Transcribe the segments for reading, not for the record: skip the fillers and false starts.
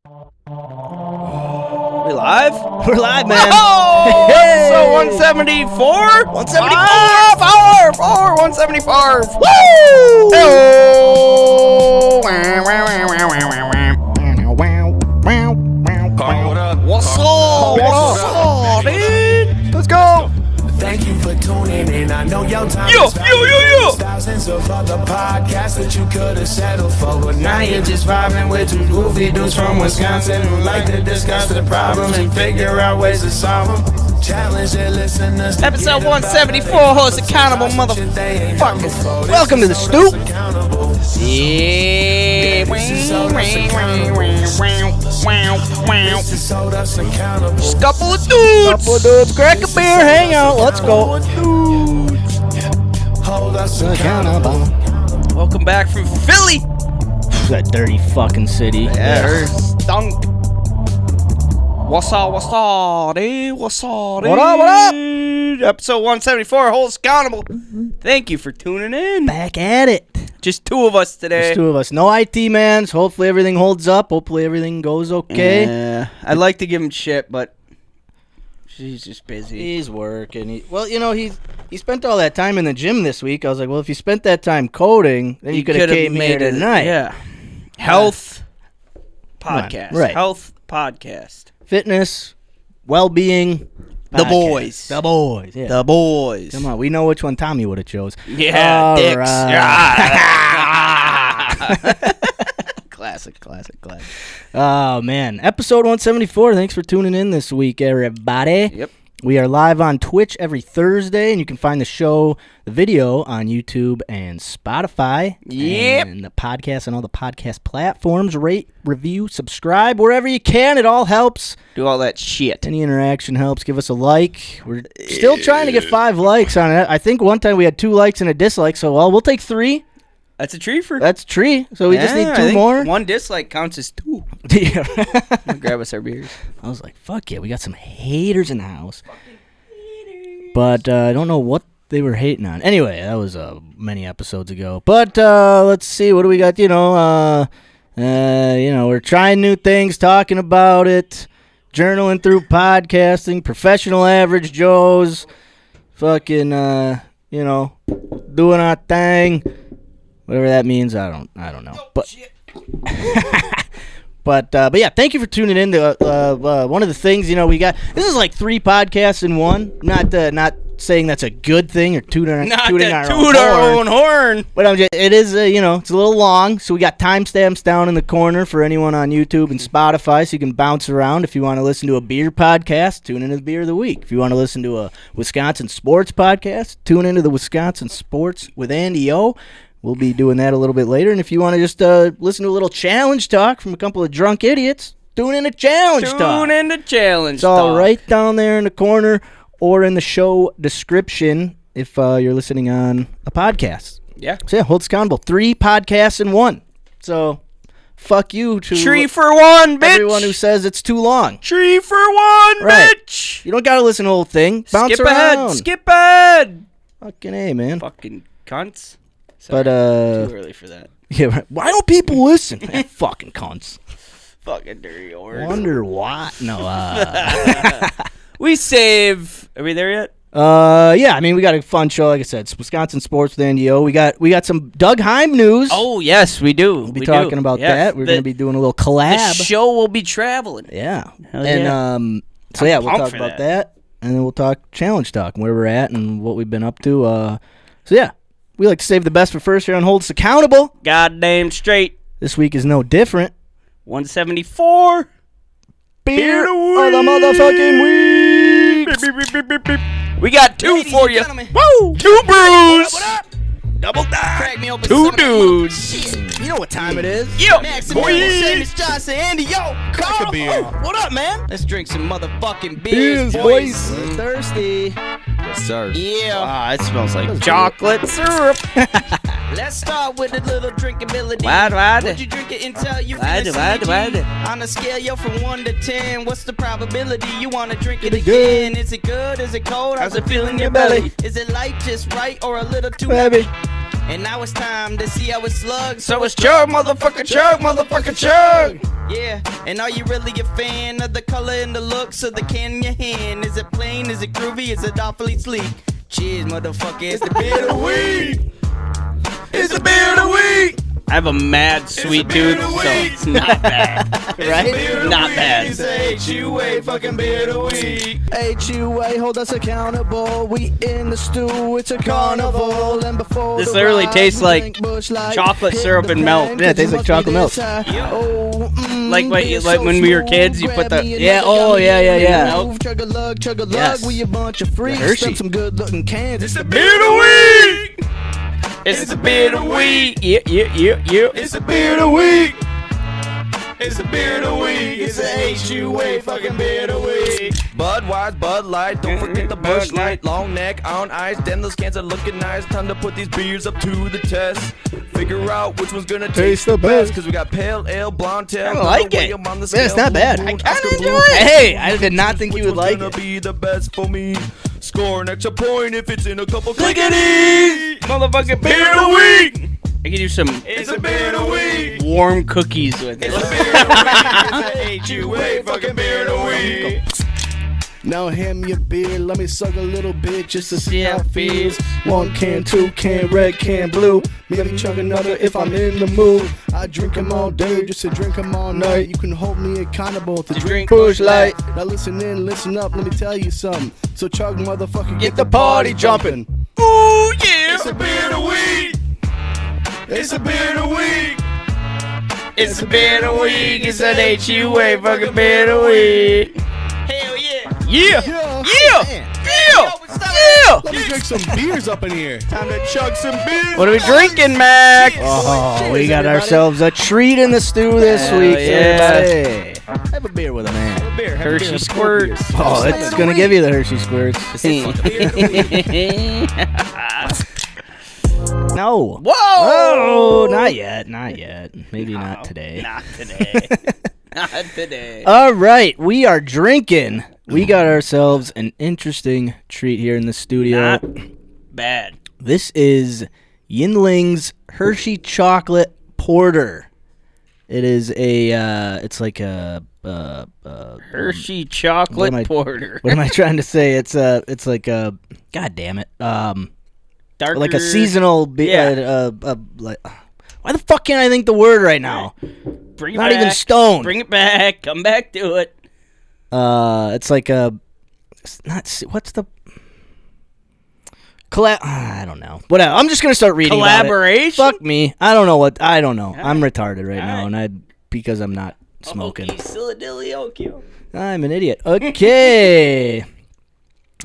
We live? We're live, man. Oh! Hey! So 174? 174. 174. Woo! What up? What's up, dude? Let's go. Thank you for tuning in. I know your time Yo, is yo, yo, yo. thousands of other podcasts that you could have settled for, but now you're just vibing with two goofy dudes from Wisconsin who like to discuss the problems and figure out ways to solve them. Challenge your listeners. to Episode get about 174, it. host accountable Shit they ain't done before. Welcome to the This is stoop. Yeah. accountable. This is so that's accountable. This is so that's accountable. Couple of dudes. Couple of dudes, crack a beer, hang out. Let's go. Hold us accountable. Welcome back from Philly. That dirty fucking city. Yeah, stunk. What's up, dude? What's up, dude? What up, what up? Episode 174, holds accountable. Thank you for tuning in. Back at it. Just two of us today. There's two of us. No IT mans. Hopefully everything holds up. Hopefully everything goes okay. Yeah, I'd like to give him shit, but she's just busy. He's working. He spent all that time in the gym this week. I was like, well, if you spent that time coding, then you could have came here tonight. Yeah. Health podcast. Right. Health podcast. Fitness, well-being. The podcast. boys. The boys. Yeah. The boys. Come on, we know which one Tommy would have chose. Yeah, All dicks. right. Classic. Oh, man. Episode 174. Thanks for tuning in this week, everybody. Yep. We are live on Twitch every Thursday, and you can find the video on YouTube and Spotify. Yep. And the podcast on all the podcast platforms. Rate, review, subscribe, wherever you can. It all helps. Do all that shit. Any interaction helps. Give us a like. We're still trying to get 5 likes on it. I think one time we had 2 likes and a dislike, so we'll take 3. That's a tree for. That's 3. So we just need I 2 think more. One dislike counts as 2. Yeah. Grab us our beers. I was like, fuck yeah, we got some haters in the house. But I don't know what they were hating on. Anyway, that was many episodes ago. But let's see, what do we got? We're trying new things, talking about it, journaling through podcasting, professional average Joes, fucking, doing our thing. Whatever that means, I don't know. But But yeah, thank you for tuning in to one of the things, we got. This is like 3 podcasts in one. Not saying that's a good thing or tooting our own horn. But it is, it's a little long. So we got timestamps down in the corner for anyone on YouTube and Spotify, so you can bounce around. If you want to listen to a beer podcast, tune into the Beer of the Week. If you want to listen to a Wisconsin sports podcast, tune into the Wisconsin Sports with Andy O. We'll be doing that a little bit later. And if you want to just listen to a little challenge talk from a couple of drunk idiots, tune in to challenge talk. Tune in to challenge It's talk. all right down there in the corner or in the show description if you're listening on a podcast. Yeah. So yeah, hold us accountable. 3 podcasts in one. So fuck you to Tree for one, bitch. everyone who says it's too long. Tree for one, Right. bitch. You don't got to listen to the whole thing. Bounce Skip around. ahead. Skip ahead. Fucking A, man. Fucking cunts. Sorry, But too early for that. yeah, right. Why don't people listen? Fucking cunts. Fucking dirty orange. Wonder why. No, We save. Are we there yet? yeah, I mean, we got a fun show, like I said. It's Wisconsin Sports with Andy O. We got some Doug Heim news. Oh, yes, we do. We'll be talking about that. We're going to be doing a little The collab. show will be traveling. Yeah. Hell and yeah. so yeah, we'll pumped talk for about that, and then we'll talk challenge talk and where we're at and what we've been up to. So yeah, we like to save the best for first here on Hold Us Accountable. Goddamn straight. This week is no different. 174. Beer of the motherfucking week. We got 2 Ladies for and you. gentlemen. Woo! 2 brews. What up? Double die. Crack me open 2 some of that dudes. shit. You know what time it is. Yo, Max and boy. Kärel, Seamus, Johnson, Andy, yo, Crack a beer. what up, man? Let's drink some motherfucking Beers, beers, boys. boys. Thirsty. Yes, sir. Yeah. Ah, it smells like chocolate syrup. Let's start with a little drinkability. Why? Would you drink it until you Why? feel Why? On a scale, yo, from 1 to 10, what's the probability you want to drink it Is it good? again? Is it good? Is it cold? How's it feel in your belly? Is it light, just right, or a little too Baby. heavy? And now it's time to see how it slugs. So it's chug, motherfucker, chug. Yeah, and are you really a fan of the color and the looks of the can in your hand? Is it plain? Is it groovy? Is it awfully sleek? Cheers, motherfucker. It's the beer of the week. It's the beer of the week. I have a mad sweet tooth, so it's not bad. Right? Not bad. It's the HUA fucking beer of the week. HUA, hold us accountable. We in the stew, it's a carnival. And before This the literally ride, tastes we like drink Busch Light. chocolate Hit syrup the and milk. fan, Yeah, it tastes 'cause like chocolate must be milk. this high. Oh, Like beer like so when we were smooth, kids, you put grab the me Yeah, another oh, yummy yeah, yeah, yeah. milk. Chug a lug, Yes. we a bunch of freaks. Hershey. Dump some good looking cans. It's the Beer of the week. It's the beer of the week. Yeah. It's the beer of the week. It's the beer of the week. It's the HUA fucking beer of the week. Budweiser, Bud Light, don't forget the Busch Light. Long neck on ice, damn those cans are looking nice. Time to put these beers up to the test. Figure out which one's gonna taste the best. Cause we got pale ale, blonde tail. I like it. Yeah, it's not bad. I kinda enjoy it. Hey, I did not think you would like gonna it. be the best for me. Score an extra point if it's in a couple Clickety! Motherfucking beer of the week. I could do some It's a beer of the week. warm cookies with It's a it. beer of the week. It's a HUA fucking beer of the week. Now hand me a beer, let me suck a little bit just to see Yeah, how it feels. feels. 1 can, 2 can, red can, blue. Maybe chug another if I'm in the mood. I drink 'em all day just to drink 'em all night. You can hold me accountable to drink Busch Light. Now listen in, listen up, let me tell you something. So chug, motherfucker, get the party jumping. Ooh yeah! It's a beer of the week. It's a beer of the week. It's the beer of the week. It's an HUA fucking beer of the week. Hell yeah. Yeah! Yeah. Yeah! Let me drink some beers up in here. Time to chug some beer. What are we drinking, Max? Oh, Cheers, we got everybody. ourselves a treat in the stew this Hell week, yeah. everybody. Have a beer with a man. Beer, have a Hershey beer. squirts. Oh, it's gonna give you the Hershey squirts. No. Whoa! Oh, not yet. Maybe not today. Not today. Not today. All right, we are drinking. We got ourselves an interesting treat here in the studio. Not bad. This is Yuengling's Hershey Chocolate Porter. It is it's like a Hershey chocolate what am I- porter. what am I trying to say? It's like a, god damn it, Darker. like a seasonal. Yeah. Like, why the fuck can't I think the word right now? Bring it Not back. even stoned. Bring it back. Come back to it. It's like a, it's not. What's the collab? I don't know. Whatever. I'm just gonna start reading. about it. Collaboration. Fuck me. I don't know what. I don't know. I'm retarded right now, Alright. and because I'm not smoking. Okay, silly-dilly-okey. I'm an idiot. Okay.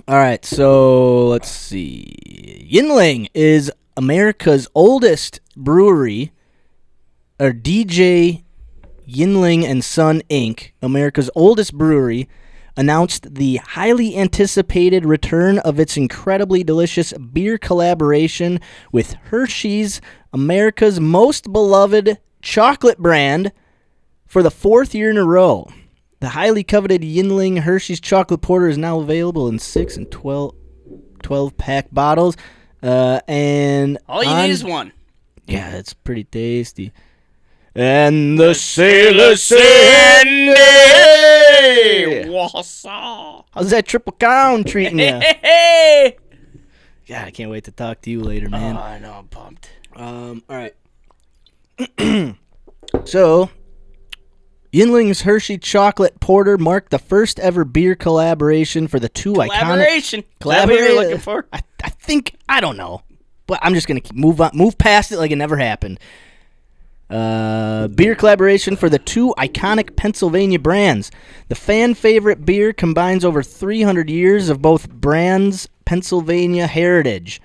All right. So let's see. Yuengling is America's oldest brewery, or DJ Yuengling and Son Inc., America's oldest brewery, announced the highly anticipated return of its incredibly delicious beer collaboration with Hershey's, America's most beloved chocolate brand, for the 4th year in a row. The highly coveted Yuengling Hershey's Chocolate Porter is now available in 6 and 12-pack bottles. And All you need is one. yeah, it's pretty tasty. And the sailors say, Wausau. how's that Triple Crown treating you? Hey. Yeah, I can't wait to talk to you later, man. Oh, I know. I'm pumped. All right. So, Yuengling's Hershey Chocolate Porter marked the first ever beer collaboration for the two iconic... Collaboration. Is that what you're looking for? I think, I don't know. But I'm just going to move past it like it never happened. Beer collaboration for the two iconic Pennsylvania brands. The fan favorite beer combines over 300 years of both brands' Pennsylvania heritage.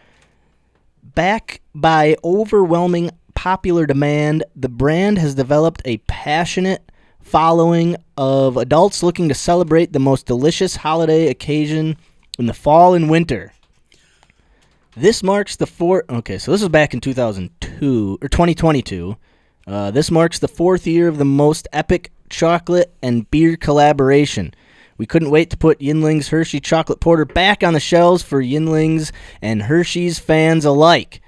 Backed by overwhelming popular demand, the brand has developed a passionate following of adults looking to celebrate the most delicious holiday occasion in the fall and winter. This marks the Okay, so this was back in 2002 or 2022. This marks the 4th year of the most epic chocolate and beer collaboration. We couldn't wait to put Yuengling's Hershey Chocolate Porter back on the shelves for Yuengling's and Hershey's fans alike.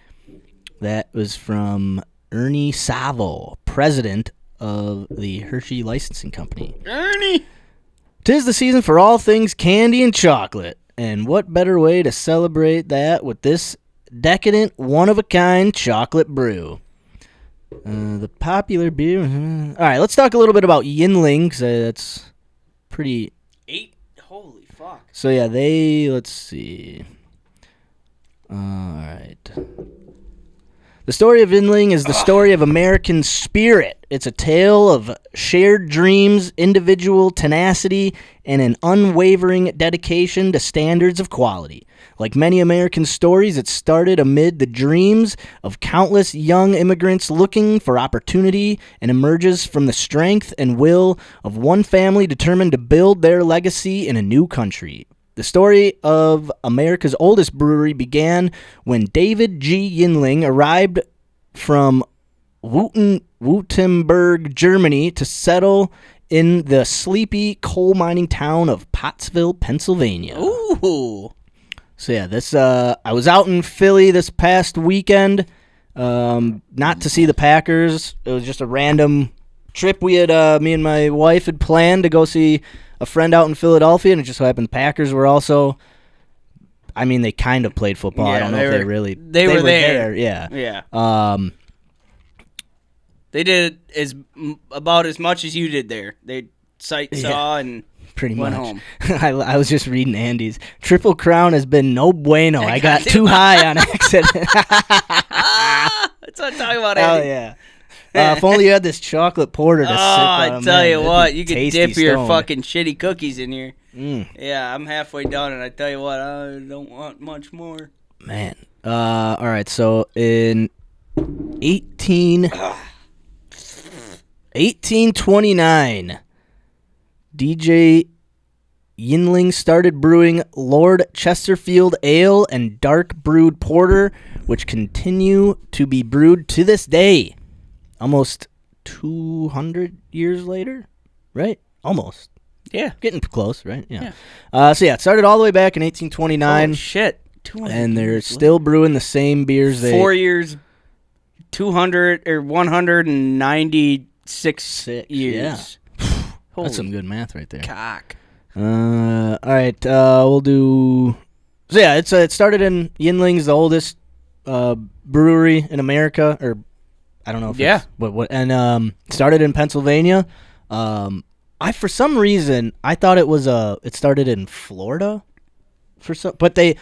That was from Ernie Savo, president of the Hershey Licensing Company. Ernie! 'Tis the season for all things candy and chocolate. And what better way to celebrate that with this decadent, one-of-a-kind chocolate brew. The popular beer. All right, let's talk a little bit about Yuengling, because that's pretty... Holy fuck. So, yeah, let's see. All right. The story of Yuengling is the story of American spirit. It's a tale of shared dreams, individual tenacity, and an unwavering dedication to standards of quality. Like many American stories, it started amid the dreams of countless young immigrants looking for opportunity and emerges from the strength and will of one family determined to build their legacy in a new country. The story of America's oldest brewery began when David G. Yuengling arrived from Württemberg, Germany, to settle in the sleepy coal mining town of Pottsville, Pennsylvania. Ooh. So yeah, I was out in Philly this past weekend, not to see the Packers. It was just a random trip me and my wife had planned to go see a friend out in Philadelphia, and it just so happened the Packers were also. I mean, they kind of played football. I don't know if they really. They were there. Yeah. Yeah. They did about as much as you did there. They saw and pretty went much. home. I was just reading Andy's. Triple Crown has been no bueno. I got too high on accident. That's what I'm talking about, Andy. Oh yeah. If only you had this chocolate porter to sip on. I tell you what, you could dip your stoned. fucking shitty cookies in here. Mm. Yeah, I'm halfway done, and I tell you what, I don't want much more. Man. All right, so in 1829, DJ Yuengling started brewing Lord Chesterfield Ale and dark brewed porter, which continue to be brewed to this day. Almost 200 years later, right? Almost. Yeah. Getting close, right? Yeah. So, it started all the way back in 1829. Oh, shit. And they're still brewing the same beers. 4 years, 200 or 196 years. Yeah. That's some good math right there. Cock. All right, we'll do... So, yeah, it started in... Yuengling's the oldest brewery in America, or... I don't know if it's... What, and started in Pennsylvania. For some reason, I thought it started in Florida. But they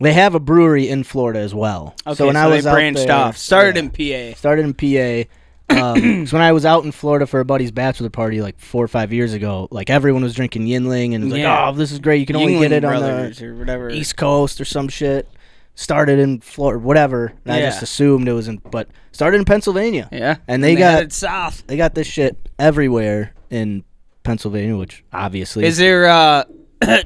have a brewery in Florida as well. Okay, so when I was they branched out there, off. Started in PA. Started in PA. So when I was out in Florida for a buddy's bachelor party like 4 or 5 years ago, like everyone was drinking Yuengling and it was like, oh, this is great. You can only get it on the or whatever. East Coast or some shit. Started in Florida, whatever. And I just assumed it was but started in Pennsylvania. Yeah. And they got headed south. They got this shit everywhere in Pennsylvania, which obviously is there.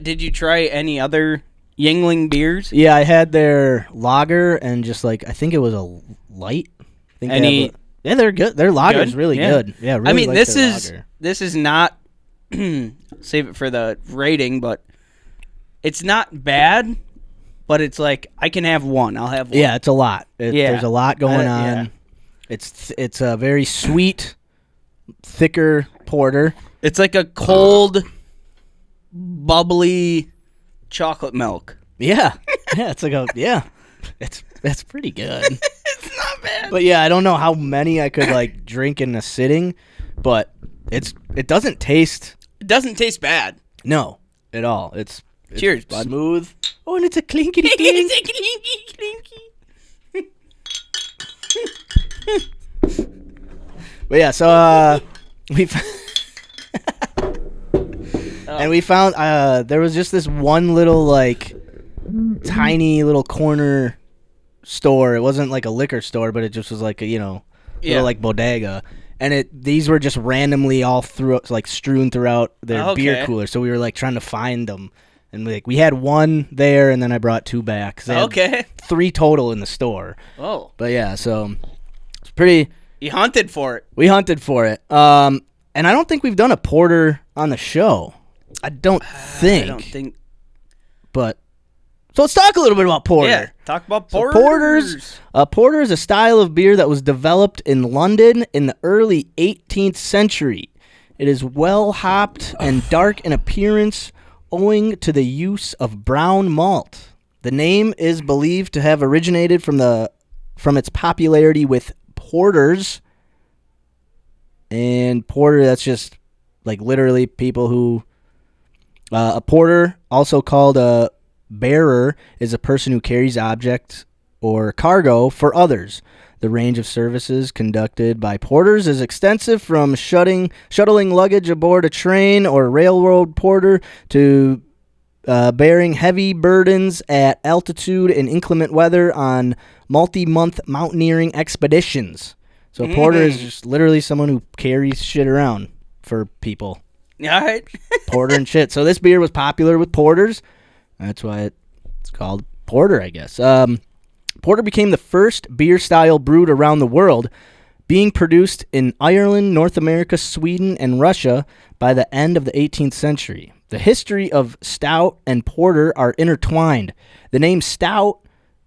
Did you try any other Yuengling beers? Yeah, I had their lager and just like I think it was a light. Yeah, they're good. Their lager is really good. Yeah, really. I mean, like this lager. is not. Save it for the rating, but it's not bad. But it's like I can have one. I'll have one. Yeah, it's a lot. There's a lot going on. Yeah. It's a very sweet, thicker porter. It's like a cold, bubbly chocolate milk. Yeah, it's like that's pretty good. It's not bad. But yeah, I don't know how many I could like drink in a sitting, but it doesn't taste. It doesn't taste bad. No, at all. It's cheers, bud. Smooth. Oh, and it's a clinkety clink. It's a clinky. But yeah, so we found there was just this one little like tiny little corner store. It wasn't like a liquor store, but it just was like a little like bodega. And these were just randomly all like strewn throughout their beer cooler. So we were like trying to find them. And like we had one there, and then I brought 2 back. Okay. 3 total in the store. Oh. But yeah, so it's pretty. You hunted for it. We hunted for it. And I don't think we've done a porter on the show. I don't think. But So let's talk a little bit about porter. Yeah, talk about So porters. porter is a style of beer that was developed in London in the early 18th century. It is well hopped and dark in appearance owing to the use of brown malt. The name is believed to have originated from its popularity with porters. And porter, that's just like literally people who... a porter, also called a bearer, is a person who carries objects or cargo for others. The range of services conducted by porters is extensive, from shuttling luggage aboard a train or railroad porter to bearing heavy burdens at altitude and inclement weather on multi-month mountaineering expeditions. So a porter is just literally someone who carries shit around for people. All right. Porter and shit. So this beer was popular with porters. That's why it's called porter, I guess. Porter became the first beer style brewed around the world, being produced in Ireland, North America, Sweden, and Russia by the end of the 18th century. The history of stout and porter are intertwined. The name stout,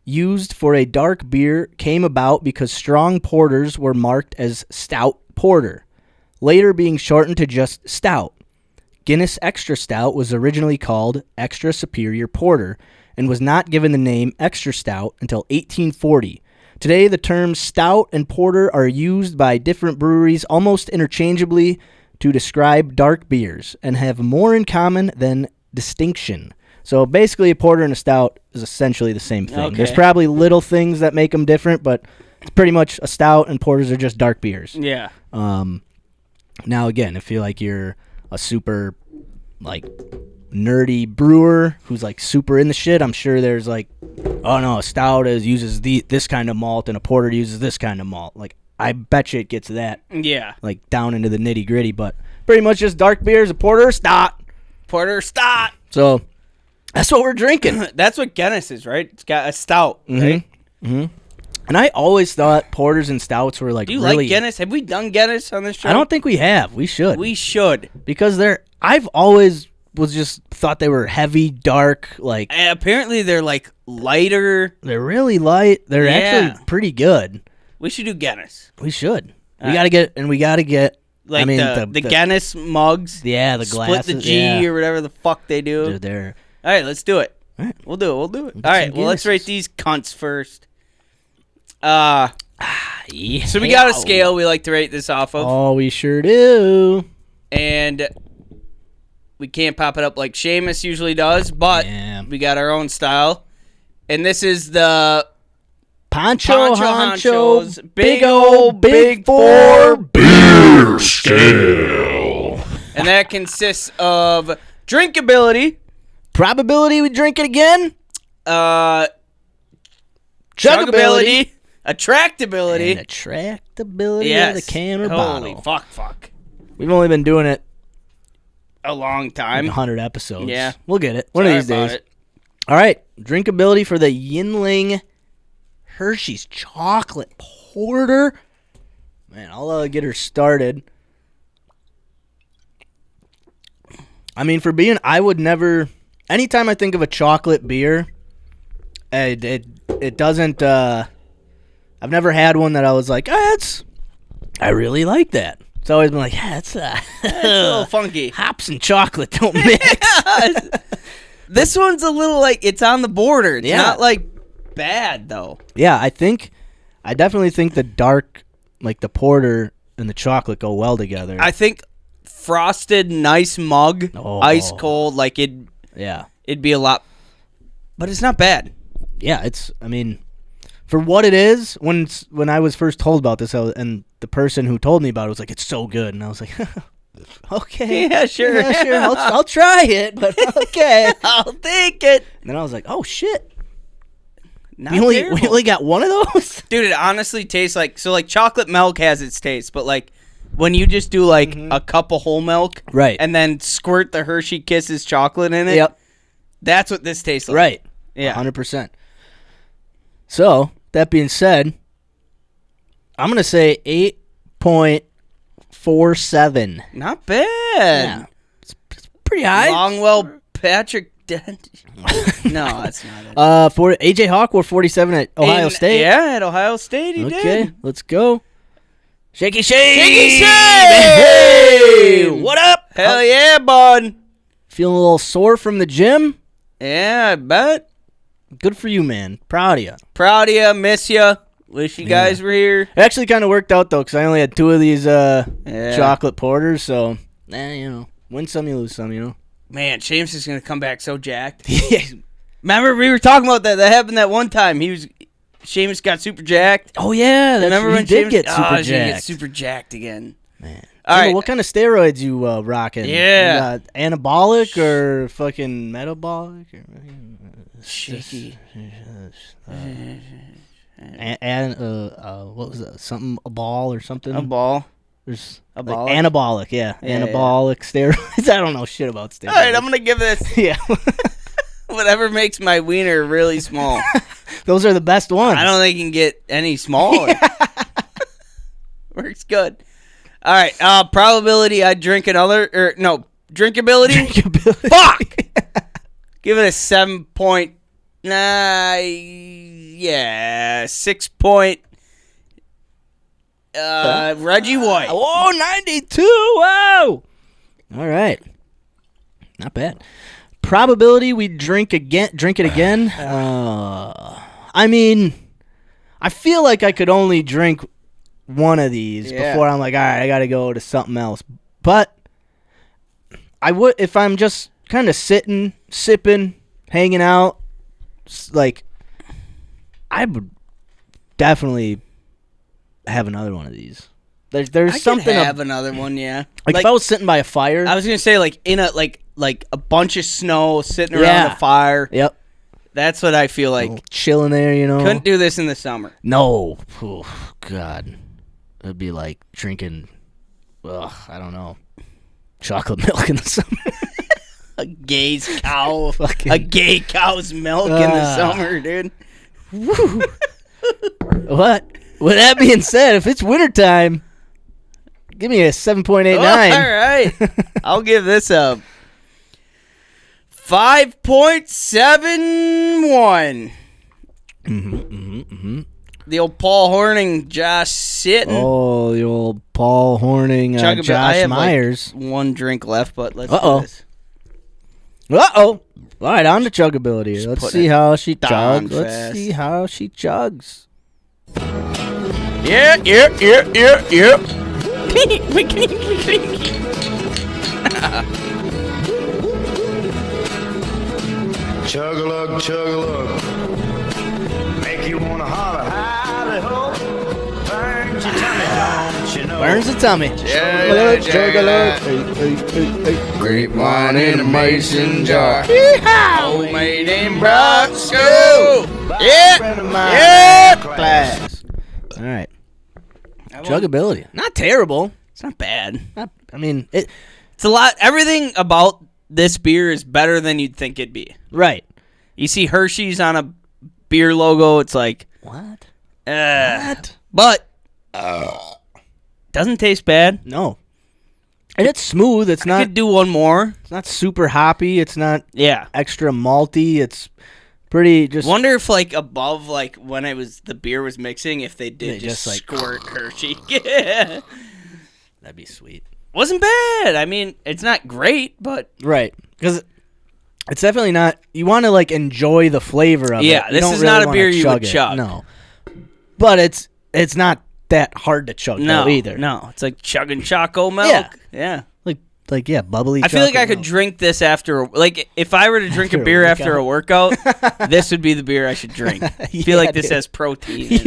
used for a dark beer, came about because strong porters were marked as stout porter, later being shortened to just stout. Guinness Extra Stout was originally called Extra Superior Porter and was not given the name Extra Stout until 1840. Today, the terms stout and porter are used by different breweries almost interchangeably to describe dark beers and have more in common than distinction. So basically, a porter and a stout is essentially the same thing. Okay. There's probably little things that make them different, but it's pretty much a stout and porters are just dark beers. Yeah. Now, again, if you're like you're a super like nerdy brewer who's like super in the shit, I'm sure there's like, oh no, a stout uses this kind of malt and a porter uses this kind of malt. Like, I bet you it gets that Yeah. like down into the nitty gritty, but pretty much just dark beers, a porter, a stout. Porter stout. So that's what we're drinking. That's what Guinness is, right? It's got a stout, right? And I always thought porters and stouts were like Do you really... like Guinness? Have we done Guinness on this show? I don't think we have. We should. We should. Because I've always was just thought they were heavy, dark, like... Apparently they're like lighter. They're really light. They're Yeah. actually pretty good. We should do Guinness. We should. We Alright. gotta get... Like I mean, the Guinness mugs. Yeah, the glasses. Split the G or whatever the fuck they do. Dude, they're... All right, let's do it. All right. We'll do it. get All right, some well, let's Guinnesses. rate these cunts first. Yeah. So we got a scale we like to rate this off of. Oh, we sure do. And we can't pop it up like Seamus usually does, but Yeah. we got our own style. And this is the Poncho Honcho's Honcho Big Old Big Four Beer scale. and that consists of drinkability, Probability we drink it again. chugability, attractability. And attractability Yes. of the can or Holy bottle. fuck. We've only been doing it A long like time. 100 episodes. Yeah. We'll get it one Sorry of these about days. it. All right. Drinkability for the Yuengling Hershey's Chocolate Porter. Man, I'll get her started. I mean, I would never... Anytime I think of a chocolate beer, it doesn't... I've never had one that I was like, I really like that. It's always been like, yeah, it's It's a little funky. hops and chocolate don't mix. This one's a little like it's on the border. It's Yeah. not like bad though. Yeah, I definitely think the dark, like the porter and the chocolate go well together. I think frosted, nice mug, Oh. ice cold, like it'd be a lot, but it's not bad. Yeah, I mean, for what it is, when I was first told about this, and the person who told me about it was like, it's so good, and I was like, okay, Yeah, sure. yeah, sure, I'll try it, but okay. I'll take it. And then I was like, oh shit, Not we terrible. only got one of those. Dude, it honestly tastes like chocolate milk has its taste, but like when you just do like a cup of whole milk, Right. and then squirt the Hershey Kisses chocolate in it, Yep, that's what this tastes like. right, Yeah. 100%. So that being said, I'm gonna say 8.47. Not bad. Yeah, it's pretty high. Longwell Patrick No, that's not it. For AJ Hawk wore 47 at Ohio State. Yeah, at Ohio State he did. Okay, let's go. Shaky Shake! Shaky Shake! Hey! What up? Hell yeah, bud. Feeling a little sore from the gym? Yeah, I bet. Good for you, man. Proud of you. Proud of you. Miss you. Wish you guys were here. It actually kind of worked out, though, because I only had 2 of these chocolate porters, so, win some, you lose some, Man, Seamus is going to come back so jacked. Remember, we were talking about that. That happened that one time. Seamus got super jacked. Oh, yeah. Remember when did Seamus get super he jacked. get super jacked again. Man. All right. What kind of steroids you rocking? Yeah. You got anabolic or fucking metabolic? Shaky. What was that? Something, a ball or something? A ball. There's A like ball. anabolic, anabolic steroids. I don't know shit about steroids. All right, I'm going to give this yeah. whatever makes my wiener really small. Those are the best ones. I don't think you can get any smaller. Works good. All right, probability I'd drink another, drinkability? Drinkability. Fuck! Give it a 7 point, 6 point, Reggie White. Oh, 92. Wow. All right. Not bad. Probability we drink it again. I mean, I feel like I could only drink one of these before I'm like, all right, I got to go to something else. But I would, if I'm just kind of sitting, sipping, hanging out, like, I would definitely have another one of these. There's I something could have another one, yeah. like if I was sitting by a fire. I was gonna say like in a like a bunch of snow sitting around a fire. Yep. That's what I feel like. Chilling there, Couldn't do this in the summer. No. Oh, God. It'd be like drinking, I don't know, chocolate milk in the summer. A gay cow. A gay cow's milk in the summer, dude. What? With that being said, if it's wintertime, give me a 7.89. All right. I'll give this a 5.71. The old Paul Horning, Josh Sitton. Oh, the old Paul Horning, Josh I have Myers. Like one drink left, but let's do this. All right, on to chugability. Let's see how she chugs. fast. Let's see how she chugs. Yeah. Chug-a-lug, chug-a-lug. Make you wanna holler, howdy-ho. Burns your tummy, don't you know? Burns the tummy. Grape wine in a mason jar. Homemade in Brosco. Yeah. Class. All right. Chugability. Not terrible. It's not bad. It's a lot. Everything about this beer is better than you'd think it'd be. right. You see Hershey's on a beer logo. It's like, What? but doesn't taste bad. No. And it's smooth. It's I not. could do one more. It's not super hoppy. It's not Yeah. extra malty. It's pretty just. Wonder if like above like when the beer was mixing, if they did They just just, like, squirt Hershey. Yeah. That'd be sweet. Wasn't bad. I mean, it's not great, but Right. Because it's definitely not. You want to like enjoy the flavor of it. yeah, You this don't is really not a wanna beer you would it. chug. No. But it's not that hard to chug No, though, either. No, it's like chugging choco milk. Yeah. Like bubbly. I feel like I chocolate could drink this after, like, if I were to drink After a a beer after a workout, this would be the beer I should drink. I feel like this dude. has protein. In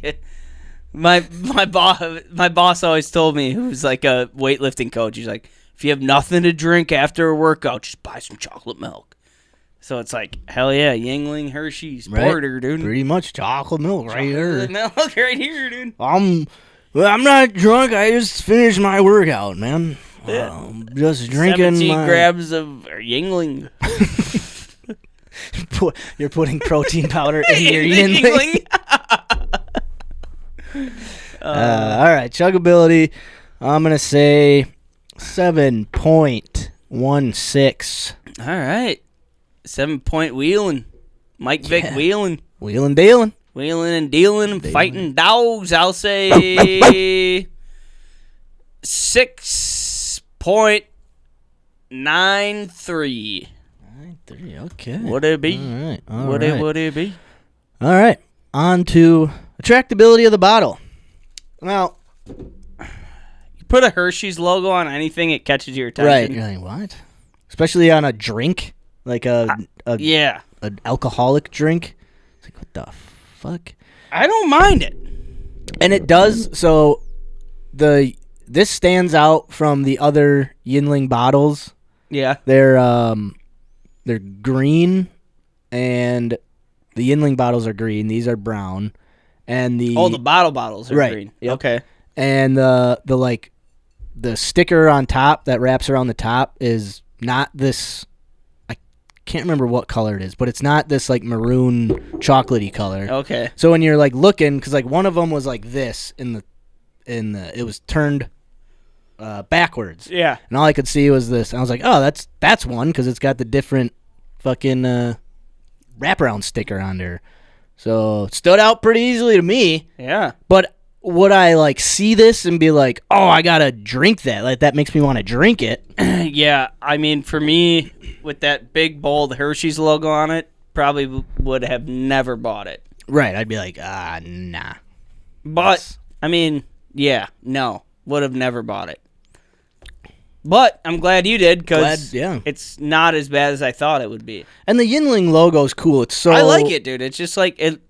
it. My boss always told me, who's like a weightlifting coach, he's like, if you have nothing to drink after a workout, just buy some chocolate milk. So it's like, hell yeah, Yuengling, Hershey's, Porter, dude. Pretty much chocolate milk right here. Milk right here, dude. I'm not drunk. I just finished my workout, man. Just drinking 17 my... grams of Yuengling. You're putting protein powder in your Yuengling. All right, chugability. I'm gonna say 7.16. All right. 7-point wheeling. Mike Vick wheeling. Wheeling dealing. Wheeling and dealing. Fighting dogs. I'll say 6.93. 9-3. Okay. Would it be? All right. Would it be? All right. On to attractability of the bottle. Now, You put a Hershey's logo on anything, it catches your right. attention. You're like, what? Especially on a drink, like Yeah. an alcoholic drink. It's like, what the fuck? I don't mind it. And it does. So this stands out from the other Yuengling bottles. Yeah. They're green, and the Yuengling bottles are green. These are brown, and the bottles are right, green. yep. Okay. And the sticker on top that wraps around the top is not this. I can't remember what color it is, but it's not this like maroon chocolatey color. Okay. So when you're like looking, because like one of them was like this in the it was turned backwards. Yeah. And all I could see was this. And I was like, oh, that's one, because it's got the different fucking wraparound sticker on there. So it stood out pretty easily to me. Yeah. But would I like see this and be like, oh, I gotta drink that? Like that makes me want to drink it. Yeah. I mean, for me, with that big bold Hershey's logo on it, probably would have never bought it. Right. I'd be like, nah. But, I mean, yeah, no. Would have never bought it. But I'm glad you did, because yeah. it's not as bad as I thought it would be. And the Yuengling logo's cool. It's so I like it, dude. It's just like it.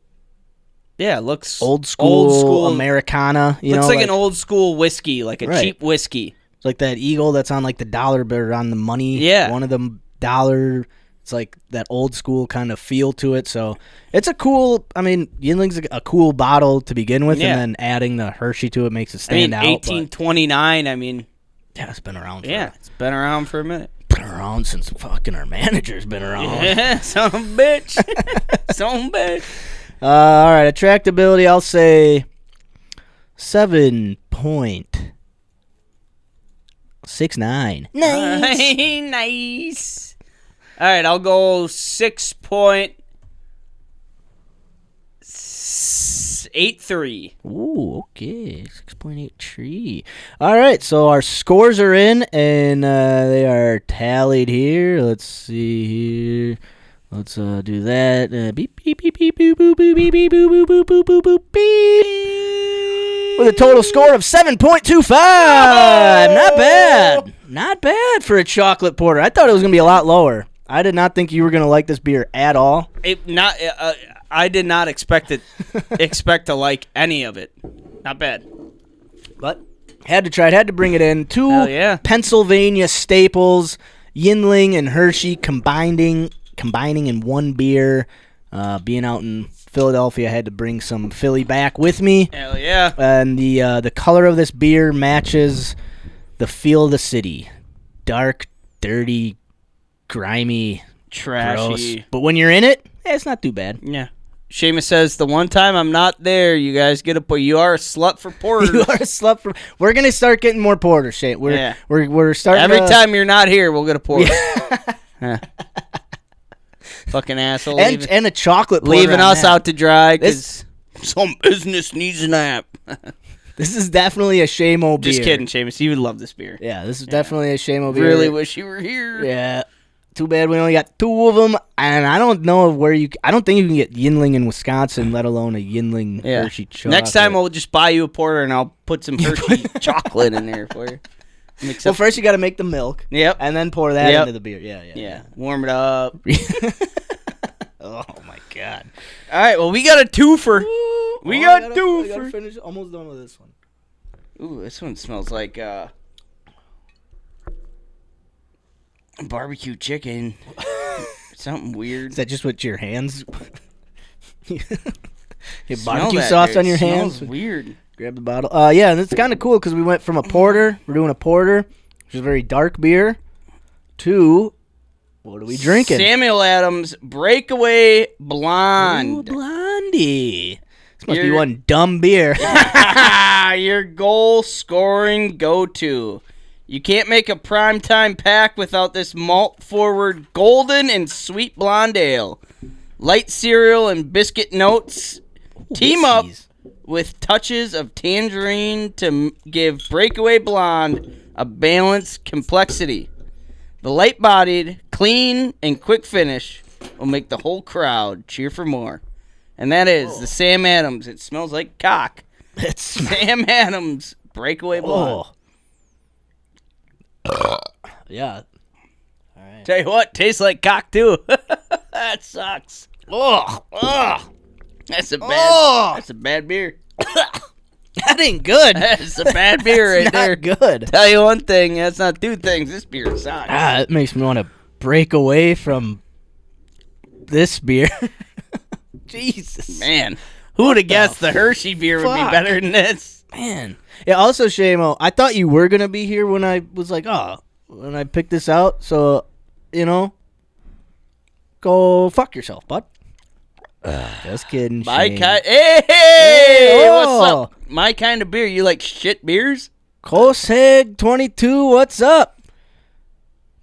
Yeah, it looks old school Americana. You looks know, like an old school whiskey, like a Right. cheap whiskey. It's like that eagle that's on like the dollar bill, on the money. Yeah. One of them dollar. It's like that old school kind of feel to it. So it's a cool. I mean, Yuengling's a cool bottle to begin with, Yeah. and then adding the Hershey to it makes it I stand mean, out. 1829. I mean, Yeah, it's been around. it's been around for a minute. Been around since fucking our manager's been around. Yeah, son of a bitch. Son of a bitch. All right, attractability. I'll say 7.69. Nice. All right, I'll go 6.83. Ooh, okay, 6.83. All right, so our scores are in, and they are tallied here. Let's see here. Let's do that. Beep beep beep beep boop boop beep beep beep boop boop boop boop boop boop beep. With a total score of 7.25. Not bad. Not bad for a chocolate porter. I thought it was gonna be a lot lower. I did not think you were gonna like this beer at all. I did not expect to like any of it. Not bad. But had to try it. Had to bring it in. Two Hell yeah. Pennsylvania staples, Yuengling and Hershey combining in one beer. Being out in Philadelphia, I had to bring some Philly back with me. Hell yeah. And the color of this beer matches the feel of the city. Dark, dirty, grimy, Trashy. gross. But when you're in it, it's not too bad. Yeah. Seamus says, the one time I'm not there, you guys get a point. You are a slut for porters. You are a slut for. We're gonna start getting more porters, Shane. We're starting. Every time you're not here, we'll get a porter. Huh. Fucking asshole. And a chocolate porter leaving on us that. out to dry because some business needs a nap. This is definitely a shame-o beer. Just kidding, Seamus. You would love this beer. Yeah, this is definitely a shame-o beer. Really wish you were here. Yeah. Too bad we only got two of them, and I don't know where you. I don't think you can get Yuengling in Wisconsin, let alone a Yuengling Hershey chocolate. Next time I'll just buy you a porter and I'll put some Hershey chocolate in there for you. Well, first you got to make the milk. Yep. And then pour that into the beer. Yeah. Warm it up. Oh my god. All right. Well, we got a twofer. We got I twofer. gotta finish. Almost done with this one. Ooh, this one smells like barbecue chicken. Something weird. Is that just with your hands? You have Smell barbecue that, sauce dude. on your Smells hands? weird. Grab the bottle. Yeah, and it's kind of cool because we went from a porter. We're doing a porter, which is a very dark beer, to what are we drinking? Samuel Adams Breakaway Blonde. Ooh, Blondie. This must be one dumb beer. Your goal scoring go-to. You can't make a primetime pack without this malt-forward golden and sweet blonde ale. Light cereal and biscuit notes team up with touches of tangerine to give Breakaway Blonde a balanced complexity. The light-bodied, clean, and quick finish will make the whole crowd cheer for more. And that is the Sam Adams. It smells like cock. It's Sam Adams Breakaway Blonde. Yeah. All right. Tell you what, tastes like cock too. That sucks. That's a bad beer. That ain't good. That's a bad beer right Not there. good. Tell you one thing, that's not two things. This beer sucks. It makes me want to break away from this beer. Jesus. Man, who would have guessed the Hershey beer would be fuck? better than this? Man. Yeah, also, Shamo, I thought you were going to be here when I was like, when I picked this out. So, go fuck yourself, bud. Just kidding, My Shane. kind. Hey, what's oh. up? My kind of beer. You like shit beers? Koseg 22, what's up?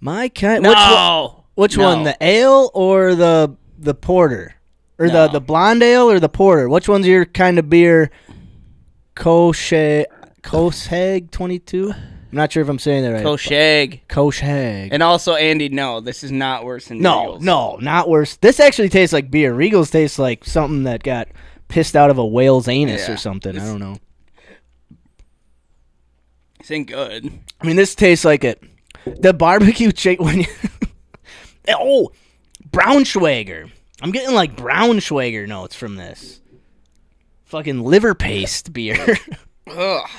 My kind. No. Which No. one, the ale or the porter? Or No. the blonde ale or the porter? Which one's your kind of beer? Koseg 22? I'm not sure if I'm saying that right. Koshag. Koseg. And also, Andy, no, this is not worse than Regals. No, not worse. This actually tastes like beer. Regals tastes like something that got pissed out of a whale's anus or something. I don't know. This ain't good. I mean, this tastes like it. The barbecue chicken. When you Braunschweiger. I'm getting like Braunschweiger notes from this. Fucking liver paste beer. Ugh.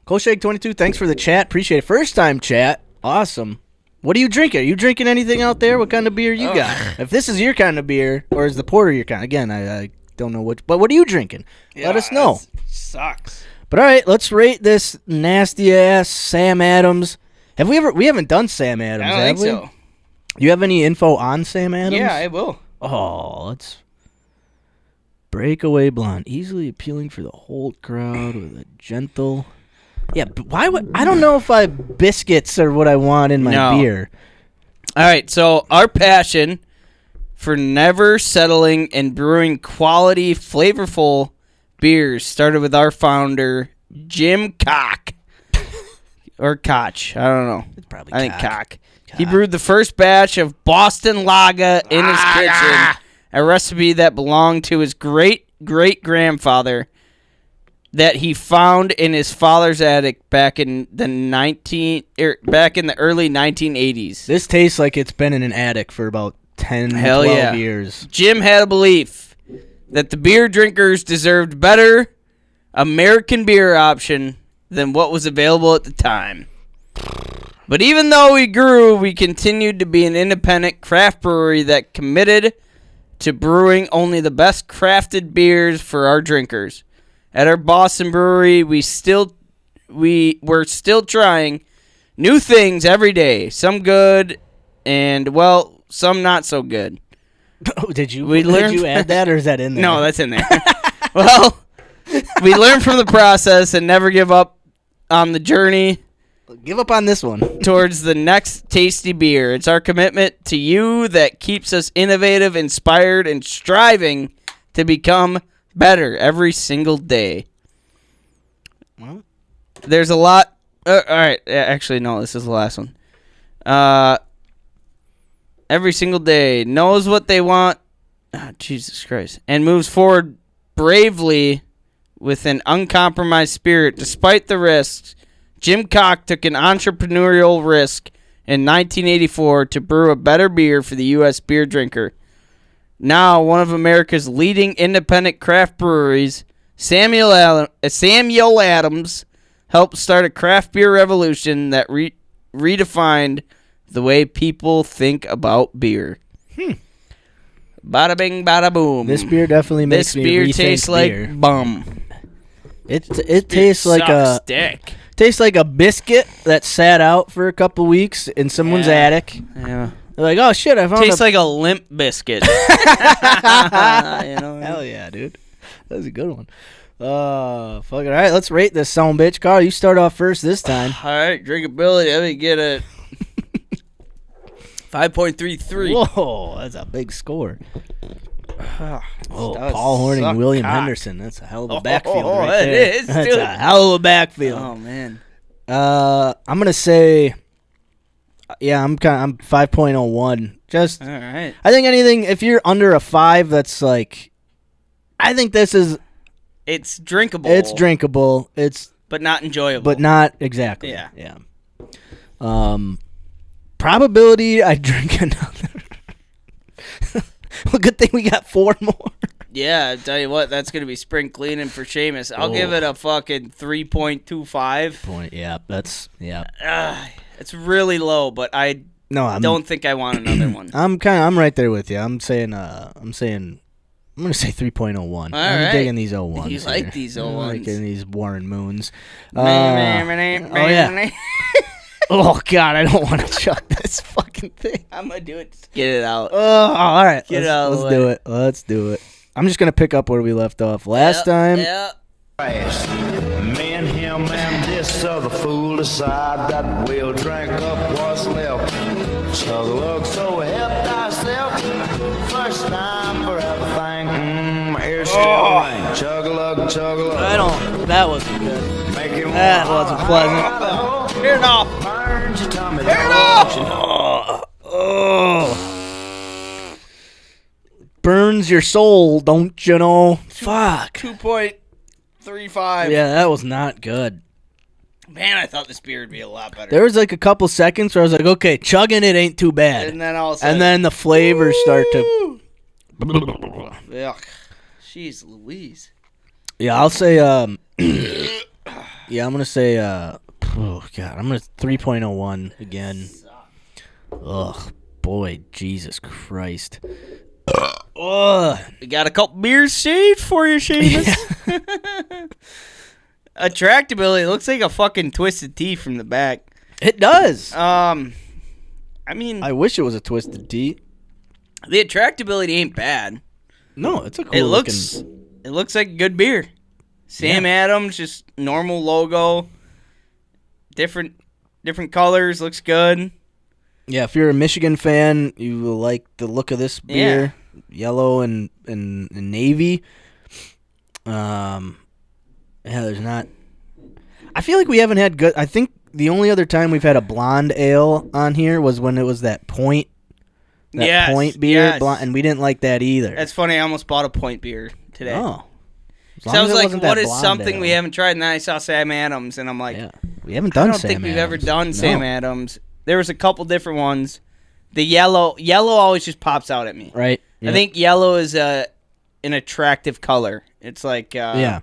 Koshake 22, thanks for the chat. Appreciate it. First time chat. Awesome. What are you drinking? Are you drinking anything out there? What kind of beer you got? If this is your kind of beer, or is the porter your kind? Again, I don't know which. But what are you drinking? Let us know. Sucks. But all right, let's rate this nasty ass Sam Adams. We haven't done Sam Adams, I don't have think we? so. You have any info on Sam Adams? Yeah, I will. Oh, let's Breakaway Blonde, easily appealing for the whole crowd with a gentle. Yeah, but why would I don't know if biscuits are what I want in my beer. All right, so our passion for never settling and brewing quality, flavorful beers started with our founder, Jim Koch. Or Koch, I don't know. It's probably I think Koch. He brewed the first batch of Boston Lager in his kitchen, a recipe that belonged to his great-great-grandfather that he found in his father's attic back in the early 1980s. This tastes like it's been in an attic for about 10, 12 years. Jim had a belief that the beer drinkers deserved better American beer option than what was available at the time. But even though we grew, we continued to be an independent craft brewery that committed to brewing only the best crafted beers for our drinkers. At our Boston brewery, we're still trying new things every day. Some good and, well, some not so good. Oh, did you add that, or is that in there? No, that's in there. Well, we learn from the process and never give up on the journey. Give up on this one. Towards the next tasty beer. It's our commitment to you that keeps us innovative, inspired, and striving to become better every single day. Well, there's a lot. All right. Actually, no, this is the last one. Every single day. Knows what they want. Oh, Jesus Christ. And moves forward bravely with an uncompromised spirit despite the risks. Jim Koch took an entrepreneurial risk in 1984 to brew a better beer for the U.S. beer drinker. Now, one of America's leading independent craft breweries, Samuel Adams, helped start a craft beer revolution that redefined the way people think about beer. Bada bing, bada boom. This beer definitely makes me rethink This beer tastes beer. like bum. It tastes like a stick. Tastes like a biscuit that sat out for a couple weeks in someone's attic. Yeah. They're like, oh shit, I found Tastes like a limp biscuit. Hell yeah, dude. That was a good one. Fuck it. All right, let's rate this son bitch. Carl, you start off first this time. All right, drinkability. Let me get a 5.33. Whoa, that's a big score. That Paul Horning, suck William cock. Henderson. That's a hell of a backfield right it there. is, That's dude. a hell of a backfield. Oh man. I'm gonna say, I'm 5.01. Just, All right. I think anything if you're under a 5, that's like, I think this is. It's drinkable. It's drinkable. It's but not enjoyable. but not exactly. Yeah. Yeah. Probability I drink another. Well, good thing we got 4 more. Yeah, I tell you what, that's gonna be spring cleaning for Seamus. I'll give it a fucking 3.25. It's really low, but I don't think I want another one. I'm right there with you. I'm gonna say 3.01. I'm right. digging these 01s. You like here. these I'm 01s. liking these Warren Moons. Oh yeah. Oh God, I don't want to chuck this fucking thing. I'm gonna do it. Just get it out. Oh, all right. Get it out of the Let's do it. Let's do it. I'm just gonna pick up where we left off last time. Yeah. Me and him and this other fool decide that we'll drink up what's left. Chug a lug, so help thyself. First time for everything. My ears still ring. Chug a lug, chug a lug. That wasn't good. Make it That warm. wasn't pleasant. Turn it off. Burns your tummy. Turn it off. Oh. Burns your soul, don't you know? Fuck. 2.35. Yeah, that was not good. Man, I thought this beer would be a lot better. There was like a couple seconds where I was like, okay, chugging it ain't too bad. And then all of a sudden, And then the flavors start to. Ugh. Jeez Louise. Yeah, I'll say. Yeah, I'm gonna say. Oh God, I'm gonna 3.01 again. Ugh, boy, Jesus Christ. Ugh. We got a couple beers saved for you, Seamus. Attractability looks like a fucking twisted T from the back. It does. I mean, I wish it was a twisted T. the attractability ain't bad. No, it's a cool. It looks like a good beer. Sam Adams, just normal logo. Different colors, looks good. Yeah, if you're a Michigan fan, you will like the look of this beer. Yellow and navy. Yeah, there's not. I feel like we haven't had good. I think the only other time we've had a blonde ale on here was when it was that point beer, yes. and we didn't like that either. That's funny. I almost bought a point beer today. Oh. So I was like, what is something we haven't tried? And then I saw Sam Adams, and I'm like, we haven't done I don't Sam think we've ever Adams. done No. Sam Adams. There was a couple different ones. The yellow always just pops out at me. Right. I think yellow is an attractive color. It's like yeah.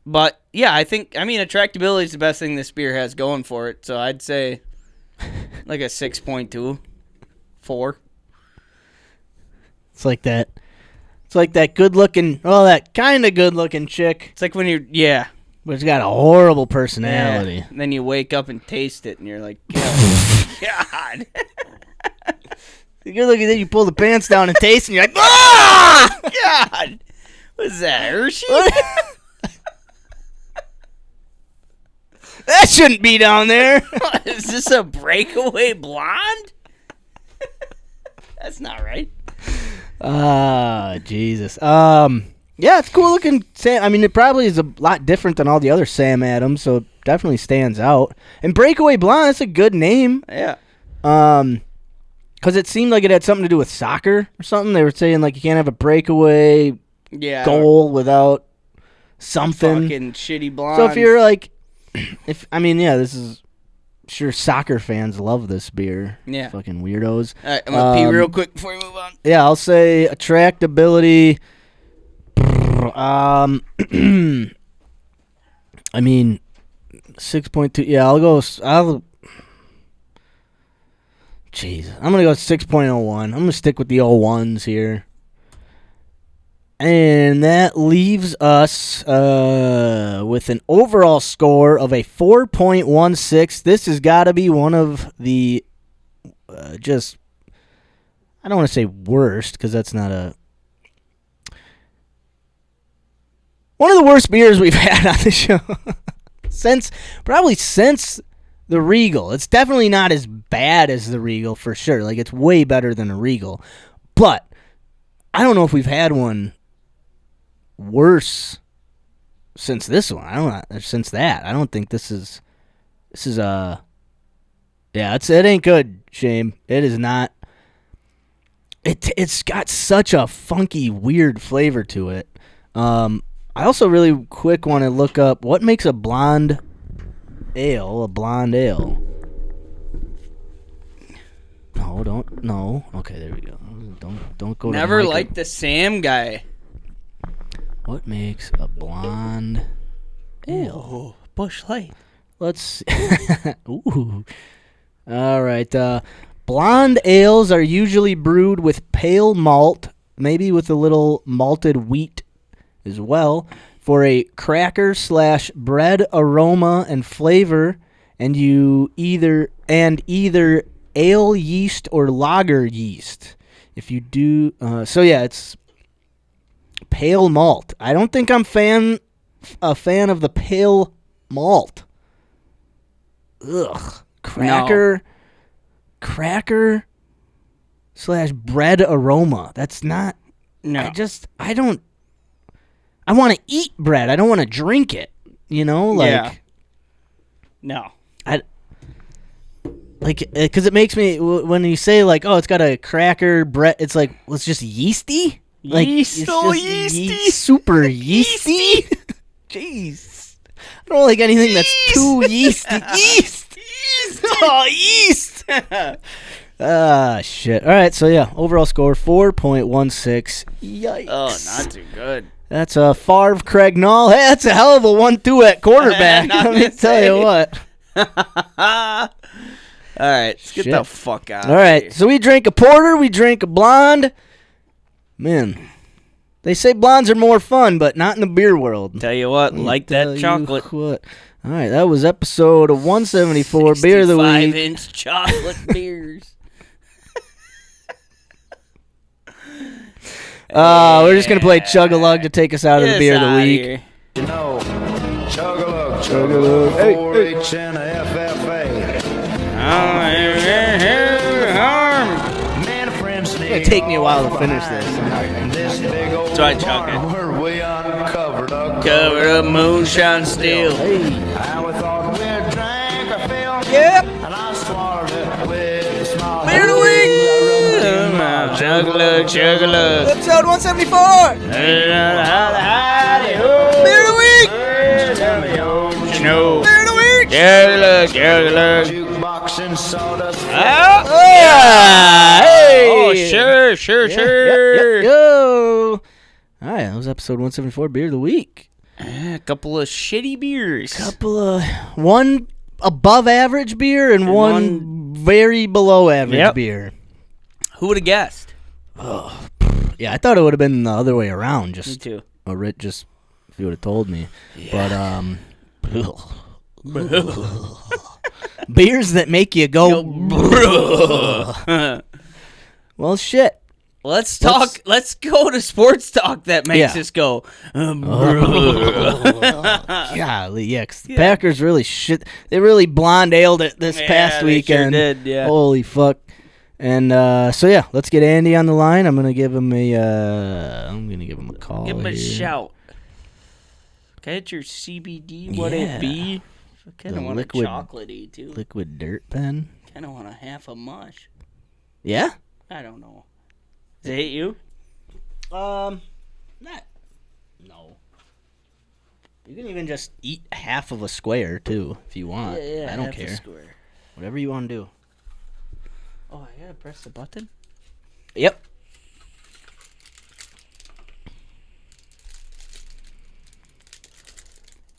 But yeah, I mean attractability is the best thing this beer has going for it. So I'd say like a 6.2, 4. It's like that. It's like that good-looking, that kind of good-looking chick, It's like when you're but it's got a horrible personality. yeah. And then you wake up and taste it, and you're like, God. The good-looking thing, you pull the pants down and taste, and you're like, ah! God. What is that, Hershey? That shouldn't be down there. Is this a breakaway blonde? That's not right. Jesus. Yeah, it's cool looking. Sam. I mean, it probably is a lot different than all the other Sam Adams, so it definitely stands out. And Breakaway Blonde, that's a good name. Yeah. Because it seemed like it had something to do with soccer or something. They were saying like you can't have a breakaway goal without something. Fucking shitty blonde. So if you're like, this is sure soccer fans love this beer. Yeah. Fucking weirdos. All right, I'm gonna pee real quick before we move on. Yeah, I'll say attractability. I mean, 6.2. Yeah, Jeez, I'm gonna go 6.01. I'm gonna stick with the 01s here, and that leaves us with an overall score of a 4.16. This has got to be one of the I don't want to say worst because that's not a. One of the worst beers we've had on the show since the Regal. It's definitely not as bad as the Regal for sure. Like, it's way better than a Regal. But I don't know if we've had one worse since this one. I don't know. Since that, I don't think this is yeah, it ain't good, Shame. It is not. It's got such a funky, weird flavor to it. I also really quick want to look up what makes a blonde ale. No. Okay, there we go. Don't go. Never liked the Sam guy. What makes a blonde ale? Bush Light. Let's. Ooh. All right. Blonde ales are usually brewed with pale malt, maybe with a little malted wheat as well, for a cracker/bread aroma and flavor, and either ale yeast or lager yeast. If you do, it's pale malt. I don't think I'm a fan of the pale malt. Ugh. Cracker/bread aroma. That's not. No. I want to eat bread. I don't want to drink it. You know, like. Yeah. No. Because it makes me, when you say, like, oh, it's got a cracker bread, it's like, well, it's just yeasty? Like, Yeast, it's so just yeasty. Super yeasty? Jeez. I don't like anything that's too yeasty. Yeast! Oh, yeast! Shit. All right, so yeah, overall score, 4.16. Yikes. Oh, not too good. That's a Favre Craignahl. Hey, that's a hell of a 1-2 at quarterback. Let me tell you what. All right, let's get the fuck out. All right, so we drink a porter, we drink a blonde. Man, they say blondes are more fun, but not in the beer world. Tell you what, like that chocolate. What? All right, that was episode 174, Beer of the Week. 65-inch chocolate beers. We're just going to play Chug-a-Lug to take us out of the Beer of the Week. You know, Chug-a-Lug, Chug-a-Lug, hey, 4-H and a FFA. Man, a friend's It's going to take me a while to finish this. This big old Try chugging. barn where we uncovered a Covered up moonshine still. Hey. I thought we'd drink a fill. Yep. And I swallowed it with a smile. Beer of the Week. Chug-a-lug, chug-a-lug. Episode 174. Beer Beer of the Week. Beer of the Week. Chug-a-lug, chug-a-lug. Jukebox and sawdust. Oh, yeah. Hey. Oh, sure. Yep. Yo. All right, that was episode 174, Beer of the Week. A couple of shitty beers. One above average beer and one very below average beer. Who would have guessed? Yeah, I thought it would have been the other way around. Me too. Just if you would have told me. Yeah. But beers that make you go. Well, shit. Let's talk. Let's go to sports talk that makes us go. Golly, yeah. 'Cause the Packers really shit. They really blonde aled it this past weekend. Sure did, yeah. Holy fuck. And so yeah, let's get Andy on the line. I'm gonna give him a call. Give him a here. shout. Can I get your CBD? What it be? I kind of want a chocolatey too. Liquid dirt pen. Kind of want a half a mush. Yeah. I don't know. Does it hit you? No. You can even just eat half of a square too, if you want. Yeah, I don't half a care. square. Whatever you want to do. Oh, I gotta press the button? Yep.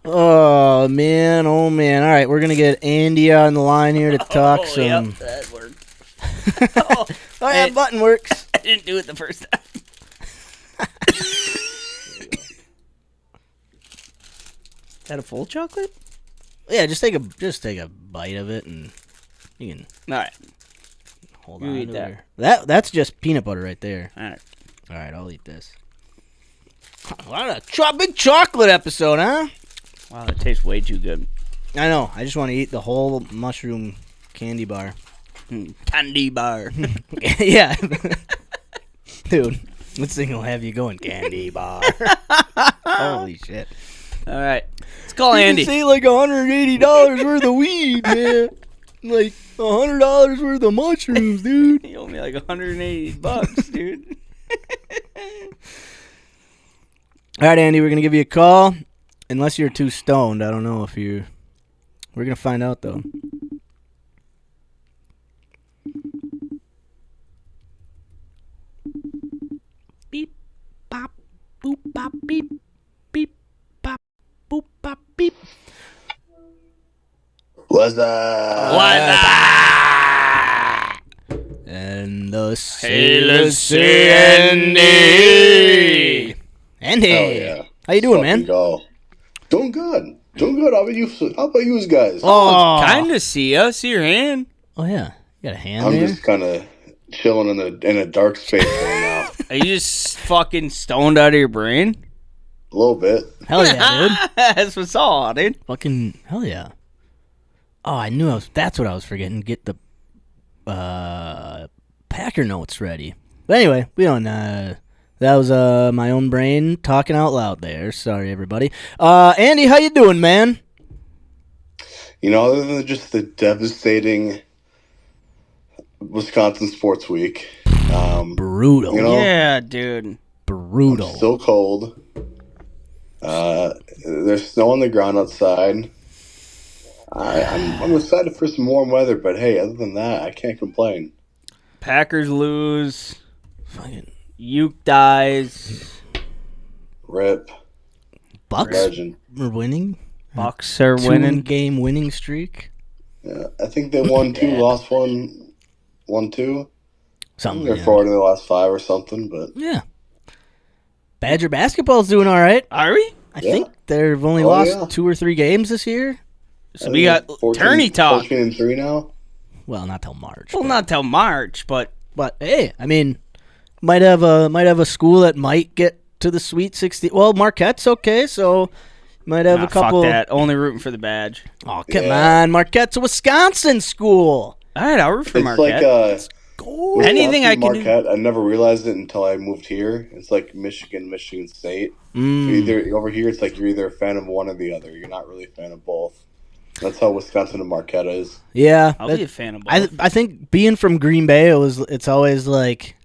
Oh man. All right, we're gonna get Andy on the line here to talk some. Yep, that worked. Oh yeah, button works. I didn't do it the first time. Is that a full chocolate? Yeah, just take a bite of it, and you can All right. hold You on eat to that. it. That's just peanut butter right there. All right. All right, I'll eat this. What a big chocolate episode, huh? Wow, that tastes way too good. I know. I just want to eat the whole mushroom candy bar. Candy bar. Yeah. Dude, this thing will have you going candy bar. Holy shit. All right. Let's call Andy. You can say like $180 worth of weed, man. Like $100 worth of mushrooms, dude. You owe me like $180, dude. All right, Andy, we're going to give you a call. Unless you're too stoned. I don't know if you... We're going to find out, though. Beep, bop, boop, bop, beep. Beep, bop, boop, bop, beep. What's up? And the Hey, let's see Andy. Andy. Hell yeah. How you doing, Fucking man? Go. Doing good. Doing good. How about you guys? Oh, Kind of see us. See your hand. Oh, yeah. You got a hand I'm there? just kind of chilling in a dark space right now. Are you just fucking stoned out of your brain? A little bit. Hell yeah, dude. That's what's all, dude. Fucking hell yeah. Oh, that's what I was forgetting. Get the Packer notes ready. But anyway, we don't that was my own brain talking out loud there. Sorry everybody. Andy, how you doing, man? You know, other than just the devastating Wisconsin Sports Week. Brutal. You know, Yeah, dude. Brutal. still cold. There's snow on the ground outside. I'm excited for some warm weather, but hey, other than that, I can't complain. Packers lose. Fucking Uke dies. Rip. Bucks Legend. are winning. Bucks are winning. 2-game winning streak. Yeah, I think they won 2, lost 1, won 2. Something. They're Yeah. forward in the last 5 or something, but Yeah. Badger basketball's doing all right. Are we? I Yeah. think they've only Oh, lost yeah. 2 or 3 games this year. So we got 14 tourney talk. 14-3 now. Well, not till March. Well, not till March, but But hey, I mean, might have a school that might get to the Sweet 16. Well, Marquette's okay, so might have nah, a couple. fuck that. Only rooting for the badge. Oh, come Yeah. on, Marquette's a Wisconsin school. All right, I'll root for It's Marquette. like Go. Anything I can do. Marquette, I never realized it until I moved here. It's like Michigan State. Either over here, it's like you're either a fan of one or the other. You're not really a fan of both. That's how Wisconsin and Marquette is. Yeah, I'll be a fan of both. I think being from Green Bay, it's always like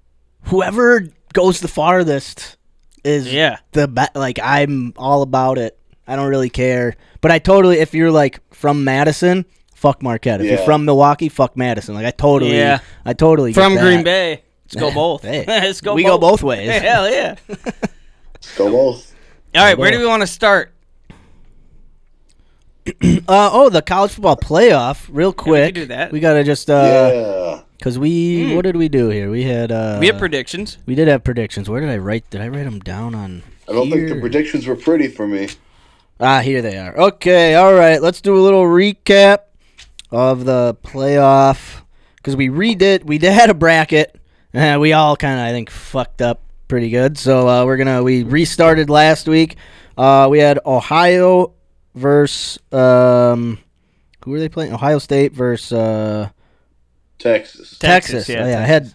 whoever goes the farthest is Yeah. the best. Like I'm all about it. I don't really care. But I totally, if you're like from Madison, fuck Marquette. If you're Yeah. from Milwaukee, fuck Madison. Like I totally Yeah. get From that. Green Bay. Let's go both. Hey, Let's go we both. go both ways. Hell yeah. Let's go both. All right, where do we want to start? The college football playoff, real quick. do that. We gotta just Yeah. because what did we do here? We had We have predictions. we did have predictions. Where did I write? Did I write them down on? I don't think the here? predictions were pretty for me. Here they are. Okay, all right. Let's do a little recap of the playoff because we had a bracket. We all kind of, I think, fucked up pretty good. So we restarted last week. We had Ohio versus who were they playing? Ohio State versus Texas. Texas. Yeah, Oh, yeah, I had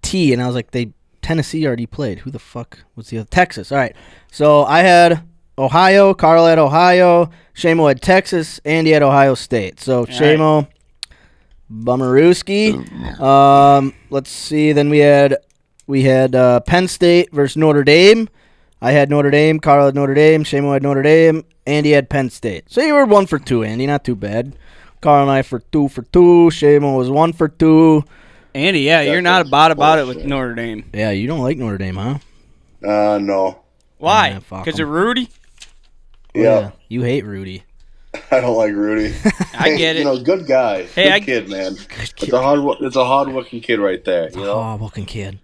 T, and I was like, Tennessee already played. Who the fuck was the other? Texas. All right. So I had Ohio. Carl had Ohio. Shamo had Texas. Andy had Ohio State. So Shamo, Bummerooski. Let's see. Then we had Penn State versus Notre Dame. I had Notre Dame. Carl had Notre Dame. Shamo had Notre Dame. Andy had Penn State. So you were 1 for 2, Andy. Not too bad. Carl and I for 2 for 2. Shamo was 1 for 2. Andy, yeah, you're not about it with Notre Dame. Yeah, you don't like Notre Dame, huh? No. Why? Yeah, fuck Because 'em. of Rudy? Yeah. You hate Rudy. I don't like Rudy. I get it. You know, good guy. Hey, good kid, man. It's a hard-working kid right there. You know, Oh, fucking kid.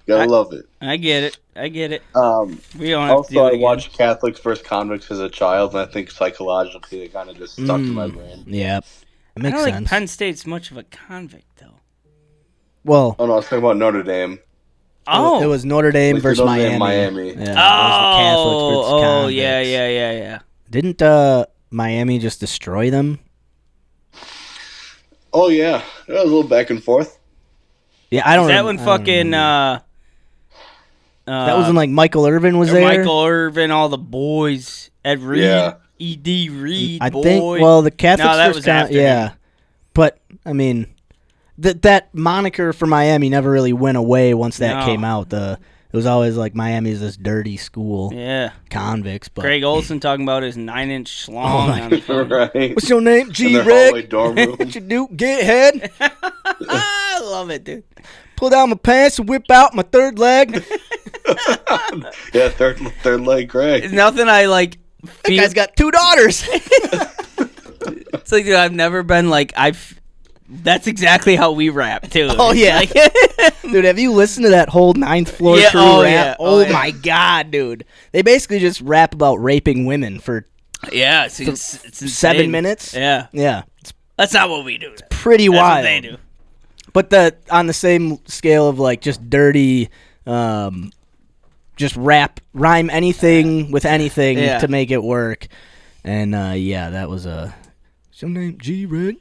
gotta love it. I get it. We don't have to do Also, it I again. watched Catholics versus Convicts as a child, and I think psychologically it kind of just stuck to my brain. Yeah. It I makes don't think sense. Penn State's much of a convict, though. Well, Oh no, I was talking about Notre Dame. Oh. It was Notre Dame Like, versus Notre Dame, Miami. Miami. Yeah, it was the Catholics versus Oh, yeah, convicts. yeah. Didn't Miami just destroy them? Oh yeah, it was a little back and forth. Yeah, I don't. Is that rem- when I don't fucking remember. That was when like Michael Irvin was there. Michael Irvin, all the boys, Ed Reed, Yeah. E.D. Reed, I boy. think. Well, the Catholics No, that versus was after yeah, him. but I mean, that moniker for Miami never really went away once that No. came out. It was always like Miami's this dirty school, Yeah. convicts. But Craig Olsen talking about his 9-inch schlong. my on the phone. Right. what's your name? In G their hallway Rick. dorm room. What you do? Get head. I love it, dude. Pull down my pants and whip out my third leg. Yeah, third leg, Greg. It's nothing I like. That Feel, guy's got 2 daughters. it's like, dude, I've never been like That's exactly how we rap too. Oh, It's yeah. like- Dude, have you listened to that whole 9th Floor Yeah, crew oh, rap? yeah, Oh, oh, yeah. my God, dude. They basically just rap about raping women for yeah, it's insane. 7 minutes. Yeah, Yeah. It's that's not what we do. pretty That's wild. what they do. But on the same scale of like just dirty, just rhyme anything with anything Yeah. to make it work. And yeah, that was some name G Red.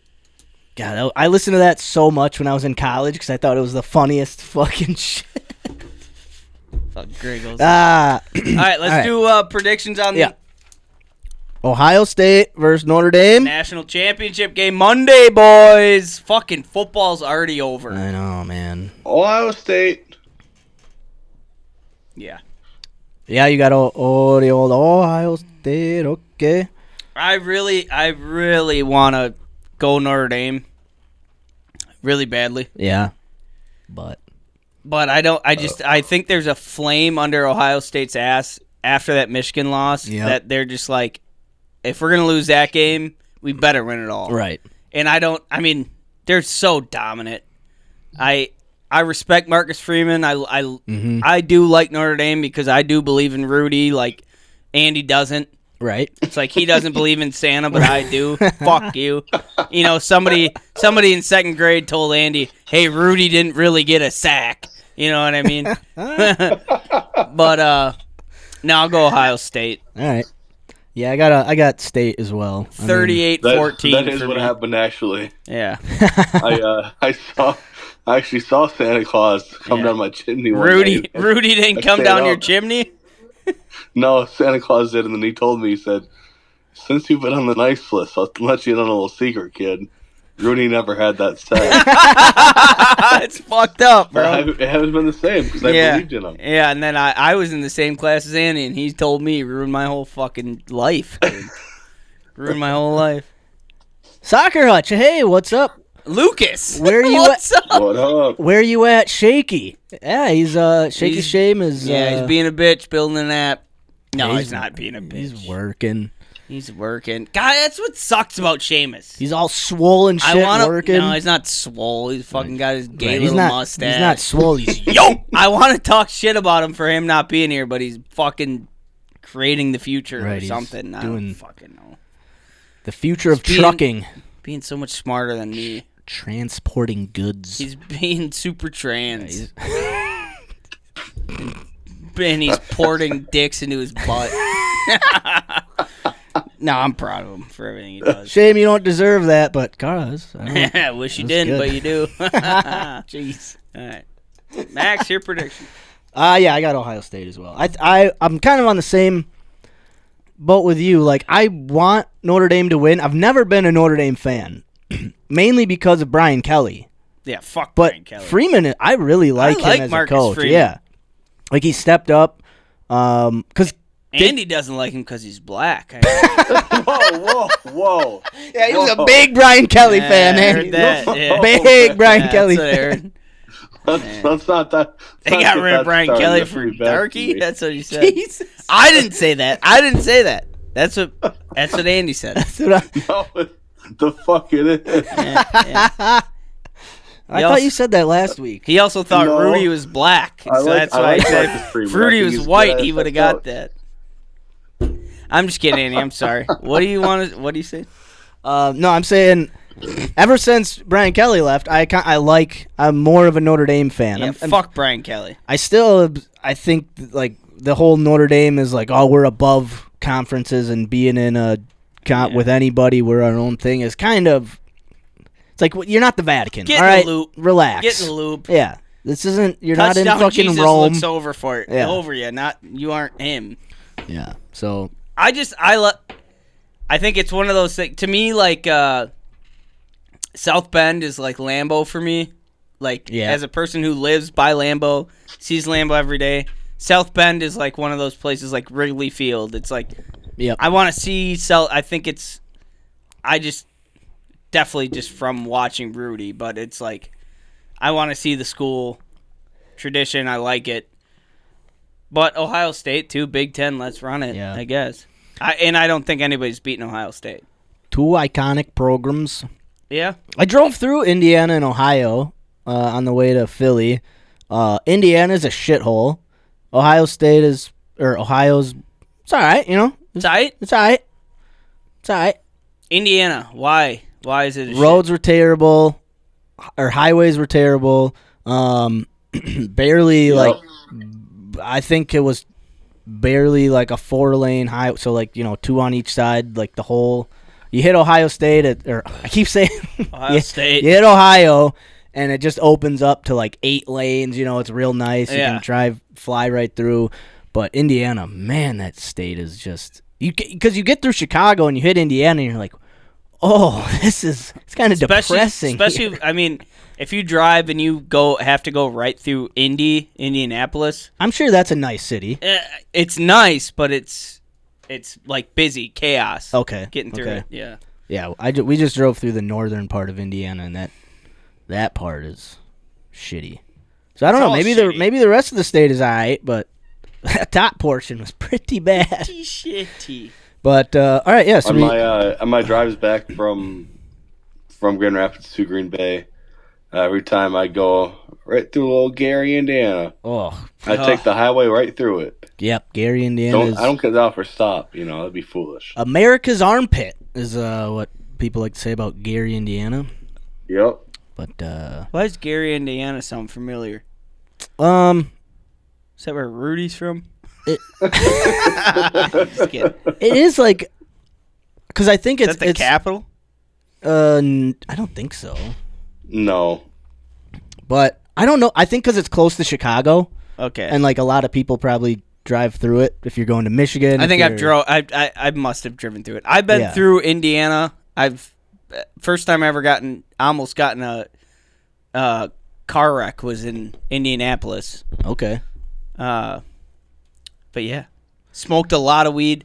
God, I listened to that so much when I was in college because I thought it was the funniest fucking shit. Fuck Griggles. All All right, let's do predictions on Yeah. the Ohio State versus Notre Dame. national championship game Monday, boys. Fucking football's already over. I know, man. Ohio State. Yeah. Yeah, you got the old Ohio State. Okay. I really want to go Notre Dame really badly. Yeah, but But I think there's a flame under Ohio State's ass after that Michigan loss Yep. that they're just like, if we're going to lose that game, we better win it all. right. And they're so dominant. I respect Marcus Freeman. I do like Notre Dame because I do believe in Rudy. Like Andy doesn't. Right. It's like he doesn't believe in Santa, but I do. Fuck you. You know, somebody in second grade told Andy, "Hey, Rudy didn't really get a sack." You know what I mean? But no, I'll go Ohio State. All right. Yeah, I got State as well. I mean, 38-14 That is for what me. happened actually. Yeah. I actually saw Santa Claus come Yeah. down my chimney one Rudy day. didn't I come stayed down your up. chimney? No, Santa Claus did, and then he told me, he said, "Since you've been on the nice list, I'll let you in on a little secret, kid. Rudy never had that set." It's fucked up, bro. It hasn't been the same because I believed in him. Yeah, and then I was in the same class as Andy, and he told me ruined my whole fucking life. Dude. Ruined my whole life. Soccer Hutch. Hey, what's up? Lucas, Where are you what's up? What up? Where you at, Shaky? Yeah, he's Shaky He's- Shame is Yeah, he's being a bitch, building an app. No, he's- he's not being a bitch. he's working. He's working. God, that's what sucks about Seamus. He's all swollen shit working. No, he's not swole. He's fucking got his gay Right, little he's not mustache. He's not swole. He's Yo, I want to talk shit about him for him not being here, but he's fucking creating the future Right, or he's something. I doing- don't fucking know. the future of being- trucking, Being so much smarter than me. transporting goods. He's being super trans. And he's porting dicks into his butt. No, I'm proud of him for everything he does. Shame you don't deserve that, but cuz I wish you That's didn't, good. but you do. Jeez. All right. Max, your prediction. Yeah, I got Ohio State as well. I'm kind of on the same boat with you. Like, I want Notre Dame to win. I've never been a Notre Dame fan, mainly because of Brian Kelly. Yeah, fuck But Brian Kelly. Freeman, I really like like him as Marcus a coach. Freeman. Yeah, like he stepped up. Because Andy doesn't like him because he's black. Whoa. yeah, he was a Whoa. big Brian Kelly Yeah, fan. I Man. heard that. Yeah. Big Brian Yeah, Kelly that's what I fan. heard. That's not that. They got rid of Brian Kelly for darky. That's what he said. Jesus. I didn't say that. That's what Andy said. That's what No, the fuck it is. Yeah. I thought you said that last week. He also thought No. Rudy was black, I so like- that's I why like he said Marcus Freeman. if I Rudy think was he's white, good he at would have that got that. I'm just kidding, Andy. I'm sorry. What do you want? What do you say? No, I'm saying Ever since Brian Kelly left, I'm more of a Notre Dame fan. Yeah, fuck Brian Kelly. I think like the whole Notre Dame is like, oh, we're above conferences and being in a with anybody, we're our own thing is kind of. It's like you're not the Vatican. Get all in right, the loop. Relax. Get in the loop. Yeah, this isn't. You're Touchdown not in fucking Jesus Rome. looks over for it. Yeah. Over you. Not you aren't him. Yeah. So I think it's one of those things. To me, like South Bend is like Lambeau for me. Like as a person who lives by Lambeau, sees Lambeau every day. South Bend is like one of those places like Wrigley Field. It's like, I want to see. I think it's. I just definitely just from watching Rudy, but it's like I want to see the school tradition. I like it. But Ohio State too, Big Ten. Let's run it. Yeah. I guess. I don't think anybody's beaten Ohio State. Two iconic programs. Yeah. I drove through Indiana and Ohio on the way to Philly. Indiana's a shithole. Ohio's. It's all right, you know. It's all right. It's all right. It's all right. Indiana, why? Why is it? Roads were terrible, or highways were terrible. Barely I think it was barely like a 4-lane highway. So like 2 on each side, like the whole. You hit Ohio State I keep saying Ohio State. You hit Ohio. And it just opens up to like 8 lanes. It's real nice. You can fly right through. But Indiana, man, that state is just because you get through Chicago and you hit Indiana and you're like, oh, it's kind of depressing. Especially, I mean, if you drive and you have to go right through Indianapolis. I'm sure that's a nice city. It's nice, but it's like busy chaos. Okay, getting through it. Yeah. Yeah, we just drove through the northern part of Indiana and that part is shitty. So I don't know. Maybe the rest of the state is all right, but that top portion was pretty bad. Pretty shitty. But all right, yeah. So on my drives back from Grand Rapids to Green Bay, every time I go right through old Gary, Indiana. I take the highway right through it. Yep, Gary, Indiana. I don't get out for a stop. That'd be foolish. America's armpit is what people like to say about Gary, Indiana. Yep. But why does Gary, Indiana sound familiar? Is that where Rudy's from? It is like because I think it's the capital. I don't think so. No. But I don't know. I think because it's close to Chicago. Okay. And like a lot of people probably drive through it if you're going to Michigan. I think I must have driven through it. I've been through Indiana. First time I ever almost gotten a car wreck was in Indianapolis. Okay. But yeah, smoked a lot of weed.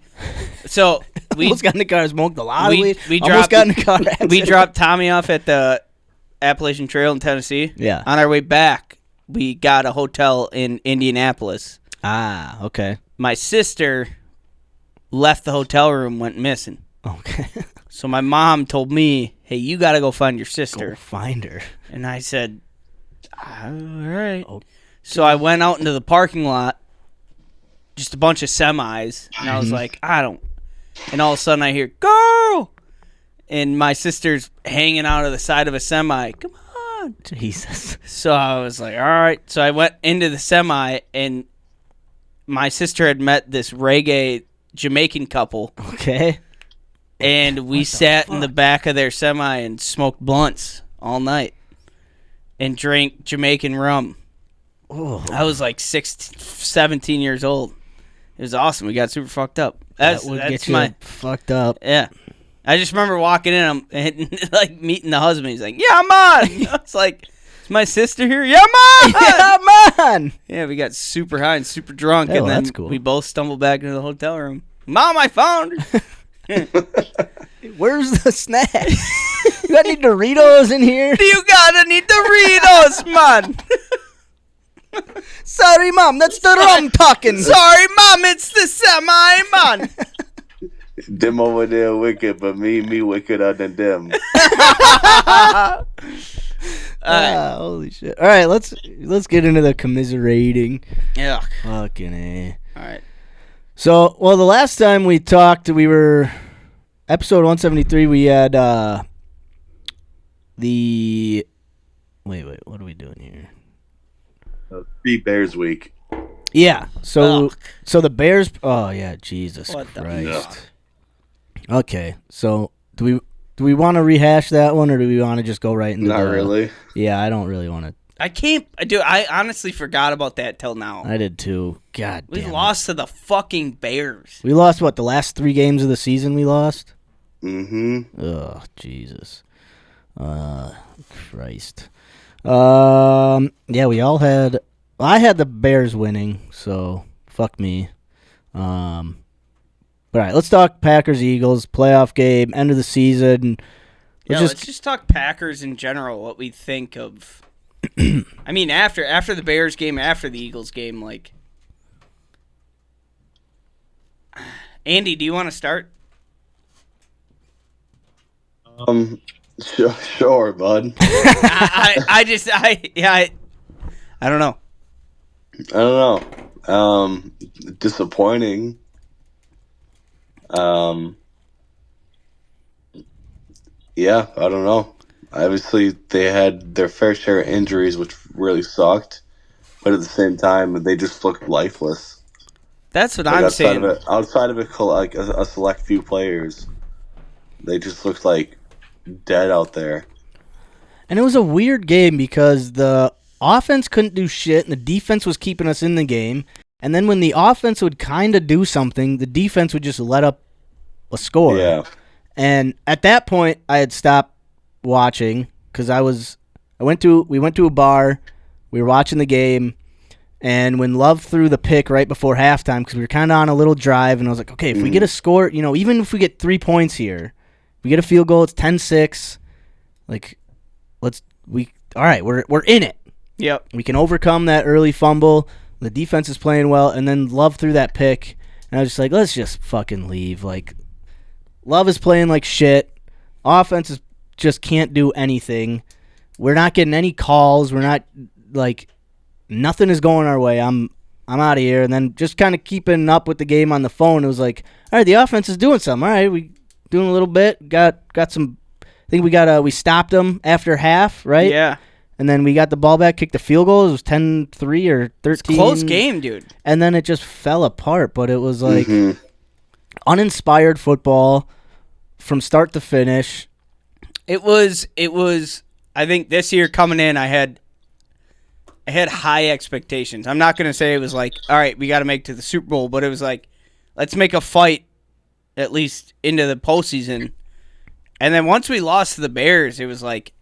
So we almost got in the car, smoked a lot of weed. Almost got in the car. We dropped Tommy off at the Appalachian Trail in Tennessee. Yeah. On our way back, we got a hotel in Indianapolis. Ah, okay. My sister left the hotel room, went missing. Okay. So my mom told me, hey, you got to go find your sister. Go find her. And I said, all right. Okay. So I went out into the parking lot, just a bunch of semis, and I was like, and all of a sudden I hear, go! And my sister's hanging out of the side of a semi. Come on. Jesus. So I was like, all right. So I went into the semi, and my sister had met this reggae Jamaican couple. Okay. And we sat in the back of their semi and smoked blunts all night and drank Jamaican rum. Oh. I was like 17 years old. It was awesome. We got super fucked up. That would get you fucked up. Yeah. I just remember walking in and like meeting the husband. He's like, yeah, man. It's like, is my sister here? Yeah, man. Yeah, man. Yeah, we got super high and super drunk. Oh, and then that's cool. we both stumbled back into the hotel room. Mom, I found her. Where's the snacks? You got any Doritos in here? You got any Doritos, man? Sorry, Mom, that's the rum talking. Sorry, Mom, it's the semi, man. Them over there wicked, but me wickeder than them. Holy shit! All right, let's get into the commiserating. Yeah. Fucking A. All right. So, the last time we talked, we were episode 173. We had the wait, what are we doing here? 3 Bears week. Yeah. So the Bears. Oh yeah, Jesus What the Christ. Okay, so do we want to rehash that one, or do we want to just go right into? Not really. Yeah, I don't really want to. I can't. Dude, I honestly forgot about that till now. I did too. God We damn. lost to the fucking Bears. We lost what, the last 3 games of the season? We lost. Mm-hmm. Oh Jesus. Christ. Yeah, we all had. I had the Bears winning, so fuck me. All right, let's talk Packers Eagles playoff game, end of the season. Let's just talk Packers in general. What we think of. I mean, after the Bears game, after the Eagles game, like. Andy, do you want to start? Sure, bud. I don't know. I don't know. Disappointing. Yeah, I don't know. Obviously, they had their fair share of injuries, which really sucked. But at the same time, they just looked lifeless. That's what Like I'm saying. Outside of it, like a select few players, they just looked like dead out there. And it was a weird game because the offense couldn't do shit, and the defense was keeping us in the game. And then when the offense would kind of do something, the defense would just let up a score. Yeah. And at that point, I had stopped watching because we went to a bar, we were watching the game, and when Love threw the pick right before halftime, because we were kind of on a little drive, and I was like, okay, if we get a score, even if we get 3 points here, we get a field goal, it's 10-6. Like, all right, we're in it. Yep. We can overcome that early fumble. The defense is playing well, and then Love threw that pick, and I was just like, let's just fucking leave. Like, Love is playing like shit. Offense just can't do anything. We're not getting any calls. We're not, like, nothing is going our way. I'm out of here. And then just kind of keeping up with the game on the phone, it was like, all right, the offense is doing something. All right, we doing a little bit. Got some. I think we stopped them after half, right? Yeah. And then we got the ball back, kicked the field goal. It was 10-3 or 13. Close game, dude. And then it just fell apart. But it was like uninspired football from start to finish. It was. I think this year coming in, I had high expectations. I'm not gonna say it was like, all right, we got to make it to the Super Bowl, but it was like, let's make a fight at least into the postseason. And then once we lost to the Bears, it was like,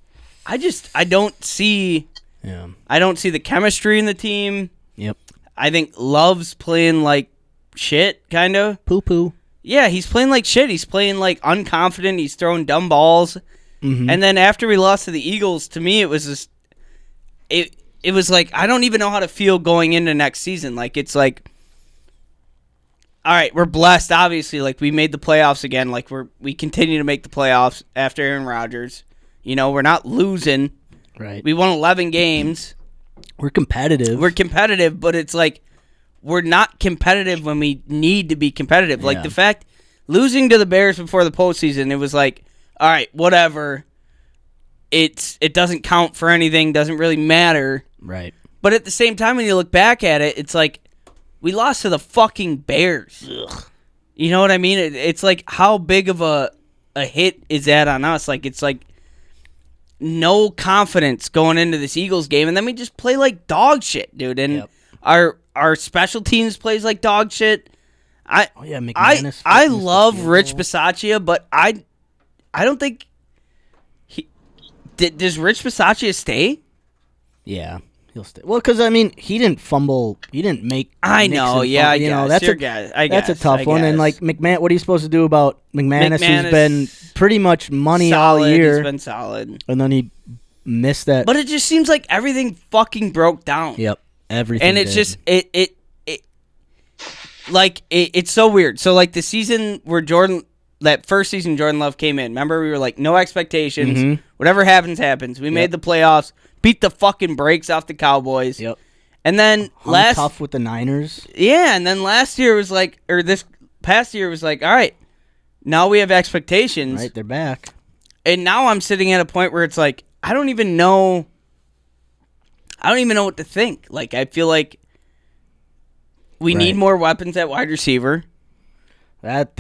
I don't see the chemistry in the team. Yep. I think Love's playing like shit, kind of. Poo-poo. Yeah, he's playing like shit. He's playing like unconfident. He's throwing dumb balls. Mm-hmm. And then after we lost to the Eagles, to me, it was just it was like, I don't even know how to feel going into next season. Like, it's like, all right, we're blessed, obviously. Like, we made the playoffs again. Like, we continue to make the playoffs after Aaron Rodgers. We're not losing. Right. We won 11 games. We're competitive. But it's like, we're not competitive when we need to be competitive. Like, the fact, losing to the Bears before the postseason, it was like, all right, whatever. It doesn't count for anything, doesn't really matter. Right. But at the same time, when you look back at it, it's like, we lost to the fucking Bears. Ugh. You know what I mean? It's like, how big of a hit is that on us? Like, it's like no confidence going into this Eagles game, and then we just play like dog shit, dude. And our special teams plays like dog shit. I love Rich Bisaccia, but I don't think does Rich Bisaccia stay? Yeah, he'll stay. Well, because he didn't fumble. He didn't make. I know. Yeah, I guess. That's a tough one. And like McMahon, what are you supposed to do about McManus, who's been pretty much money solid, all year? He's been solid, and then he missed that. But it just seems like everything fucking broke down. Yep, everything. And it's just it's so weird. So like the season where that first season Jordan Love came in, remember we were like, no expectations. Mm-hmm. Whatever happens, happens. We made the playoffs, beat the fucking brakes off the Cowboys. Yep. And then tough with the Niners. Yeah, and then last year was like, or this past year was like, all right, now we have expectations. Right, they're back. And now I'm sitting at a point where it's like, I don't even know what to think. Like, I feel like we need more weapons at wide receiver. That's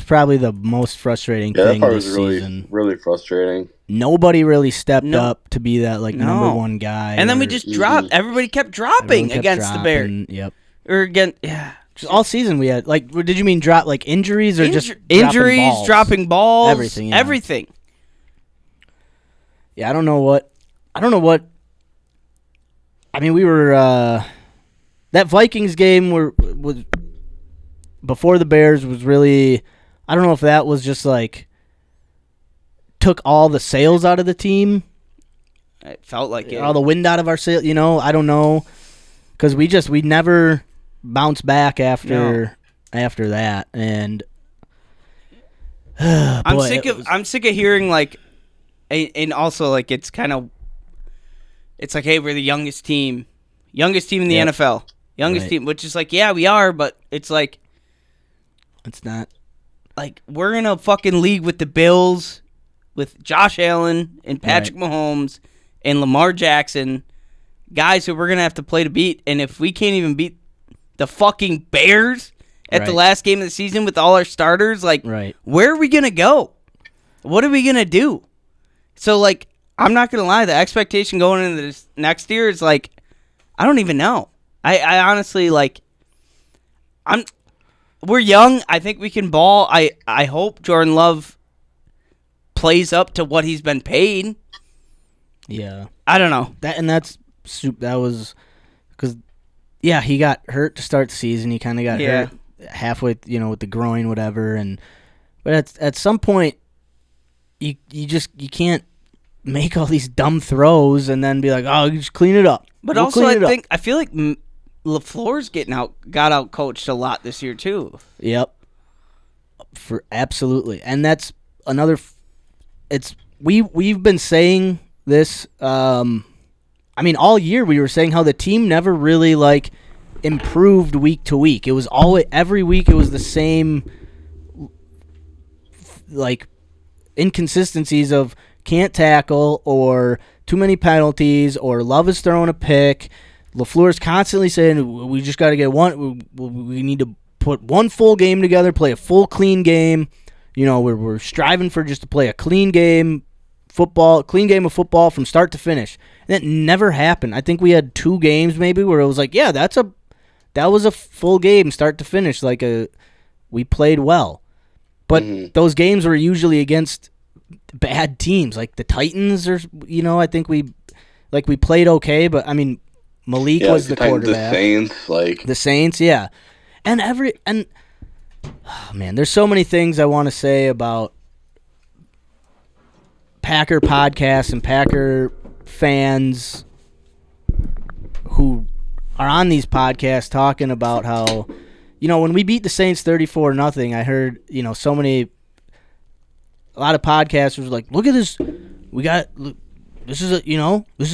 probably the most frustrating thing this season. Really frustrating. Nobody really stepped up to be that number one guy. And then we just dropped. Everybody kept dropping against the Bears. Yep. Or again, yeah. Just all season we had did you mean drop injuries or just injuries, dropping balls, everything? Yeah. Everything. Yeah, I don't know what. I mean, we were that Vikings game was before the Bears was really. I don't know if that was just took all the sails out of the team. It felt like it. All the wind out of our sails. I don't know, because we never bounced back after that, and I'm sick of hearing and also it's kind of. It's hey, we're the youngest team in the NFL, team, which is yeah, we are, but it's it's not. We're in a fucking league with the Bills, with Josh Allen and Patrick Mahomes and Lamar Jackson, guys who we're gonna have to play to beat. And if we can't even beat the fucking Bears at the last game of the season with all our starters, where are we gonna go? What are we gonna do? So I'm not going to lie. The expectation going into this next year is I don't even know. I honestly we're young. I think we can ball. I hope Jordan Love plays up to what he's been paid. Yeah. I don't know. That was because, he got hurt to start the season. He kind of got hurt halfway, with the groin, whatever. But at some point, you can't make all these dumb throws and then be you just clean it up. But I feel like LaFleur's got out coached a lot this year too. Yep. Absolutely. And that's another we've been saying this all year. We were saying how the team never really improved week to week. It was always every week it was the same inconsistencies of can't tackle or too many penalties or Love is throwing a pick. LaFleur's constantly saying we just got to get one. We need to put one full game together, play a full clean game. We're striving for just to play a clean game of football from start to finish. And that never happened. I think we had 2 games maybe where it was that was a full game start to finish. We played well, but those games were usually against bad teams like the Titans or I think we played okay, but Malik was the quarterback. The Saints, yeah. And there's so many things I want to say about Packer podcasts and Packer fans who are on these podcasts talking about how when we beat the Saints 34-0, I heard a lot of podcasters were look at this. This is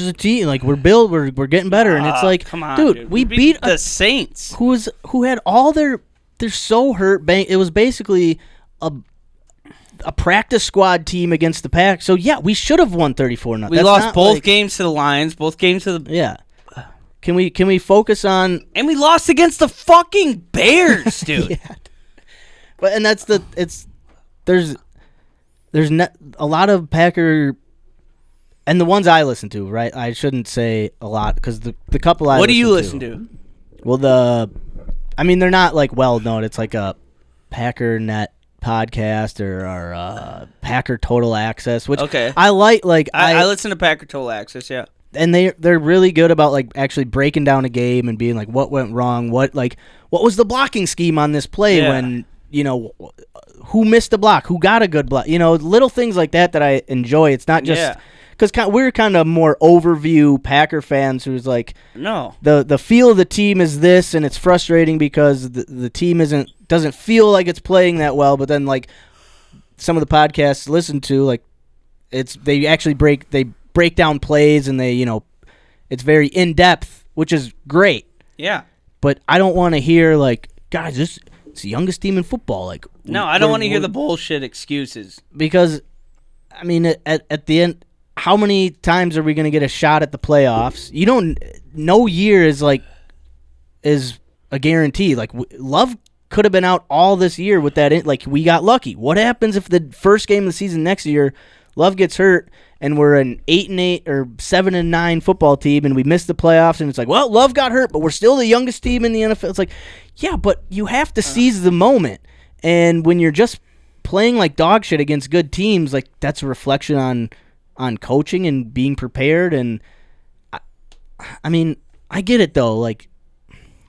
a team. We're built. We're getting better. And it's come on, dude, we beat the Saints, who had all they're so hurt. It was basically a practice squad team against the Pack. So yeah, we should have won 34-0. We lost both games to the Lions. Both games to the Can we focus on? And we lost against the fucking Bears, dude. Yeah. But there's a lot of Packer, and the ones I listen to, right? I shouldn't say a lot because the couple I what do you listen to? Well, they're not well known. It's a Packer Net podcast or Packer Total Access, which I like. I listen to Packer Total Access, yeah. And they're really good about actually breaking down a game and being what went wrong, what was the blocking scheme on this play when who missed the block, who got a good block, little things like that I enjoy. It's not just because we're kind of more overview Packer fans who's no, the feel of the team is this, and it's frustrating because the team doesn't feel like it's playing that well. But then some of the podcasts listen to they actually break down plays and it's very in depth, which is great. Yeah, but I don't want to hear guys, it's the youngest team in football. No, I don't want to hear the bullshit excuses. Because I mean, at the end, how many times are we going to get a shot at the playoffs? No year is a guarantee. Like, Love could have been out all this year with that. Like, we got lucky. What happens if the first game of the season next year, Love gets hurt and we're an 8-8 or 7-9 football team and we miss the playoffs and it's like, well, Love got hurt, but we're still the youngest team in the NFL. It's like, yeah, but you have to seize the moment. And when you're just playing like dog shit against good teams, like, that's a reflection on coaching and being prepared. And I mean, I get it though. Like,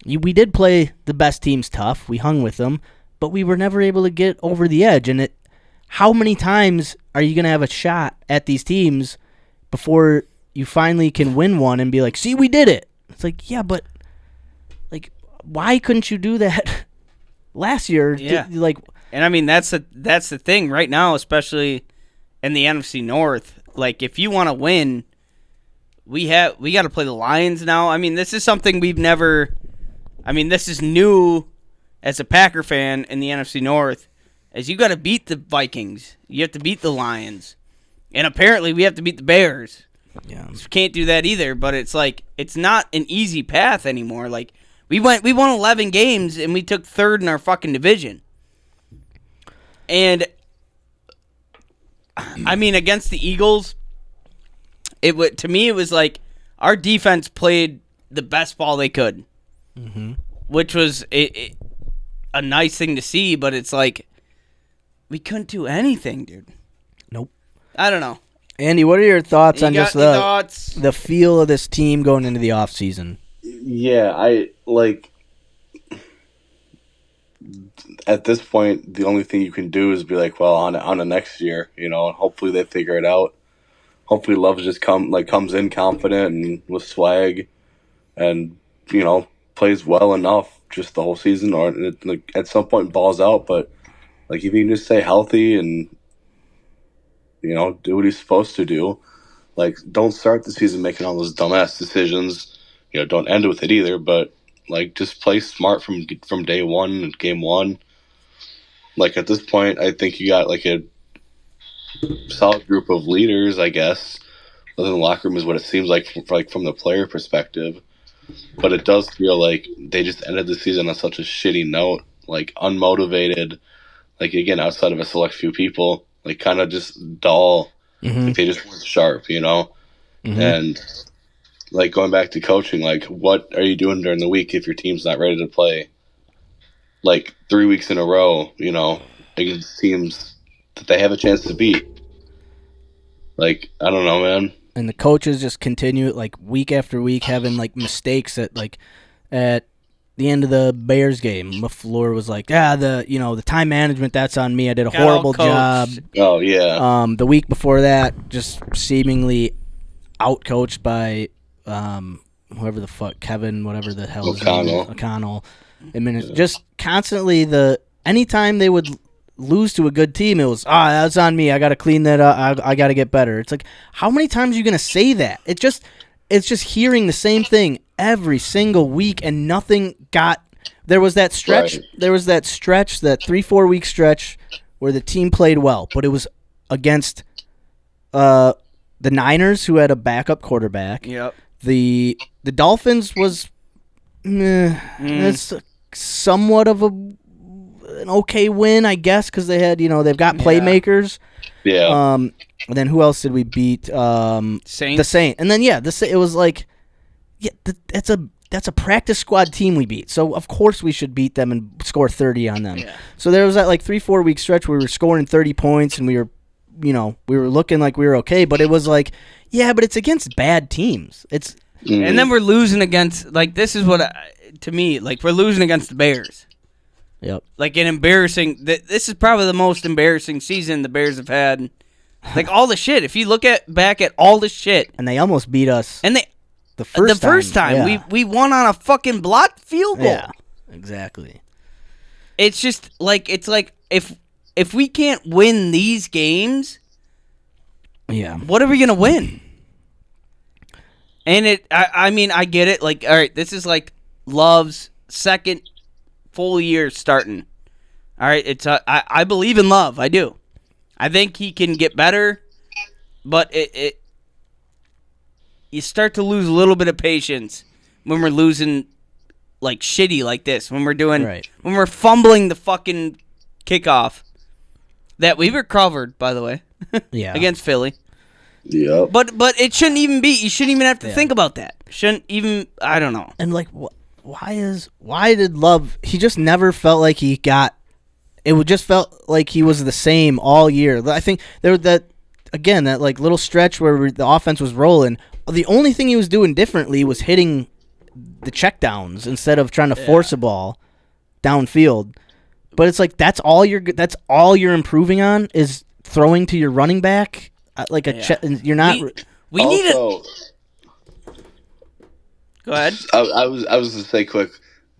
we did play the best teams tough. We hung with them, but we were never able to get over the edge. And how many times are you going to have a shot at these teams before you finally can win one and be like, see, we did it? It's like, yeah, but like, why couldn't you do that last year? Yeah. And I mean, that's the thing right now, especially in the NFC North. Like, if you want to win, we got to play the Lions now. I mean, this is something we've never. I mean, this is new as a Packer fan in the NFC North. As you got to beat the Vikings, you have to beat the Lions, and apparently we have to beat the Bears. Yeah, so we can't do that either. But it's like, it's not an easy path anymore. Like, we won 11 games and we took third in our fucking division. And I mean, against the Eagles, to me it was like our defense played the best ball they could, which was a nice thing to see. But it's like, we couldn't do anything, dude. Nope. I don't know. Andy, what are your thoughts on just thoughts? The feel of this team going into the offseason? Yeah, I like. At this point, the only thing you can do is be like, well, on a next year, and hopefully they figure it out. Hopefully Love just comes in confident and with swag, and plays well enough just the whole season, or at some point balls out. But like, if you can just stay healthy and do what he's supposed to do, like, don't start the season making all those dumbass decisions. Don't end with it either. But like, just play smart from day one, game one. Like, at this point, I think you got like a solid group of leaders, I guess. Within the locker room is what it seems like from the player perspective. But it does feel like they just ended the season on such a shitty note, like unmotivated. Like, again, outside of a select few people, like, kind of just dull. Like, they just weren't sharp, And like, going back to coaching, like, what are you doing during the week if your team's not ready to play? Like, 3 weeks in a row, against teams that they have a chance to beat. Like, I don't know, man. And the coaches just continue, like, week after week, having, like, mistakes at the end of the Bears game. LaFleur was like, the time management, that's on me. I did a horrible job. Oh, yeah. The week before that, just seemingly out-coached by whoever the fuck, Kevin, whatever the hell his name is, O'Connell. I mean, it's just constantly anytime they would lose to a good team, it was, that's on me. I got to clean that up. I got to get better. It's like, how many times are you going to say that? It's just hearing the same thing every single week, and nothing got. There was that stretch. Right. There was that stretch, that 3-4 week stretch where the team played well, but it was against the Niners, who had a backup quarterback. Yep. The Dolphins was it's somewhat of an okay win, I guess, because they had they've got playmakers. Yeah. And then who else did we beat? Saints. The Saints. And then it was like, that's a practice squad team we beat. So of course we should beat them and score 30 on them. Yeah. So there was that like 3-4 week stretch where we were scoring 30 points and we were looking like we were okay, but it was like, yeah, but it's against bad teams. It's and then we're losing against, like, this is what to me, like, we're losing against the Bears. Yep. Like, an embarrassing. This is probably the most embarrassing season the Bears have had. Like, all the shit. If you look back at all the shit, and they almost beat us. And the first time yeah. we won on a fucking blocked field goal. Yeah, exactly. It's just like, it's like, if we can't win these games, yeah, what are we gonna win? And I mean, I get it. Like, all right, this is like Love's second full year starting. All right, it's I believe in Love. I do. I think he can get better. but you start to lose a little bit of patience when we're losing like shitty like this. When we're doing, when we're fumbling the fucking kickoff that we recovered, by the way, against Philly. Yeah. But it shouldn't even be. You shouldn't even have to think about that. Shouldn't even. I don't know. And like, why did Love? He just never felt like he got. It would just felt like he was the same all year. I think there was that like little stretch where the offense was rolling. The only thing he was doing differently was hitting the checkdowns instead of trying to force a ball downfield. But it's like that's all you're improving on is throwing to your running back like you're not. We need it. Go ahead. I was gonna say quick.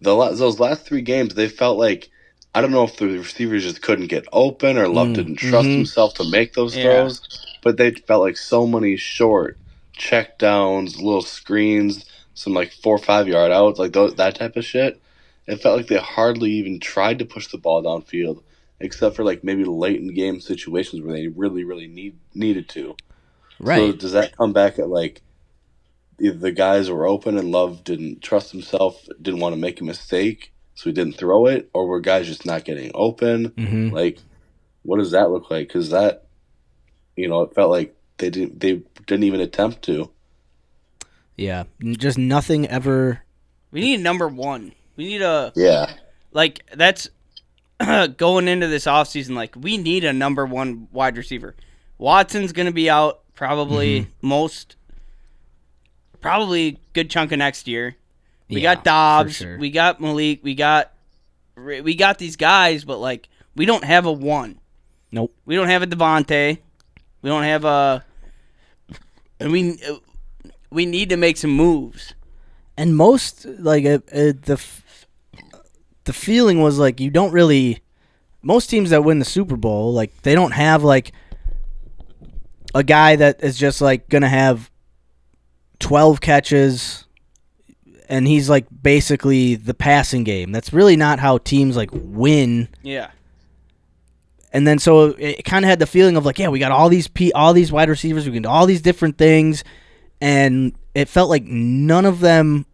Those last 3 games, they felt like, I don't know if the receivers just couldn't get open or Love didn't trust himself to make those throws, but they felt like so many short check downs, little screens, some like 4 or 5 yard outs, like that type of shit. It felt like they hardly even tried to push the ball downfield, except for like maybe late in game situations where they really, really needed to. Right. So does that come back at like either the guys were open and Love didn't trust himself, didn't want to make a mistake, so he didn't throw it, or were guys just not getting open? Like, what does that look like? Because that, it felt like they didn't even attempt to. Yeah, just nothing ever. We need a number 1. We need a like that's going into this offseason. Like we need a number 1 wide receiver. Watson's gonna be out probably probably good chunk of next year. We got Dobbs, we got Malik, we got these guys, but like we don't have a 1. Nope. We don't have a Devontae. We don't have a. And we need to make some moves. And most like the feeling was like you don't really. Most teams that win the Super Bowl, like they don't have like a guy that is just like gonna have 12 catches, and he's like basically the passing game. That's really not how teams like win. Yeah. And then so it kind of had the feeling of like, yeah, we got all these wide receivers, we can do all these different things, and it felt like none of them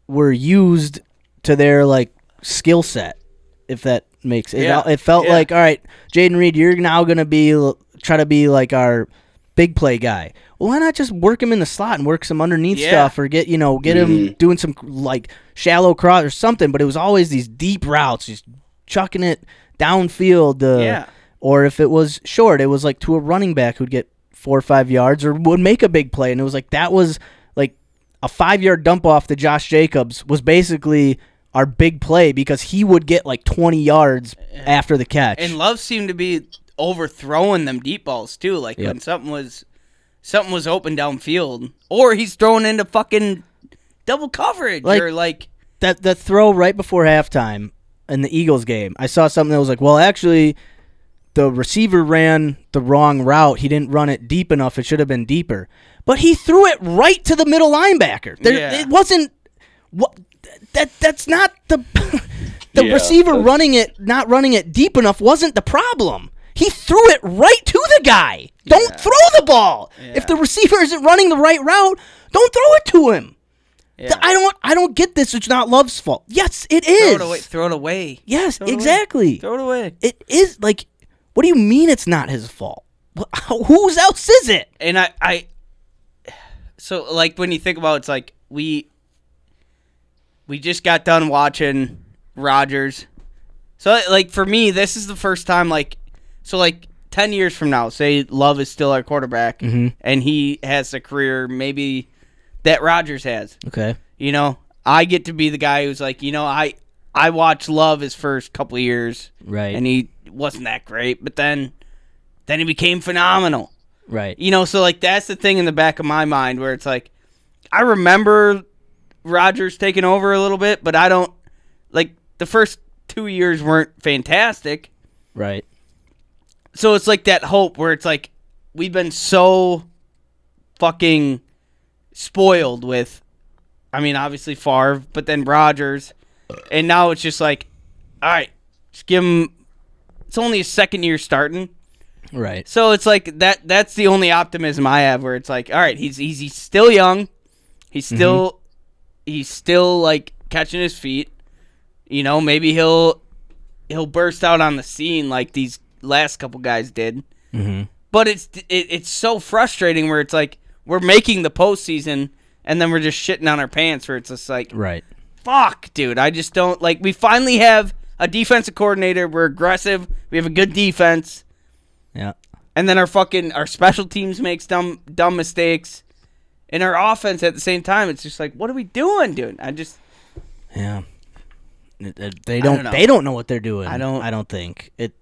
were used to their like skill set, if that makes it. It felt like, all right, Jaden Reed, you're now gonna try to be like our big play guy. Well, why not just work him in the slot and work some underneath stuff, or get him doing some like shallow cross or something? But it was always these deep routes, just chucking it downfield. Or if it was short, it was like to a running back who'd get 4 or 5 yards or would make a big play. And it was like that was like a 5-yard dump off to Josh Jacobs was basically our big play because he would get like 20 yards after the catch. And Love seemed to be overthrowing them deep balls too, like when something was open downfield, or he's throwing into fucking double coverage, or like that throw right before halftime in the Eagles game. I saw something that was like, well, actually, the receiver ran the wrong route. He didn't run it deep enough. It should have been deeper. But he threw it right to the middle linebacker. It wasn't what that's not the receiver not running it deep enough wasn't the problem. He threw it right to the guy. Don't throw the ball. If the receiver isn't running the right route, don't throw it to him. Yeah. I don't get this. It's not Love's fault. Yes, it is. Throw it away. Yes, exactly. Throw it away. It is like, what do you mean it's not his fault? Whose else is it? And so like when you think about it, it's like we just got done watching Rodgers. So like for me, this is the first time like 10 years from now, say Love is still our quarterback and he has a career maybe that Rodgers has. Okay. I get to be the guy who's like, I watched Love his first couple of years. Right. And he wasn't that great, but then he became phenomenal. Right. So like that's the thing in the back of my mind where it's like I remember Rodgers taking over a little bit, but I don't like the first 2 years weren't fantastic. Right. So it's like that hope where it's like we've been so fucking spoiled with, obviously Favre, but then Rodgers, and now it's just like, all right, just give him. It's only his second year starting, Right. So it's like that's the only optimism I have, where it's like, all right, he's still young. He's still like catching his feet. You know, maybe he'll burst out on the scene like these last couple guys did. Mm-hmm. But it's so frustrating where it's like we're making the postseason and then we're just shitting on our pants, where it's just like, right. Fuck, dude. I just don't like. We finally have a defensive coordinator. We're aggressive. We have a good defense. Yeah. And then our special teams makes dumb mistakes, and our offense at the same time. It's just like, what are we doing, dude? Yeah. They don't know what they're doing. I don't think it.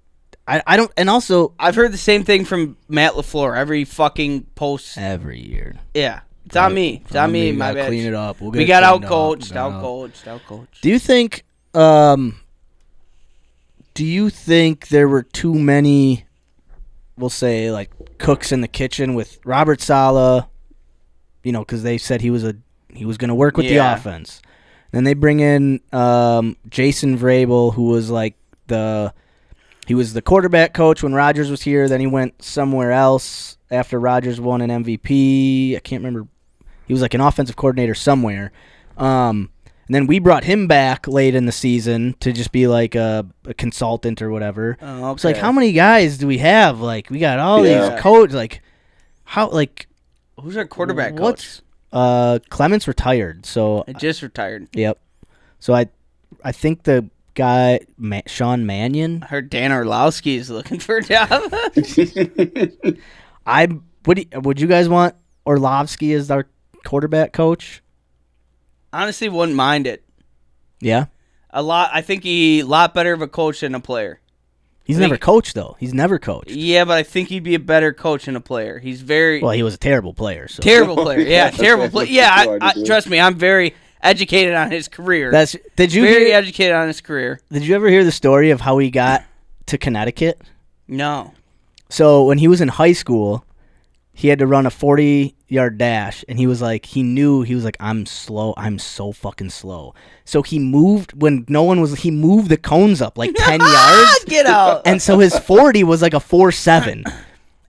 I don't. And also, I've heard the same thing from Matt LaFleur every fucking post. Every year. Yeah. It's on me. It's on me. My bad. Clean it up. We got out-coached. Out-coached. Do you think? Do you think there were too many? We'll say like cooks in the kitchen with Robert Saleh. You know, because they said he was going to work with the offense. Then they bring in Jason Vrabel, who was like he was the quarterback coach when Rodgers was here. Then he went somewhere else after Rodgers won an MVP. I can't remember. He was like an offensive coordinator somewhere. And then we brought him back late in the season to just be like a consultant or whatever. Oh, okay. It's like, how many guys do we have? Like, we got all these coaches. Like, how? Like, who's our quarterback coach? Clements retired. So I just retired. Yep. So I think the guy Sean Mannion. I heard Dan Orlowski is looking for a job. Would you guys want Orlovsky as our quarterback coach? Honestly, wouldn't mind it. Yeah. A lot. I think he a lot better of a coach than a player. He's never coached though. He's never coached. Yeah, but I think he'd be a better coach than a player. He's very well. He was a terrible player. So. Terrible player. Yeah, terrible player. Yeah, trust me, I'm very educated on his career. Very educated on his career. Did you ever hear the story of how he got to Connecticut? No. So when he was in high school, he had to run a 40-yard dash, and he was like, I'm slow. I'm so fucking slow. So he moved when no one was. He moved the cones up like 10 yards. Get out. And so his 40 was like a 4.7,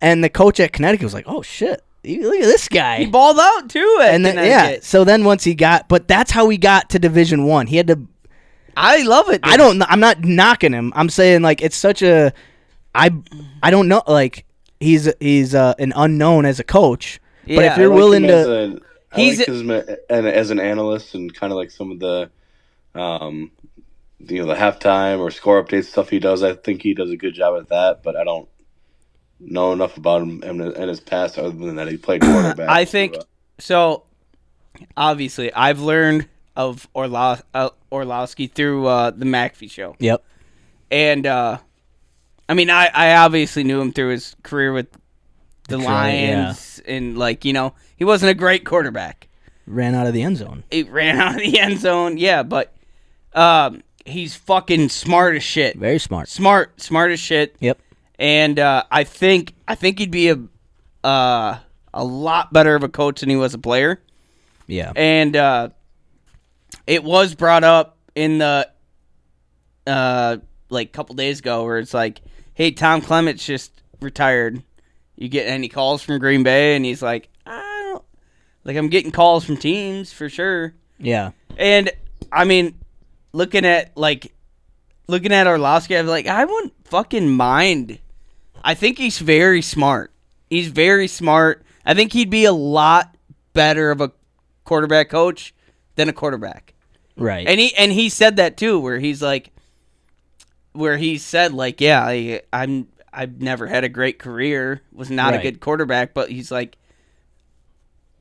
and the coach at Connecticut was like, "Oh shit, look at this guy." He balled out too. And then so then once he got, but that's how he got to Division I. He had to. I love it. Dude. I'm not knocking him. I'm saying like it's such a. I don't know like. He's an unknown as a coach, but if you're willing to, as an analyst and kind of like some of the, the halftime or score updates stuff he does. I think he does a good job at that, but I don't know enough about him and his past other than that he played quarterback. I think so. Obviously, I've learned of Orlowski through the McAfee show. Yep, and. I mean, I obviously knew him through his career with the Lions, and he wasn't a great quarterback. Ran out of the end zone. He ran out of the end zone, yeah, but he's fucking smart as shit. Very smart. Smart as shit. Yep. And I think he'd be a lot better of a coach than he was a player. Yeah. And it was brought up in the couple days ago where it's like, hey, Tom Clements just retired. You get any calls from Green Bay? And he's like, I'm getting calls from teams for sure. Yeah. And I mean, looking at Orlowski, I'm like, I wouldn't fucking mind. I think he's very smart. He's very smart. I think he'd be a lot better of a quarterback coach than a quarterback. Right. And he said that too, where he said like, yeah, I've never had a great career, was not a good quarterback, but he's like,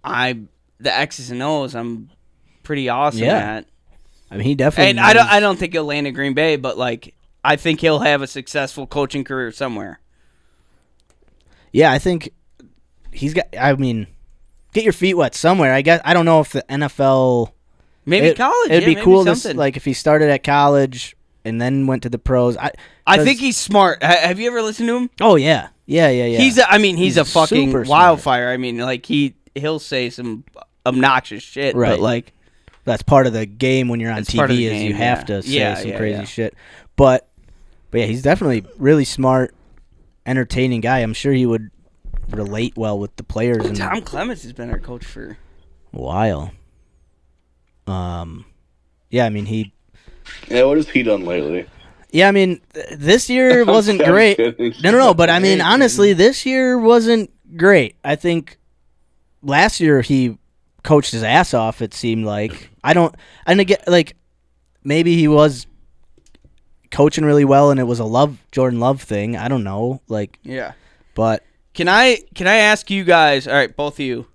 the X's and O's, I'm pretty awesome at. I mean, he definitely. And I don't think he'll land in Green Bay, but like, I think he'll have a successful coaching career somewhere. Yeah, I think he's got. I mean, get your feet wet somewhere. I guess I don't know if the NFL. Maybe college. It'd be maybe cool something. like if he started at college and then went to the pros. I think he's smart. Have you ever listened to him? Oh yeah. He's a fucking super wildfire. Smart. I mean, like he'll say some obnoxious shit, right? But like that's part of the game when you're on TV is you have to say some crazy shit. But yeah, he's definitely really smart. entertaining guy. I'm sure he would relate well with the players. And Tom Clements has been our coach for a while. Yeah, I mean Yeah, what has he done lately? Yeah, I mean this year wasn't I'm great. kidding. No, but I mean honestly, this year wasn't great. I think last year he coached his ass off. It seemed like maybe he was coaching really well, and it was a Jordan Love thing. I don't know, yeah. but Can I ask you guys? All right, both of you.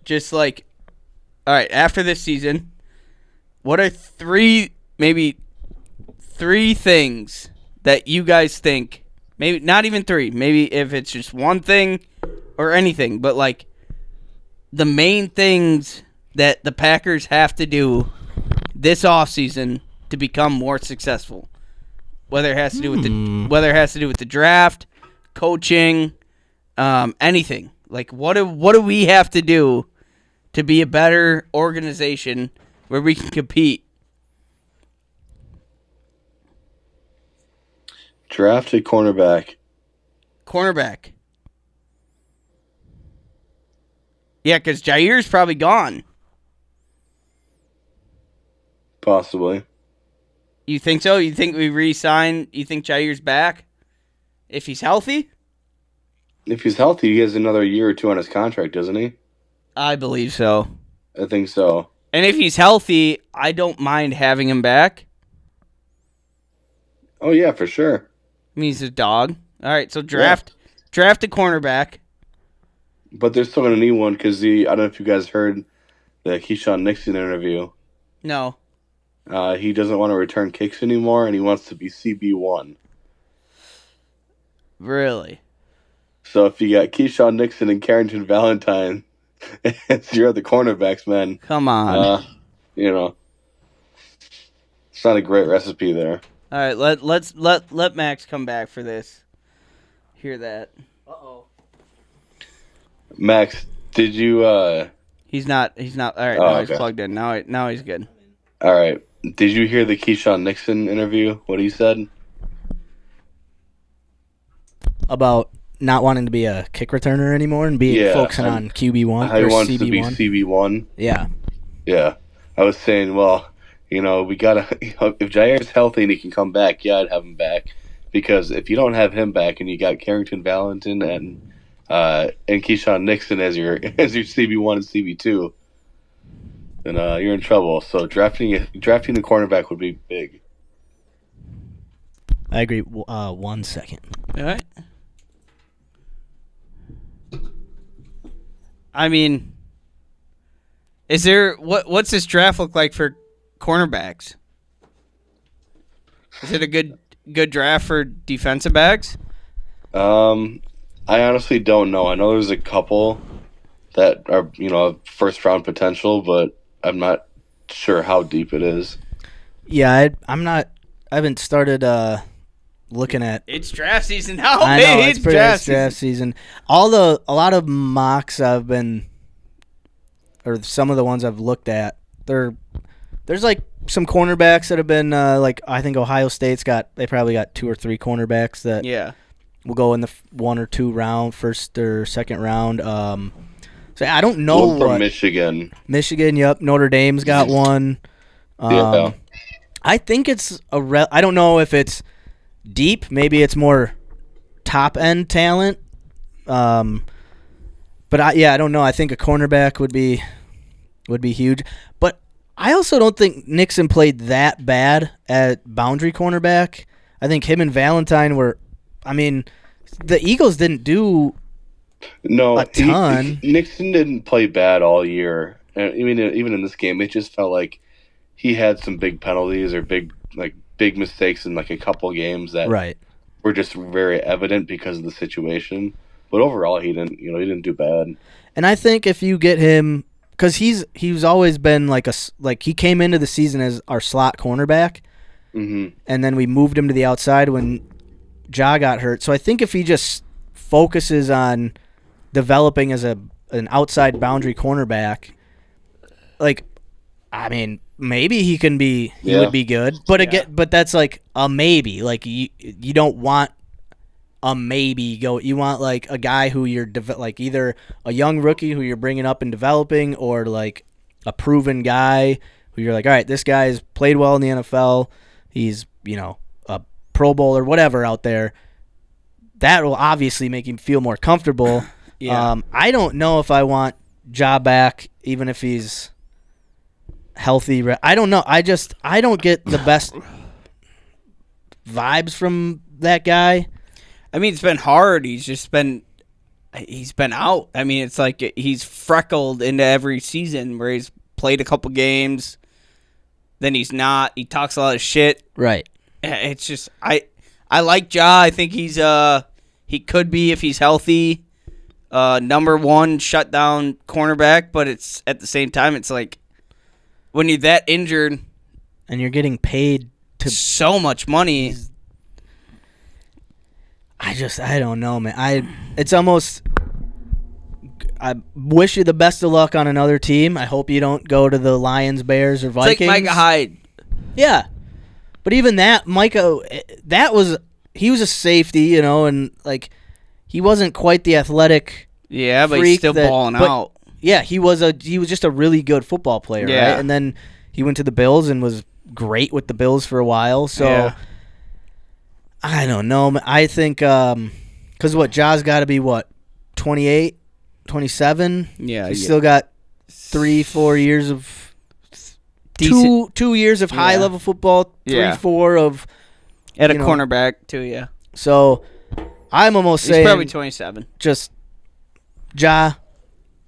Just all right. After this season, what are maybe three things that you guys think? Maybe not even three. Maybe if it's just one thing or anything, but the main things that the Packers have to do this offseason to become more successful. Whether it has to do with the draft, coaching, anything. What do we have to do to be a better organization where we can compete? Draft a cornerback. Cornerback. Yeah, because Jair's probably gone. Possibly. You think so? You think we re-sign? You think Jair's back? If he's healthy? If he's healthy, he has another year or two on his contract, doesn't he? I believe so. I think so. And if he's healthy, I don't mind having him back. Oh, yeah, for sure. I mean, he's a dog. All right, so draft a cornerback. But they're still going to need one because I don't know if you guys heard the Keyshawn Nixon interview. No. He doesn't want to return kicks anymore, and he wants to be CB1. Really? So if you got Keyshawn Nixon and Carrington Valentine as your other cornerbacks, man. Come on. It's not a great recipe there. All right, let Max come back for this. Hear that? Max, did you? He's not. All right, Oh, now he's okay. plugged in. Now he's good. All right. Did you hear the Keyshawn Nixon interview? What he said? about not wanting to be a kick returner anymore and focusing on QB1 how he or wants CB1. to be CB1. Yeah. Yeah. I was saying, well, we got to, if Jair's healthy and he can come back, yeah, I'd have him back. Because if you don't have him back and you got Carrington Valentin and Keyshawn Nixon as your CB1 and CB2, then you're in trouble. So drafting the cornerback would be big. I agree. 1 second. All right. I mean, is there what's this draft look like for cornerbacks? Is it a good draft for defensive backs? I honestly don't know. I know there's a couple that are first round potential, but I'm not sure how deep it is. Yeah, I haven't started looking at. It's draft season now. I know It's draft season. A lot of mocks I've been, or some of the ones I've looked at, there's like some cornerbacks that have been like I think Ohio State's they probably got 2 or 3 cornerbacks that will go in the 1 or 2 round, first or second round. So I don't know one from Michigan. Michigan, yep. Notre Dame's got one. Yeah. I think it's I don't know if it's deep. Maybe it's more top end talent. But I don't know. I think a cornerback would be huge. But I also don't think Nixon played that bad at boundary cornerback. I think him and Valentine were. I mean, the Eagles didn't do a ton. Nixon didn't play bad all year. I mean, even in this game, it just felt like he had some big penalties or big mistakes in like a couple games that were just very evident because of the situation. But overall, he didn't do bad. And I think if you get him, because he's always been like he came into the season as our slot cornerback, and then we moved him to the outside when Ja got hurt. So I think if he just focuses on developing as an outside boundary cornerback, maybe he can be. He would be good, but but that's like a maybe. Like you don't want a maybe go. You want like a guy who you're like either a young rookie who you're bringing up and developing, or like a proven guy who you're like, all right, this guy's played well in the NFL. He's, a Pro Bowl or whatever out there. That will obviously make him feel more comfortable. Yeah. I don't know if I want Ja back, even if he's healthy. I don't know. I don't get the best vibes from that guy. I mean, it's been hard. He's been out. I mean, it's like he's freckled into every season where he's played a couple games, then he's not. He talks a lot of shit. Right. It's just I like Ja. I think he could be, if he's healthy, number one shutdown cornerback. But it's at the same time, it's like when you're that injured and you're getting paid to so much money. I don't know, man. It's almost. I wish you the best of luck on another team. I hope you don't go to the Lions, Bears, or Vikings. It's like Micah Hyde. Yeah, but even that, Micah, he was a safety, and like he wasn't quite the athletic. Yeah, but he's still balling out. Yeah, he was just a really good football player, Yeah. right? And then he went to the Bills and was great with the Bills for a while. So Yeah. I don't know. I think because Ja's got to be 28, 27. Yeah, He's still got 3-4 years of Decent. two years of high level football. 3-4 of at a cornerback too. Yeah, so I'm almost he's saying probably 27. just Ja.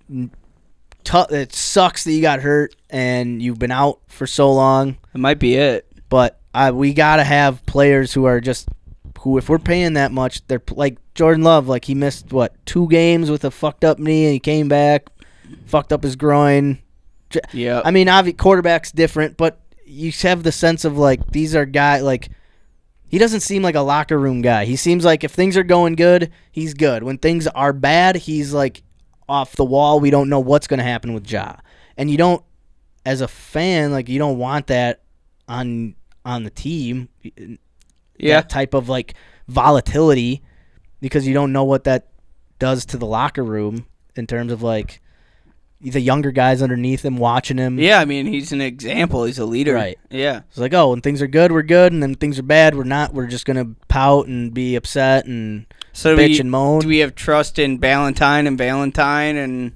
It sucks that you got hurt and you've been out for so long. It might be it. But we gotta have players who are just if we're paying that much, they're like Jordan Love. Like he missed 2 games with a fucked up knee, and he came back, fucked up his groin. Yeah, I mean, obviously quarterback's different, but you have the sense of like these are guys like he doesn't seem like a locker room guy. He seems like if things are going good, he's good. When things are bad, he's like off the wall. We don't know what's going to happen with Ja, and you don't, as a fan, like you don't want that on the team. Yeah, that type of like volatility, because you don't know what that does to the locker room in terms of like the younger guys underneath him watching him. Yeah, I mean he's an example. He's a leader. Right. Yeah. It's like, oh, when things are good, we're good, and then things are bad, we're not. We're just gonna pout and be upset and bitch and moan. Do we have trust in Valentine and?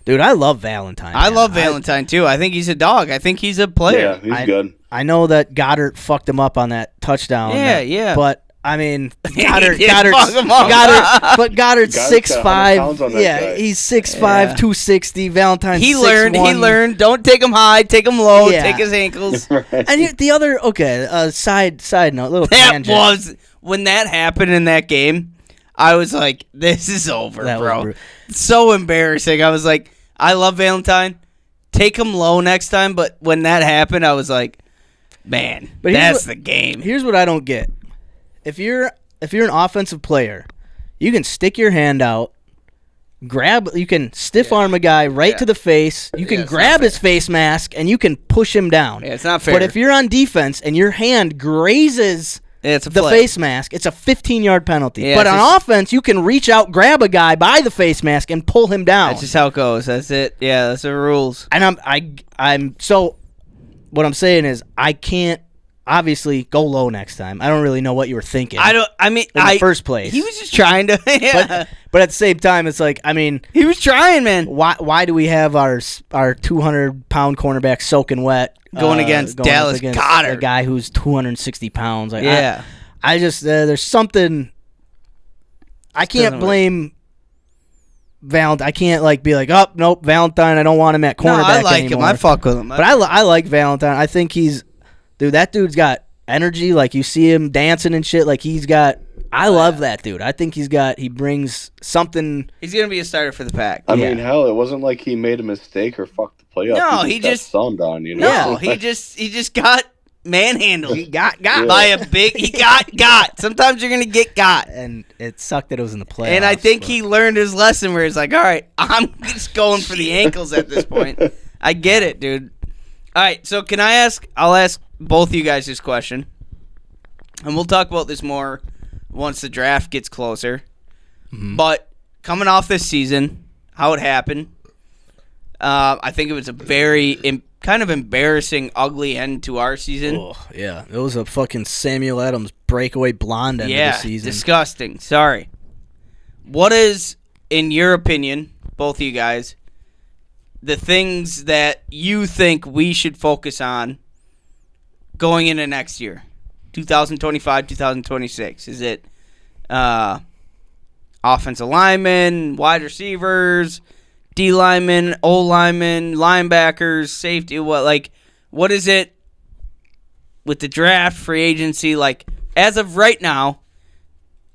Dude, I love Valentine. I love Valentine too. I think he's a dog. I think he's a player. Yeah, he's good. I know that Goddard fucked him up on that touchdown. Yeah. But I mean, He did fuck him up. But Goddard's Goddard's got 100 pounds on 6'5". that Yeah, guy. he's 6'5", 260. Valentine's He 6'1". learned. Don't take him high. Take him low. Yeah. Take his ankles. And the other, side note, little That tangent. was when that happened in that game. I was like, "This is over, That was bro." So embarrassing. I was like, "I love Valentine. Take him low next time." But when that happened, I was like, "Man, that's the game." Here's what I don't get: if you're an offensive player, you can stick your hand out, you can stiff arm a guy right to the face. You can it's grab not his face mask and you can push him down. Yeah, it's not fair. But if you're on defense and your hand grazes It's a the flag. face mask, it's a 15-yard penalty. Yeah, but it's on just- offense, you can reach out, grab a guy by the face mask, and pull him down. That's just how it goes. That's it. Yeah, that's the rules. And I'm so. What I'm saying is, I can't obviously go low next time. I don't really know what you were thinking. I mean, in the first place. He was just trying to. Yeah. But at the same time, it's like, I mean, He was trying, man. why do we have our 200-pound cornerback soaking wet Going against up Dallas Goedert. a guy who's 260 pounds? Like, Yeah. I just there's something. I can't doesn't blame Valentine. I can't be like, oh nope, Valentine. I don't want him at cornerback No, I like anymore. him. I fuck with him. But I like Valentine. I think that dude's got energy. Like you see him dancing and shit. Like he's got. I love that dude. I think he brings something. He's gonna be a starter for the Pack. I mean, hell, it wasn't like he made a mistake or fucked the play up. No, he just got sunned on, you know? No, he just got manhandled. He got by a big. He got. Sometimes you're gonna get got. and it sucked that it was in the playoffs. And I think but- he learned his lesson where he's like, all right, I'm just going for the ankles at this point. I get it, dude. All right, so I'll ask both of you guys this question. And we'll talk about this more once the draft gets closer. But coming off this season, how it happened, I think it was a very kind of embarrassing, ugly end to our season. Oh, yeah. It was a fucking Samuel Adams breakaway blonde end of the season. Disgusting. Sorry. What is, in your opinion, both of you guys, the things that you think we should focus on going into next year, 2025, 2026? Is it offensive linemen, wide receivers, D linemen, O linemen, linebackers, safety? What is it with the draft, free agency? Like, as of right now,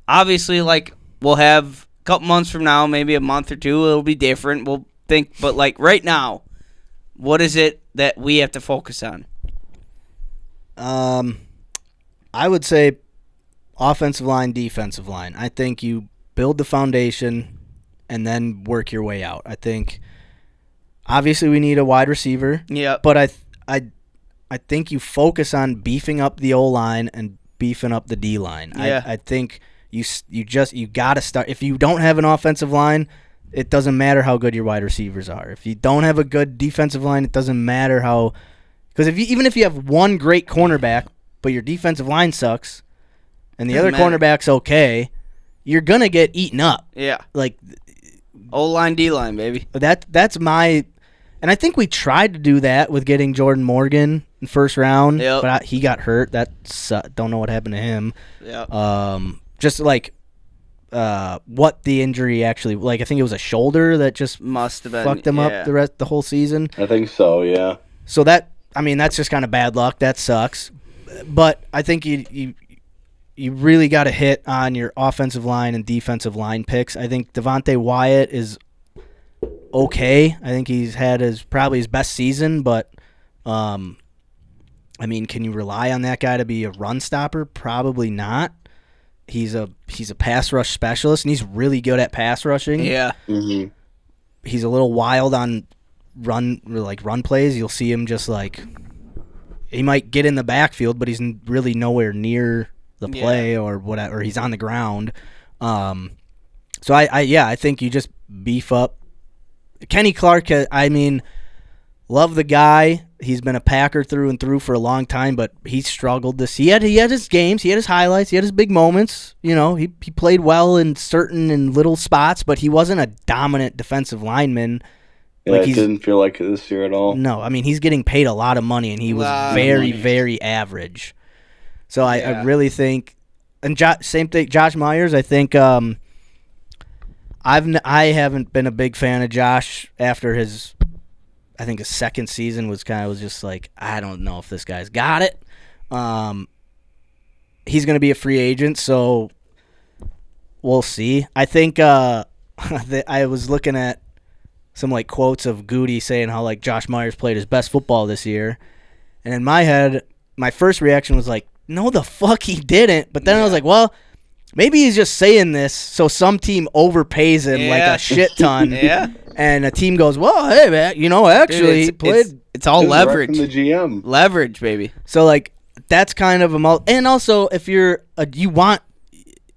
obviously, like, we'll have a couple months from now, maybe a month or two, it'll be different. We'll think, but like right now, what is it that we have to focus on? I would say offensive line, defensive line. I think you build the foundation and then work your way out. I think obviously we need a wide receiver. Yeah. But I think you focus on beefing up the O-line and beefing up the D-line. Yeah. I think you got to start. If you don't have an offensive line, it doesn't matter how good your wide receivers are. If you don't have a good defensive line, it doesn't matter how, because even if you have one great cornerback, but your defensive line sucks, and the other cornerback's okay, you're gonna get eaten up. Yeah. Like O-line, D-line, baby. That's my, and I think we tried to do that with getting Jordan Morgan in first round, but he got hurt. Don't know what happened to him. Yeah. Just like what the injury actually, like I think it was a shoulder that just must have been fucked him up the whole season. I think so, yeah. So that's just kind of bad luck. That sucks. But I think you really got to hit on your offensive line and defensive line picks. I think Devontae Wyatt is okay. I think he's had probably his best season, but I mean, can you rely on that guy to be a run stopper? Probably not. He's a pass rush specialist, and he's really good at pass rushing. Yeah. Mm-hmm. He's a little wild on run plays. You'll see him just like, he might get in the backfield, but he's really nowhere near the play or whatever. Or he's on the ground. So I think you just beef up Kenny Clark. I mean, love the guy. He's been a Packer through and through for a long time, but he struggled this. He had his games, he had his highlights, he had his big moments. You know, he played well in certain and little spots, but he wasn't a dominant defensive lineman. Yeah, it didn't feel like it this year at all. No, I mean, he's getting paid a lot of money, and he was very, very average. So I really think, and same thing, Josh Myers. I think I haven't been a big fan of Josh after his. I think his second season was just like, I don't know if this guy's got it. He's going to be a free agent, so we'll see. I think I was looking at some like quotes of Goody saying how like Josh Myers played his best football this year, and in my head, my first reaction was like, no, the fuck he didn't. But then I was like, well, maybe he's just saying this so some team overpays him like a shit ton. And a team goes, well, hey, man, actually, he played. It's all leverage. The GM. Leverage, baby. So, like, that's kind of and also, if even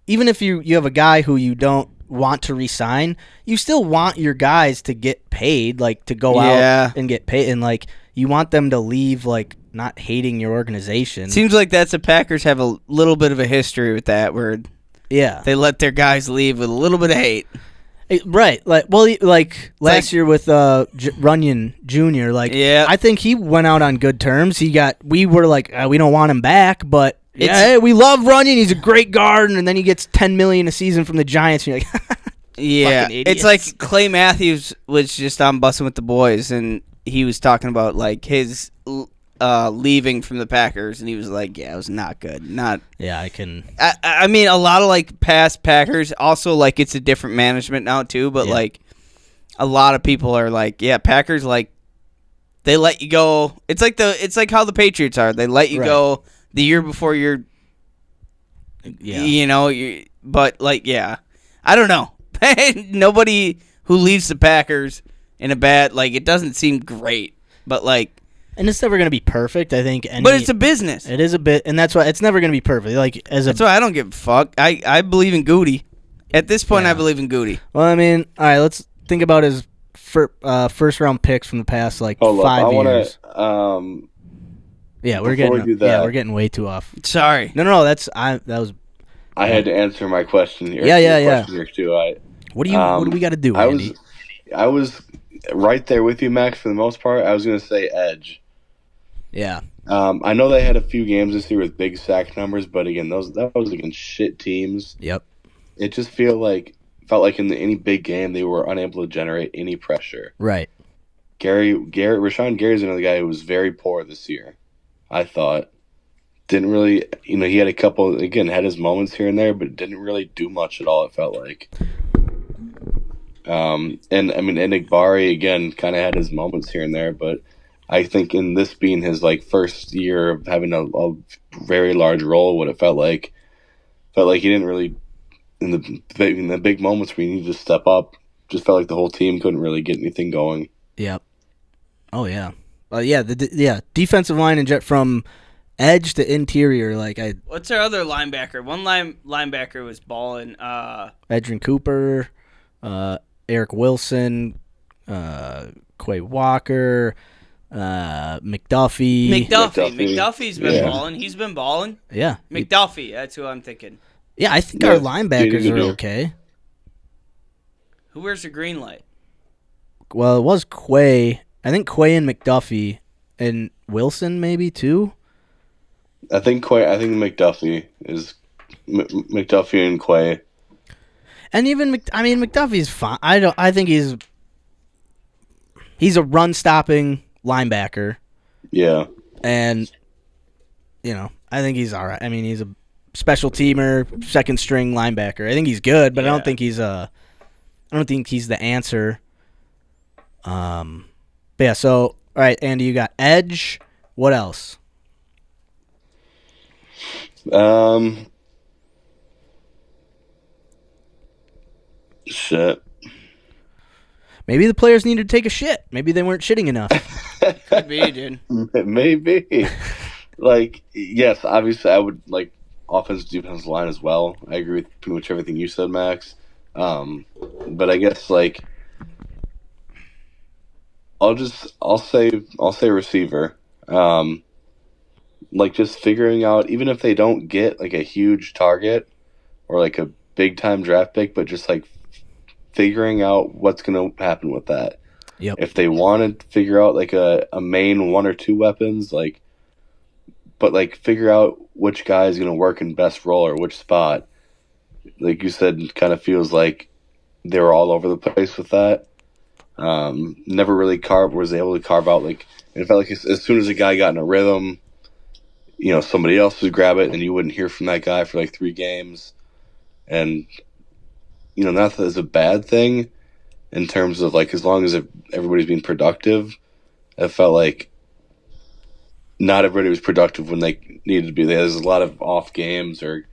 if you have a guy who you don't want to re-sign, you still want your guys to get paid, like, to go out and get paid. And, like, you want them to leave, like, not hating your organization. Seems like the Packers have a little bit of a history with that, where they let their guys leave with a little bit of hate. Right, like last year with Runyon Jr. Like, I think he went out on good terms. We were like, we don't want him back, but hey, we love Runyon. He's a great guard, and then he gets $10 million a season from the Giants. And you're like, it's like Clay Matthews was just on Bussin' with the Boys, and he was talking about like his leaving from the Packers, and he was like, it was not good. I mean, a lot of like past Packers also, like, it's a different management now too, but like a lot of people are like, Packers, like, they let you go. It's like how the Patriots are. They let you go the year before you're but like, I don't know. Nobody who leaves the Packers in a bad, like, it doesn't seem great, but like, And it's never going to be perfect, I think. But it's a business. It is a bit, and that's why it's never going to be perfect. Like That's why I don't give a fuck. I believe in Goody. At this point, I believe in Goody. Well, I mean, all right, let's think about his first round picks from the past 5 years. We're getting way too off. Sorry. No, that was. I had to answer my question here. Question here too. What do we got to do, Andy? I was right there with you, Max. For the most part, I was going to say edge. Yeah. I know they had a few games this year with big sack numbers, but again, that was against shit teams. Yep. It just felt like in any big game they were unable to generate any pressure. Right. Rashawn Gary's another guy who was very poor this year. I thought didn't really, he had a couple had his moments here and there, but didn't really do much at all. It felt like. And Igbari again kind of had his moments here and there, but I think in this being his first year of having a very large role, what it felt like he didn't really in the big moments where he needed to step up. Just felt like the whole team couldn't really get anything going. Yep. Oh yeah. Defensive line and from edge to interior. What's our other linebacker? One linebacker was balling. Edrin Cooper, Eric Wilson, Quay Walker. McDuffie. McDuffie's been balling. He's been balling. Yeah. McDuffie, that's who I'm thinking. Yeah, I think our linebackers are okay. Who wears the green light? Well, it was Quay. I think Quay and McDuffie and Wilson maybe too. I think McDuffie is McDuffie and Quay. And even McDuffie's fine. I think he's a run stopping linebacker. Yeah. And I think he's all right. I mean, he's a special teamer, second string linebacker. I think he's good, but I don't think he's the answer. But yeah, so all right, Andy, you got edge. What else? Shit. Maybe the players needed to take a shit. Maybe they weren't shitting enough. Could be, dude. Maybe. Yes, obviously I would offensive defensive line as well. I agree with pretty much everything you said, Max. But I guess I'll say receiver. Just figuring out, even if they don't get a huge target or a big time draft pick, but just figuring out what's going to happen with that. Yep. If they want to figure out a main one or two weapons, but figure out which guy is going to work in best role or which spot. Like you said, it kind of feels like they were all over the place with that. Never really was able to carve out it felt like as soon as a guy got in a rhythm, somebody else would grab it and you wouldn't hear from that guy for 3 games. And not that it's a bad thing in terms of as long as everybody's being productive. It felt like not everybody was productive when they needed to be. There's a lot of off games or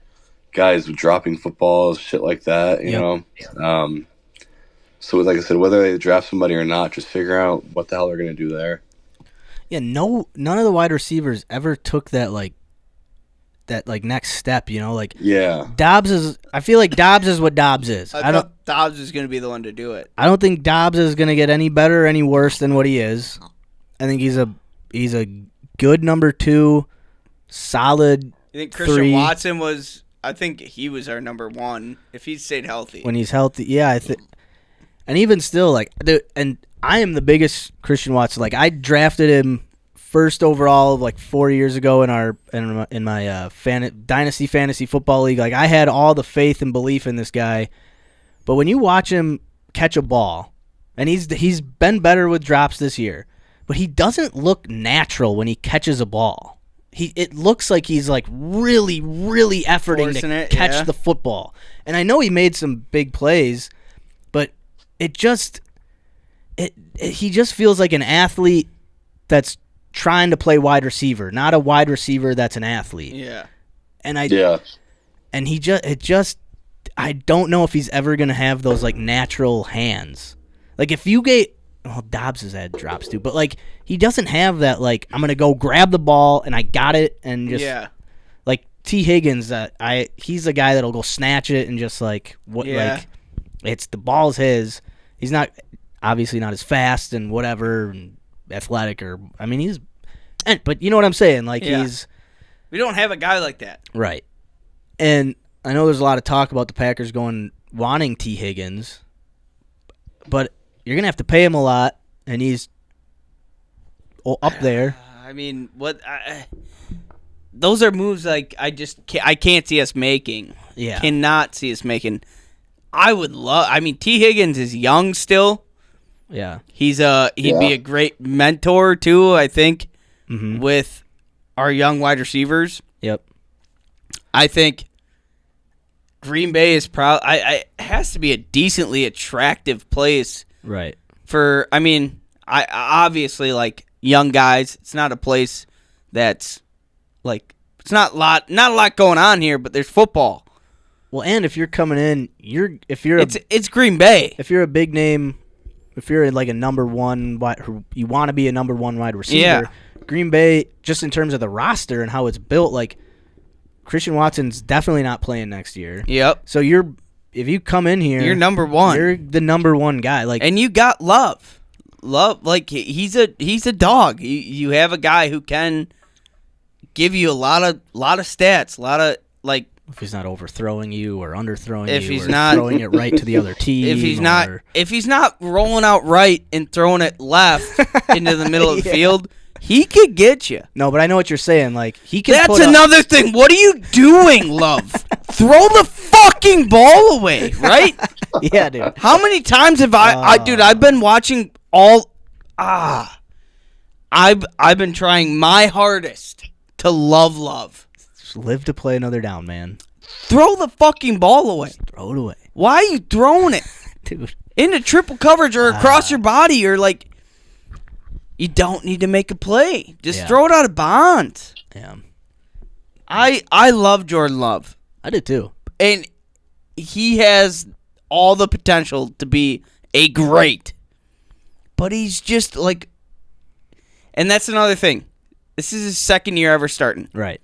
guys dropping footballs, shit like that, you know. So like I said, whether they draft somebody or not, just figure out what the hell they're going to do there. Yeah, none of the wide receivers ever took that next step, Yeah. Dobbs is. I feel like Dobbs is what Dobbs is. I thought Dobbs was going to be the one to do it. I don't think Dobbs is going to get any better or any worse than what he is. I think he's a good number 2, solid. You think Christian 3. Watson was? I think he was our number 1 if he stayed healthy. When he's healthy, yeah. And even still, and I am the biggest Christian Watson. I drafted him first overall 4 years ago in my dynasty fantasy football league. I had all the faith and belief in this guy, but when you watch him catch a ball, and he's been better with drops this year, but he doesn't look natural when he catches a ball. It looks like he's really, really efforting to catch the football. And I know he made some big plays, but he just feels like an athlete that's trying to play wide receiver, not a wide receiver that's an athlete. Yeah. And I don't know if he's ever going to have those natural hands. If you well, Dobbs has had drops too, but like he doesn't have that like I'm gonna go grab the ball and I got it and just like T. Higgins. He's a guy that'll go snatch it and just like like it's the ball's his. He's not obviously not as fast and whatever and athletic but you know what I'm saying? Like we don't have a guy like that, right? And I know there's a lot of talk about the Packers wanting T. Higgins, but you're gonna have to pay him a lot, and he's up there. I mean, those are moves like I can't see us making. Yeah, cannot see us making. I would love. I mean, T. Higgins is young still. Yeah, he'd be a great mentor too. I think with our young wide receivers. Yep. I think Green Bay is it has to be a decently attractive place. Right. I obviously like young guys. It's not a place that's like it's not a lot going on here, but there's football. Well, and if you're coming in, it's Green Bay. If you're a big name, if you're like a number one, you want to be a number one wide receiver. Yeah. Green Bay, just in terms of the roster and how it's built, like Christian Watson's definitely not playing next year. Yep. So if you come in here, you're number one. You're the number one guy. Like, and you got Love. Love, like he's a dog. You have a guy who can give you a lot of stats, a lot of like. If he's not overthrowing you or underthrowing if you, he's or not throwing it right to the other team, if he's not rolling out right and throwing it left into the middle of the field, he could get you. No, but I know what you're saying. Like he can. That's another thing. What are you doing, Love? Throw the fucking ball away, right? Yeah, dude. How many times have I've been watching all. I've been trying my hardest to love. Just live to play another down, man. Throw the fucking ball away. Just throw it away. Why are you throwing it? Dude. Into triple coverage or across your body or like. You don't need to make a play. Just throw it out of bounds. Yeah. I love Jordan Love. I did too. And he has all the potential to be a great. But he's just like. And that's another thing. This is his second year ever starting. Right.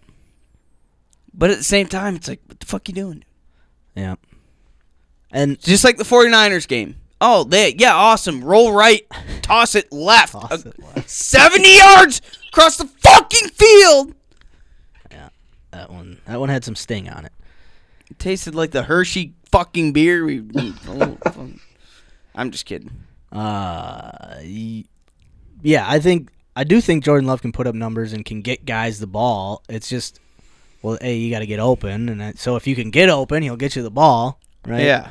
But at the same time, it's like, what the fuck you doing? Yeah. And just like the 49ers game. Oh, awesome. Roll right, toss it left. 70 yards across the fucking field. Yeah, that one had some sting on it. It tasted like the Hershey fucking beer. I'm just kidding. Yeah, I do think Jordan Love can put up numbers and can get guys the ball. It's just, well, hey, you got to get open, and so if you can get open, he'll get you the ball, right? Yeah.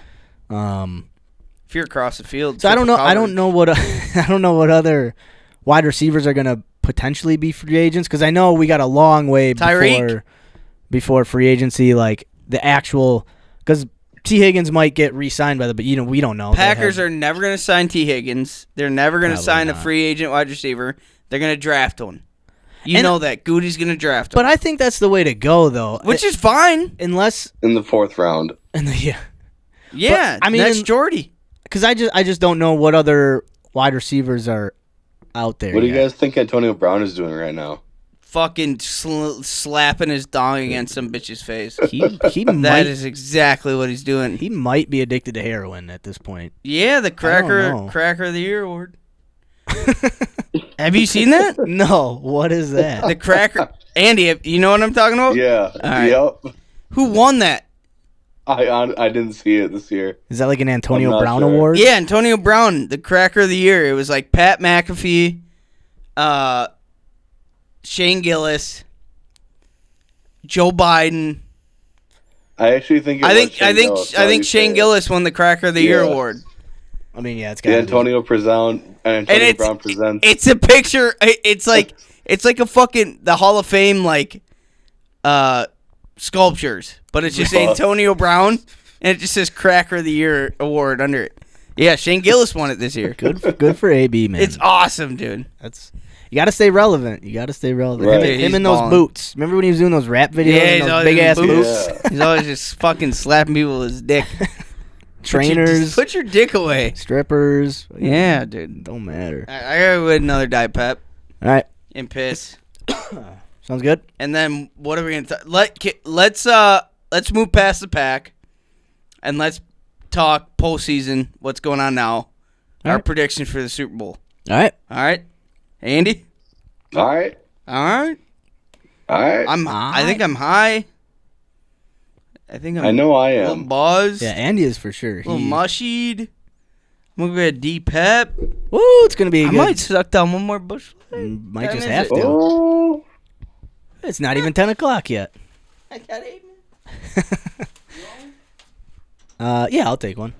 If you're across the field, so I don't know what other wide receivers are gonna potentially be free agents because I know we got a long way before free agency, like the actual because T. Higgins might get re-signed but we don't know. Packers are never gonna sign T. Higgins. They're never gonna sign a free agent wide receiver. They're gonna draft one. You know that Goody's gonna draft him. But I think that's the way to go though, which is fine unless in the 4th round. Yeah, but, I mean, that's Jordy. Because I just don't know what other wide receivers are out there. What do you guys think Antonio Brown is doing right now? Fucking slapping his dong against some bitch's face. He might. That is exactly what he's doing. He might be addicted to heroin at this point. Yeah, the Cracker of the Year award. Have you seen that? No. What is that? The Cracker. Andy, you know what I'm talking about? Yeah. All right. Yep. Who won that? I didn't see it this year. Is that like an Antonio Brown award? Yeah, Antonio Brown, the Cracker of the Year. It was like Pat McAfee, Shane Gillis, Joe Biden. I actually think I think Shane Gillis won the Cracker of the Year award. I mean, yeah, it's got Antonio Brown presents. It's a picture. It's like a fucking the Hall of Fame like sculptures, but it's just Antonio Brown and it just says Cracker of the Year award under it. Yeah, Shane Gillis won it this year. Good for AB, man. It's awesome, dude. You got to stay relevant. Right. Him in those boots. Remember when he was doing those rap videos? Yeah, in those big ass boots. Yeah. He's always just fucking slapping people with his dick. trainers, Put your dick away. strippers. Yeah, dude. Don't matter. I gotta go with another Diet Pep All right. and piss. Sounds good. And then what are we gonna let's move past the pack, and let's talk postseason. What's going on now? Our prediction for the Super Bowl. All right. All right, Andy. All right. All right. I think I'm high. I know I a little am. buzzed. Yeah, Andy is for sure. A little mushied. I'm gonna get a D Pep. Woo, it's going to be I good. might suck down one more bush. Might just Time have is to. Oh. It's not even 10 o'clock yet. I got 8 minutes. Yeah, I'll take one.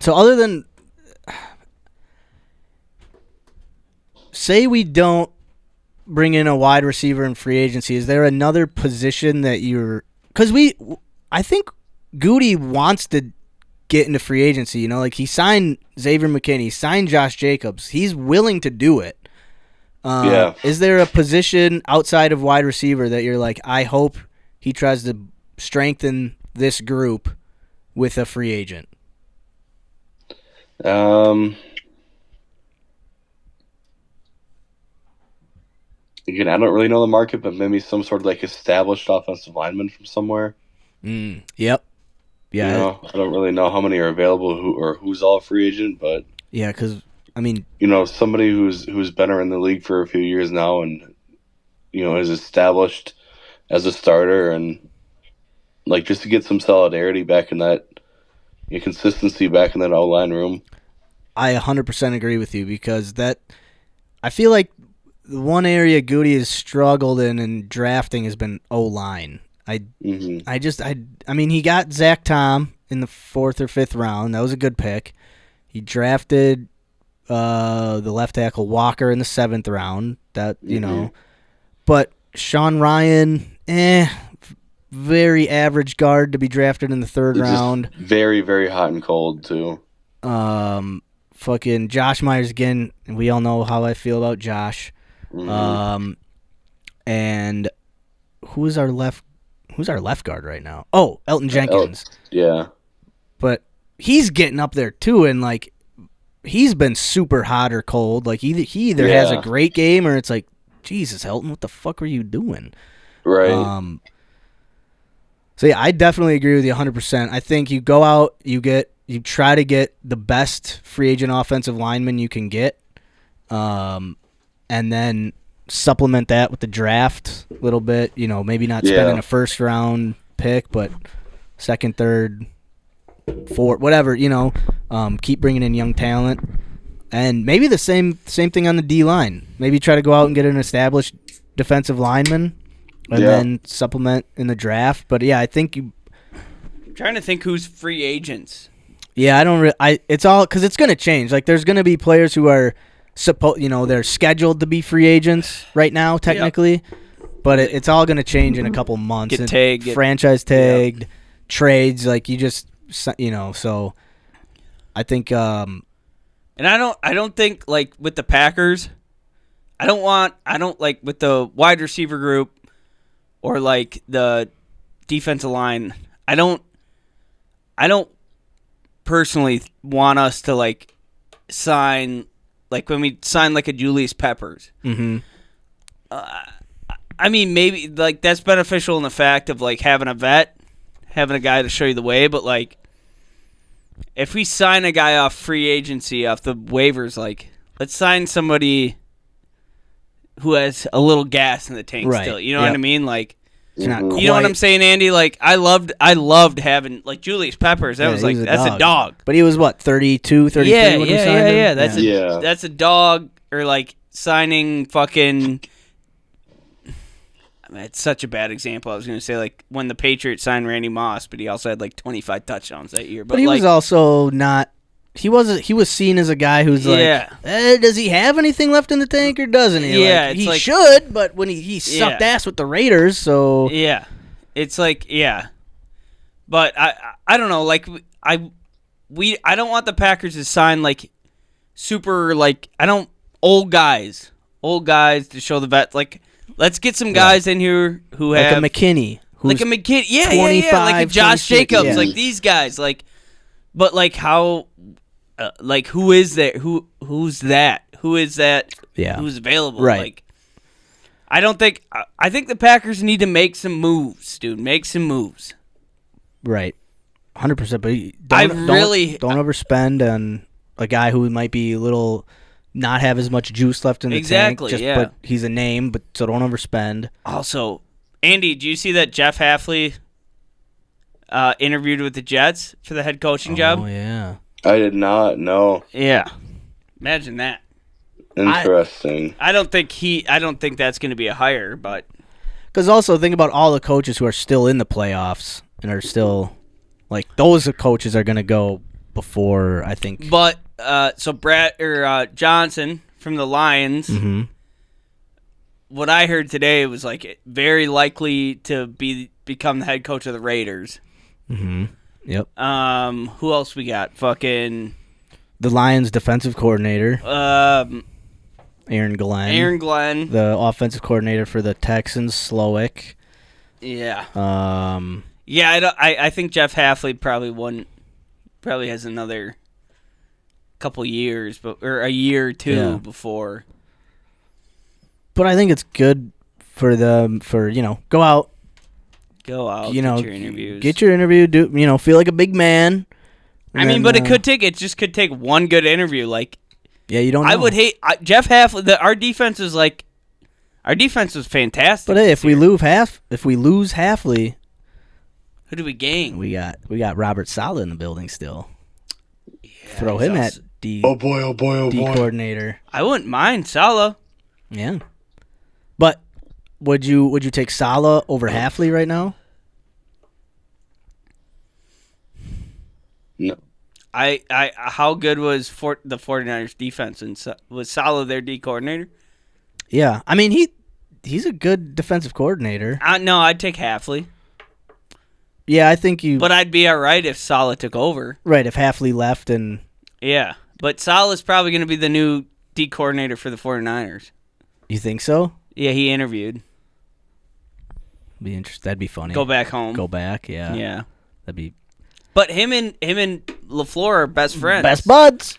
So other than say we don't bring in a wide receiver in free agency, is there another position that you're because I think Goody wants to get into free agency, you know, like he signed Xavier McKinney, he signed Josh Jacobs. He's willing to do it. Yeah. Is there a position outside of wide receiver that you're like, I hope he tries to strengthen this group with a free agent? Again, I don't really know the market, but maybe some sort of like established offensive lineman from somewhere. Yep. You Yeah. know, I don't really know how many are available who's all free agent, but Yeah, because, I mean, you know, somebody who's been around the league for a few years now and you know is established as a starter and like just to get some solidarity back in that consistency back in that O-line room. I 100% agree with you because I feel like the one area Goody has struggled in drafting has been O-line. I mean, he got Zach Tom in the 4th or 5th round. That was a good pick. He drafted the left tackle Walker in the 7th round. That, you know. But Sean Ryan, very average guard to be drafted in the 3rd round. Very, very hot and cold, too. Fucking Josh Myers again, and we all know how I feel about Josh. And who's our left guard right now? Oh, Elton Jenkins. Yeah. But he's getting up there too, and like he's been super hot or cold. Like he either has a great game or it's like, Jesus, Elton, what the fuck are you doing? Right. So yeah, I definitely agree with you 100%. I think you go out, you try to get the best free agent offensive lineman you can get, and then supplement that with the draft a little bit. You know, maybe not spending a 1st round pick, but 2nd, 3rd, 4th, whatever. You know, keep bringing in young talent, and maybe the same thing on the D line. Maybe try to go out and get an established defensive lineman. And then supplement in the draft. But, yeah, I think I'm trying to think who's free agents. Yeah, it's all – because it's going to change. Like, there's going to be players who are they're scheduled to be free agents right now, technically. But it's all going to change in a couple months. Get tagged. Franchise tagged, trades. Like, you just – so I think and I don't think, like, with the Packers, I don't like, with the wide receiver group, or like the defensive line, I don't personally want us to like sign like when we sign like a Julius Peppers. I mean, maybe like that's beneficial in the fact of like having a vet, having a guy to show you the way. But like, if we sign a guy off free agency, off the waivers, like let's sign somebody who has a little gas in the tank still. You know what I mean? Like, it's not you know what I'm saying, Andy? Like, I loved having like Julius Peppers. That was like that's a dog. But he was what, 32, 33 when we signed him? That's a dog. Or like signing fucking. I mean, it's such a bad example. I was going to say like when the Patriots signed Randy Moss, but he also had like 25 touchdowns that year. But he was also not. He was seen as a guy who's like, does he have anything left in the tank or doesn't he? Yeah, like, he should, but when he sucked ass with the Raiders, so yeah, it's like but I don't know, like I don't want the Packers to sign like super like old guys to show the vet. Like let's get some guys in here who like have a McKinney like a McKinney, yeah, 25, like a Josh 26, Jacobs, yeah. like these guys, like, but like how, like who is there? Who's that? Who is that? Yeah. Who's available? Right. Like, I don't think. I think the Packers need to make some moves, dude. Make some moves. Right. 100%. But don't overspend on a guy who might be a little not have as much juice left in the tank. But he's a name, so don't overspend. Also, Andy, do you see that Jeff Hafley interviewed with the Jets for the head coaching job? Oh yeah. I did not know. Yeah. Imagine that. Interesting. I don't think that's going to be a hire, but because also think about all the coaches who are still in the playoffs and are still like those coaches are going to go before I think. But so Johnson from the Lions. Mm-hmm. What I heard today was like very likely to become the head coach of the Raiders. Mm-hmm. Yep. Who else we got? Fucking the Lions defensive coordinator. Aaron Glenn. The offensive coordinator for the Texans, Slowick. Yeah. Yeah, I think Jeff Hafley probably has another couple years, or a year or two before. But I think it's good for them go out, get your interviews. Get your interview, feel like a big man. But it just could take one good interview. Like, yeah, you don't know. I would hate Jeff Hafley. Our defense was fantastic. But hey, if we lose Hafley, who do we gain? We got Robert Saleh in the building still. Yeah, throw him at D. Oh boy! D coordinator. I wouldn't mind Saleh. Yeah, but would you take Saleh over Hafley right now? No. How good was the 49ers defense, and was Saleh their D coordinator? Yeah, I mean he's a good defensive coordinator. No, I'd take Hafley. Yeah, I think But I'd be all right if Saleh took over. Right, if Hafley left and... Yeah, but Saleh's probably going to be the new D coordinator for the 49ers. You think so? Yeah, he interviewed. Be interesting. That'd be funny. Go back home. Go back, yeah. Yeah. That'd be... But him and LaFleur are best friends. Best buds.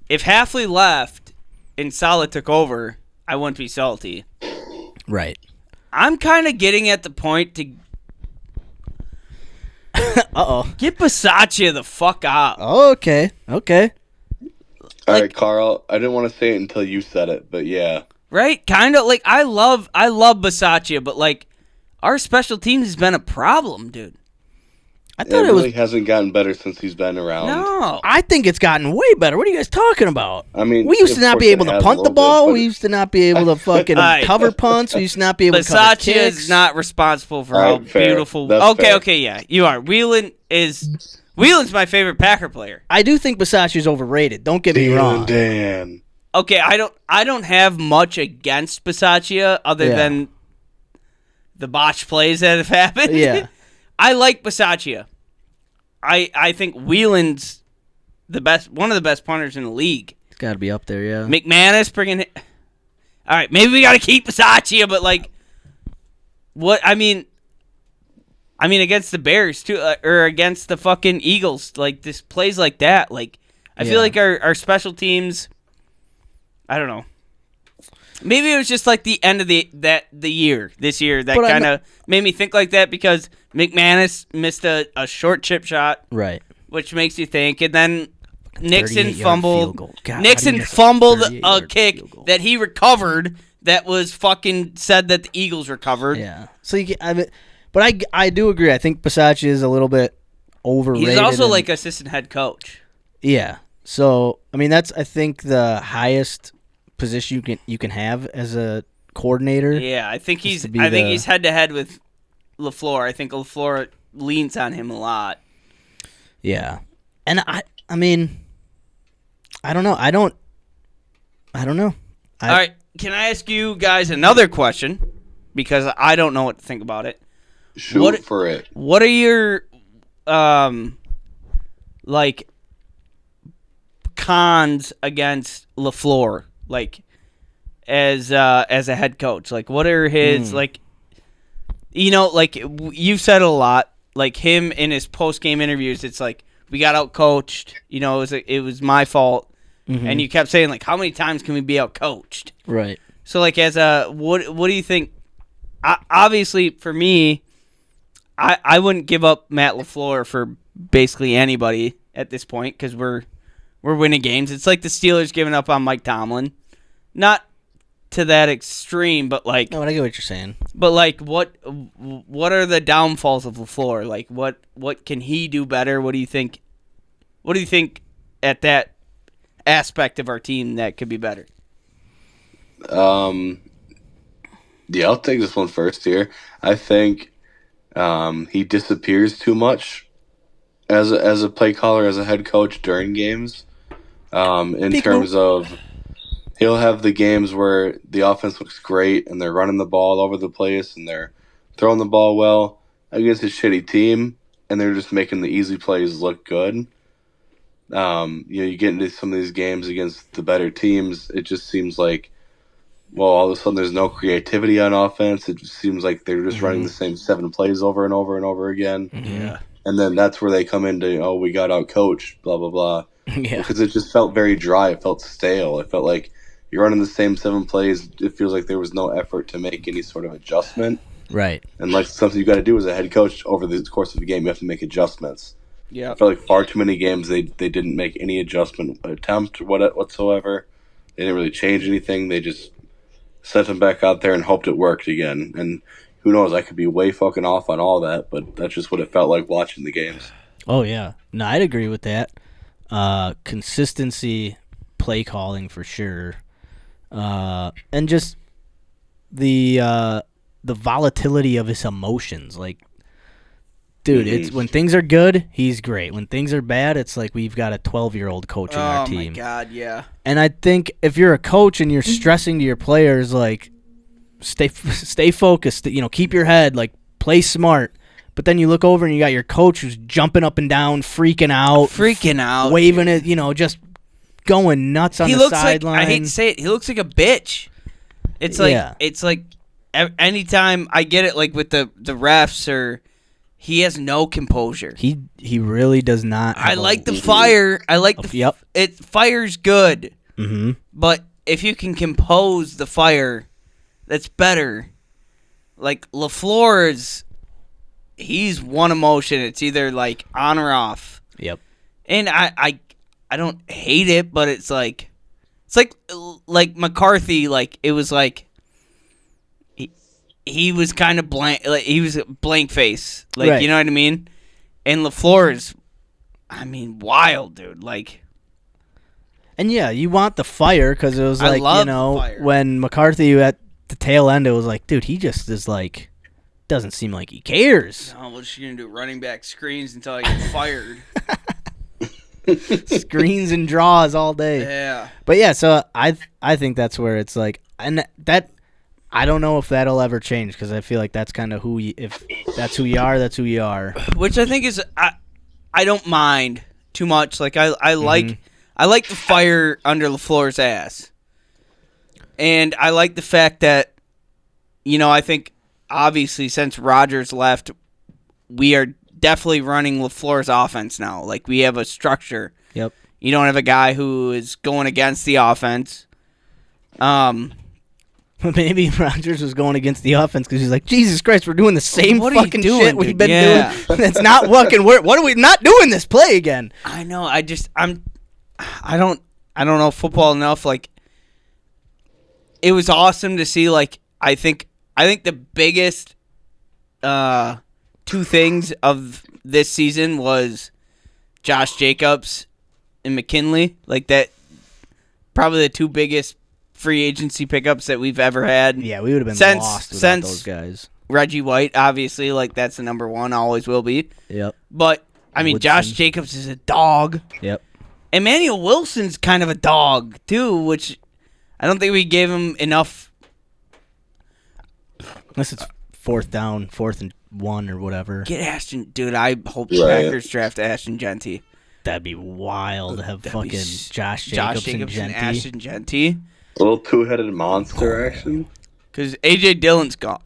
If Hafley left and Saleh took over, I wouldn't be salty. Right. I'm kind of getting at the point to... Uh-oh. Get Bisaccia the fuck out. Oh, okay. All right, Carl. I didn't want to say it until you said it, but yeah. Right? Kind of like I love Bisaccia, but like our special teams has been a problem, dude. I thought it really hasn't gotten better since he's been around. No. I think it's gotten way better. What are you guys talking about? I mean, we used to not be able to punt the ball. We used to not be able to fucking Right. cover punts. We used to not be able to cover Bisaccia kicks. is not responsible for All how right, fair. beautiful. That's fair. Okay, yeah, you are. Whelan's my favorite Packer player. I do think Bisaccia's overrated. Don't get me wrong. Dan. Okay, I don't have much against Bisaccia other than the botch plays that have happened. Yeah. I like Bisaccia. I think Whelan's one of the best punters in the league. It's got to be up there, yeah. McManus bringing it. All right, maybe we got to keep Bisaccia, but like, what I mean against the Bears too, or against the fucking Eagles, like this plays like that. Like, I feel like our special teams. I don't know. Maybe it was just like the end of the year this year that kind of made me think like that because McManus missed a short chip shot, right? Which makes you think, and then Nixon fumbled. God, Nixon fumbled a kick that he recovered. That was fucking said that the Eagles recovered. Yeah. So I do agree. I think Bisaccia is a little bit overrated. He's also like assistant head coach. Yeah. So I mean that's I think the highest position you can have as a coordinator. Yeah, I think he's head to head with LaFleur. I think LaFleur leans on him a lot. Yeah. And I mean I don't know. I don't know. All right, can I ask you guys another question because I don't know what to think about it. Shoot for it. What are your like cons against LaFleur? Like as a head coach, like what are his like? you know, like you've said it a lot. Like him in his post game interviews, it's like we got out coached. You know, it was my fault, and you kept saying like, how many times can we be out coached? Right. So like, as a what do you think? Obviously, for me, I wouldn't give up Matt LaFleur for basically anybody at this point because we're winning games. It's like the Steelers giving up on Mike Tomlin, not to that extreme, but like. No, I get what you're saying. But like, what are the downfalls of LaFleur? Like, what can he do better? What do you think? What do you think at that aspect of our team that could be better? Yeah, I'll take this one first here. I think he disappears too much as a play caller, as a head coach during games. In terms of, he'll have the games where the offense looks great and they're running the ball all over the place and they're throwing the ball well against a shitty team, and they're just making the easy plays look good. You get into some of these games against the better teams, it just seems like, well, all of a sudden there's no creativity on offense. It just seems like they're just running the same 7 plays over and over and over again. Yeah. And then that's where they come into, oh, we got out coached, blah, blah, blah. Yeah. Because it just felt very dry. It felt stale. It felt like you're running the same 7 plays. It feels like there was no effort to make any sort of adjustment. Right. And like something you got to do as a head coach over the course of the game, you have to make adjustments. Yeah. I felt like far too many games they didn't make any adjustment attempt whatsoever. They didn't really change anything. They just sent him back out there and hoped it worked again. And who knows, I could be way fucking off on all that, but that's just what it felt like watching the games. Oh, yeah. No, I'd agree with that. Consistency, play calling for sure. And just the volatility of his emotions. Like, dude, it's when things are good, he's great. When things are bad, it's like we've got a 12-year-old coaching our team. Oh, my God, yeah. And I think if you're a coach and you're stressing to your players, like, stay focused, keep your head, like, play smart. But then you look over and you got your coach who's jumping up and down, freaking out, waving it, just going nuts on the sideline. I hate to say it, he looks like a bitch. It's like anytime I get it, like with the refs, or he has no composure. He really does not. I like the fire. I like the fire's good. Mm-hmm. But if you can compose the fire, that's better. Like LaFleur's, he's one emotion. It's either like on or off. Yep. And I don't hate it, but it's like McCarthy. Like it was like he was kind of blank. Like he was a blank face. Like right. You know what I mean. And LaFleur is, wild, dude. Like. And yeah, you want the fire because it was like, fire. When McCarthy at the tail end, it was like, dude, he just is like, doesn't seem like he cares. No, what's you gonna do? Running back screens until I get fired. Screens and draws all day. Yeah. But yeah, so I think that's where it's like, and that I don't know if that'll ever change because I feel like that's kind of if that's who you are, that's who you are. Which I think is I don't mind too much. Like I like the fire under LaFleur's ass. And I like the fact that, I think obviously since Rodgers left, we are definitely running LaFleur's offense now. Like we have a structure. Yep. You don't have a guy who is going against the offense. Maybe Rodgers was going against the offense because he's like, Jesus Christ, we're doing the same fucking shit we've been doing. That's not working. What are we not doing this play again? I know. I don't know football enough. Like, it was awesome to see. Like, I think the biggest two things of this season was Josh Jacobs and McKinley. Like that, probably the two biggest free agency pickups that we've ever had. Yeah, we would have been lost without those guys. Reggie White, obviously, like that's the number one, always will be. Yep. But Josh Jacobs is a dog. Yep. Emmanuel Wilson's kind of a dog too, which I don't think we gave him enough. Unless it's fourth and 1 or whatever. Get Ashton, dude. I hope Packers draft Ashton Genty. That'd be wild to have fucking Josh Jacobs and Ashton Genty. A little two-headed monster action. Because A.J. Dillon's gone.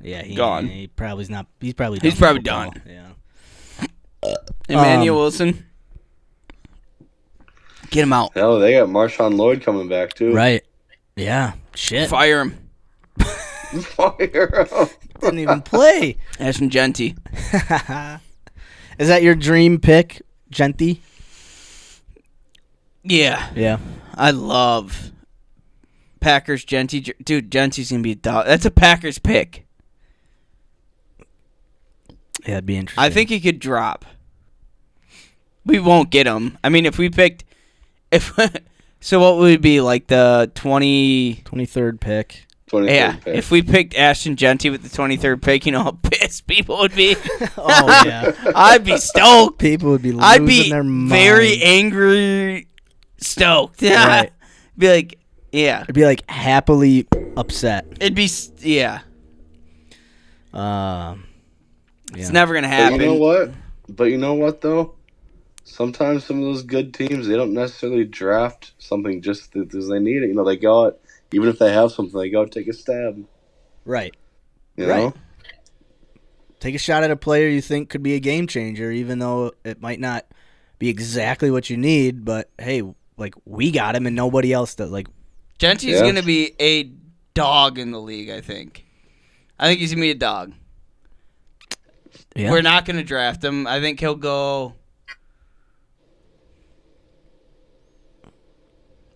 Yeah, Gone. He probably's not. He's probably. He's done with probably football. done. Yeah. Emmanuel Wilson. Get him out. Hell, they got Marshawn Lloyd coming back too. Right. Yeah. Shit. Fire him. Fire him. Didn't even play. Ashton Genty. Is that your dream pick, Genty? Yeah. Yeah. I love Packers Genty. Dude, Genty's going to be a dog. That's a Packers pick. Yeah, it'd be interesting. I think he could drop. We won't get him. I mean, if we picked... So what would it be, like the 23rd pick. 23rd Yeah, pick. if we picked Ashton Genty with the 23rd pick, you know how pissed people would be? Oh, yeah. I'd be stoked. People would be losing I'd be their mind. very angry, stoked. Right. Be like, yeah. It'd be like happily upset. It'd be, yeah. Yeah. It's never going to But happen. you know what, though? Sometimes some of those good teams, they don't necessarily draft something just because they need it. You know, they go out, even if they have something, they go out, take a stab. Right. You know? Take a shot at a player you think could be a game changer, even though it might not be exactly what you need. But, hey, like, we got him and nobody else does. Like, Genty's going to be a dog in the league, I think. I think he's going to be a dog. yeah. We're not going to draft him. I think he'll go...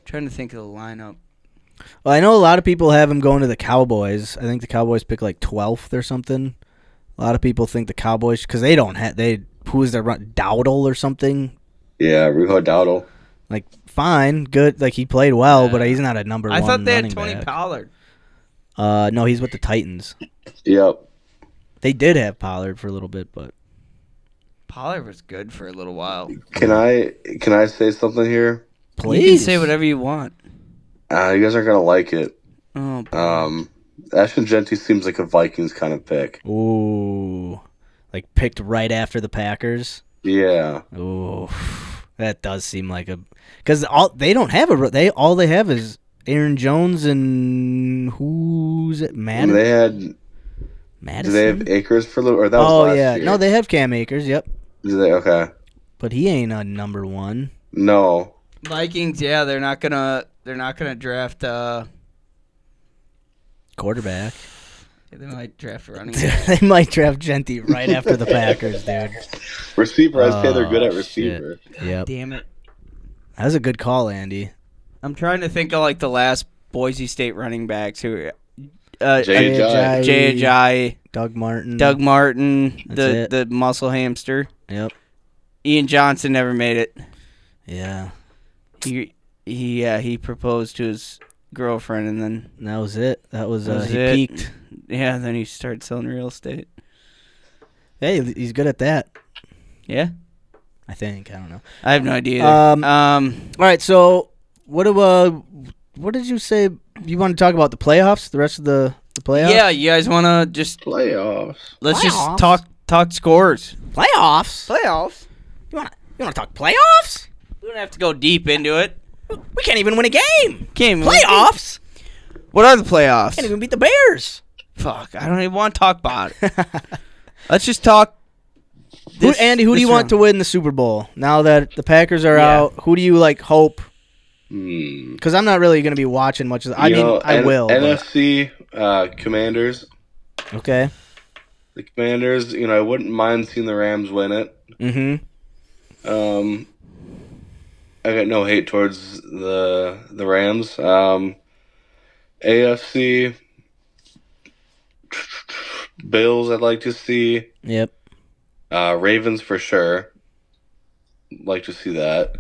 Trying to think of the lineup. Well, I know a lot of people have him going to the Cowboys. I think the Cowboys pick like 12th or something. A lot of people think the Cowboys, because they don't have, who is their run? Dowdle or something? Yeah, Rico Dowdle. Like, fine, good. Like, he played well, but he's not a number one I thought they had running Tony back. Pollard. No, he's with the Titans. Yep. They did have Pollard for a little bit, but Pollard was good for a little while. Can I say something here? please. You can say whatever you want. You guys aren't gonna like it. Oh, Ashton Genty seems like a Vikings kind of pick. Ooh. Like, picked right after the Packers. Yeah. Ooh. That does seem like a... Because they don't have all they have is Aaron Jones and... Who's it? Madison? They had... Madison? Do they have Akers for a little... Or that was last yeah. year. No, they have Cam Akers, yep. Do they? Okay. But he ain't a number one. No. Vikings, yeah, they're not gonna draft. Quarterback. They might draft a running back. They might draft Genty right after the Packers, dude. Receiver, I'd say they're good at receiver. Yep. Damn it! That was a good call, Andy. I'm trying to think of like the last Boise State running backs who. Jay Ajayi. Jay Ajayi, Doug Martin. the muscle hamster. Yep. Ian Johnson never made it. Yeah. He proposed to his girlfriend and then That was it. That was, that was he it. peaked. Yeah, then he started selling real estate. Hey, he's good at that. Yeah, I think. I don't know. I have no idea. All right, so what did you say? You want to talk about the playoffs? The rest of the playoffs? Yeah, you guys want to just Playoffs. let's Playoffs? just talk scores. Playoffs? Playoffs. You want to talk playoffs? We don't have to go deep into it. We can't even win a game. Can't even Playoffs? What are the playoffs? Can't even beat the Bears. Fuck, I don't even want to talk about it. Let's just talk. Andy, who do you want to win the Super Bowl? Now that the Packers are Yeah. out, who do you hope? Because I'm not really going to be watching much of I will. but- NFC Commanders. Okay. The Commanders, I wouldn't mind seeing the Rams win it. Mm-hmm. I got no hate towards the Rams. AFC Bills, I'd like to see. Yep. Ravens for sure. Like to see that.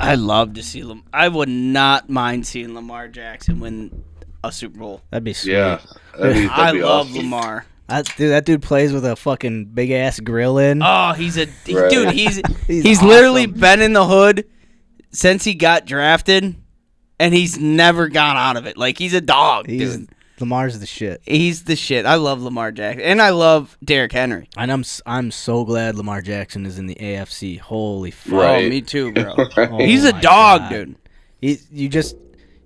I love to see I would not mind seeing Lamar Jackson win a Super Bowl. That'd be sweet. Yeah, that'd I be love awesome. Lamar. That dude plays with a fucking big ass grill in. Oh, he's a Right. dude. He's He's literally awesome. been in the hood since he got drafted, and he's never gone out of it. Like he's a dog, dude. Lamar's the shit. He's the shit. I love Lamar Jackson, and I love Derrick Henry. And I'm so glad Lamar Jackson is in the AFC. Holy fuck. Right. Oh, me too, bro. Oh He's a my dog, God. dude.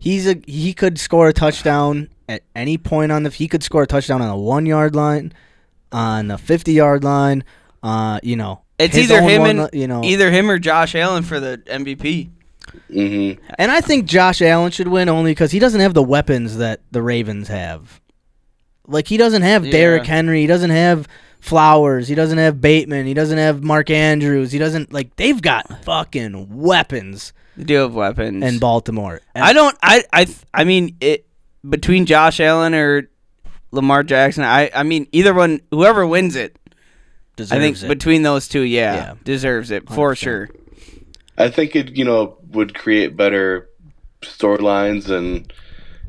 He could score a touchdown at any point he could score a touchdown on the 1 yard line, on the 50-yard line. It's either him or Josh Allen for the MVP. Mm-hmm. And I think Josh Allen should win only because he doesn't have the weapons that the Ravens have. Like, he doesn't have Derrick Henry. He doesn't have Flowers. He doesn't have Bateman. He doesn't have Mark Andrews. He doesn't, like, they've got fucking weapons. They do have weapons. In Baltimore. And I mean, between Josh Allen or Lamar Jackson, I mean, either one, whoever wins it, deserves it. Between those two, deserves it, 100%. for sure. I think it, would create better storylines and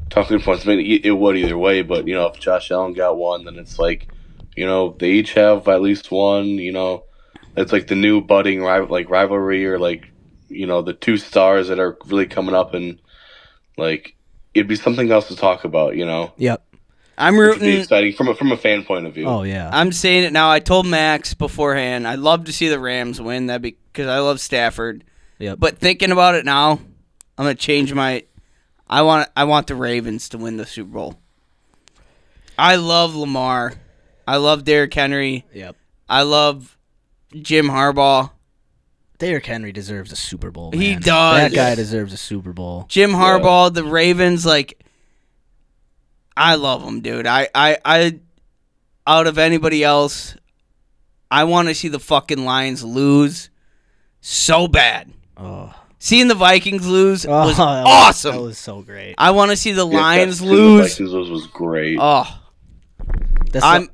talking points. I mean, it would either way, but, if Josh Allen got one, then it's like, they each have at least one, it's like the new budding rivalry or, like, the two stars that are really coming up, and, like, it'd be something else to talk about, Yep. I'm rooting. It'd be exciting from a fan point of view. Oh, yeah. I'm saying it now. I told Max beforehand, I'd love to see the Rams win that because I love Stafford. Yep. But thinking about it now, I'm gonna change my. I want the Ravens to win the Super Bowl. I love Lamar. I love Derrick Henry. Yep. I love Jim Harbaugh. Derrick Henry deserves a Super Bowl. Man. He does. That guy deserves a Super Bowl. Jim Harbaugh, the Ravens, like, I love him, dude. I out of anybody else, I want to see the fucking Lions lose so bad. Oh. Seeing the Vikings lose was that awesome. That was so great. I want to see the Lions The lose. Vikings was great. Oh,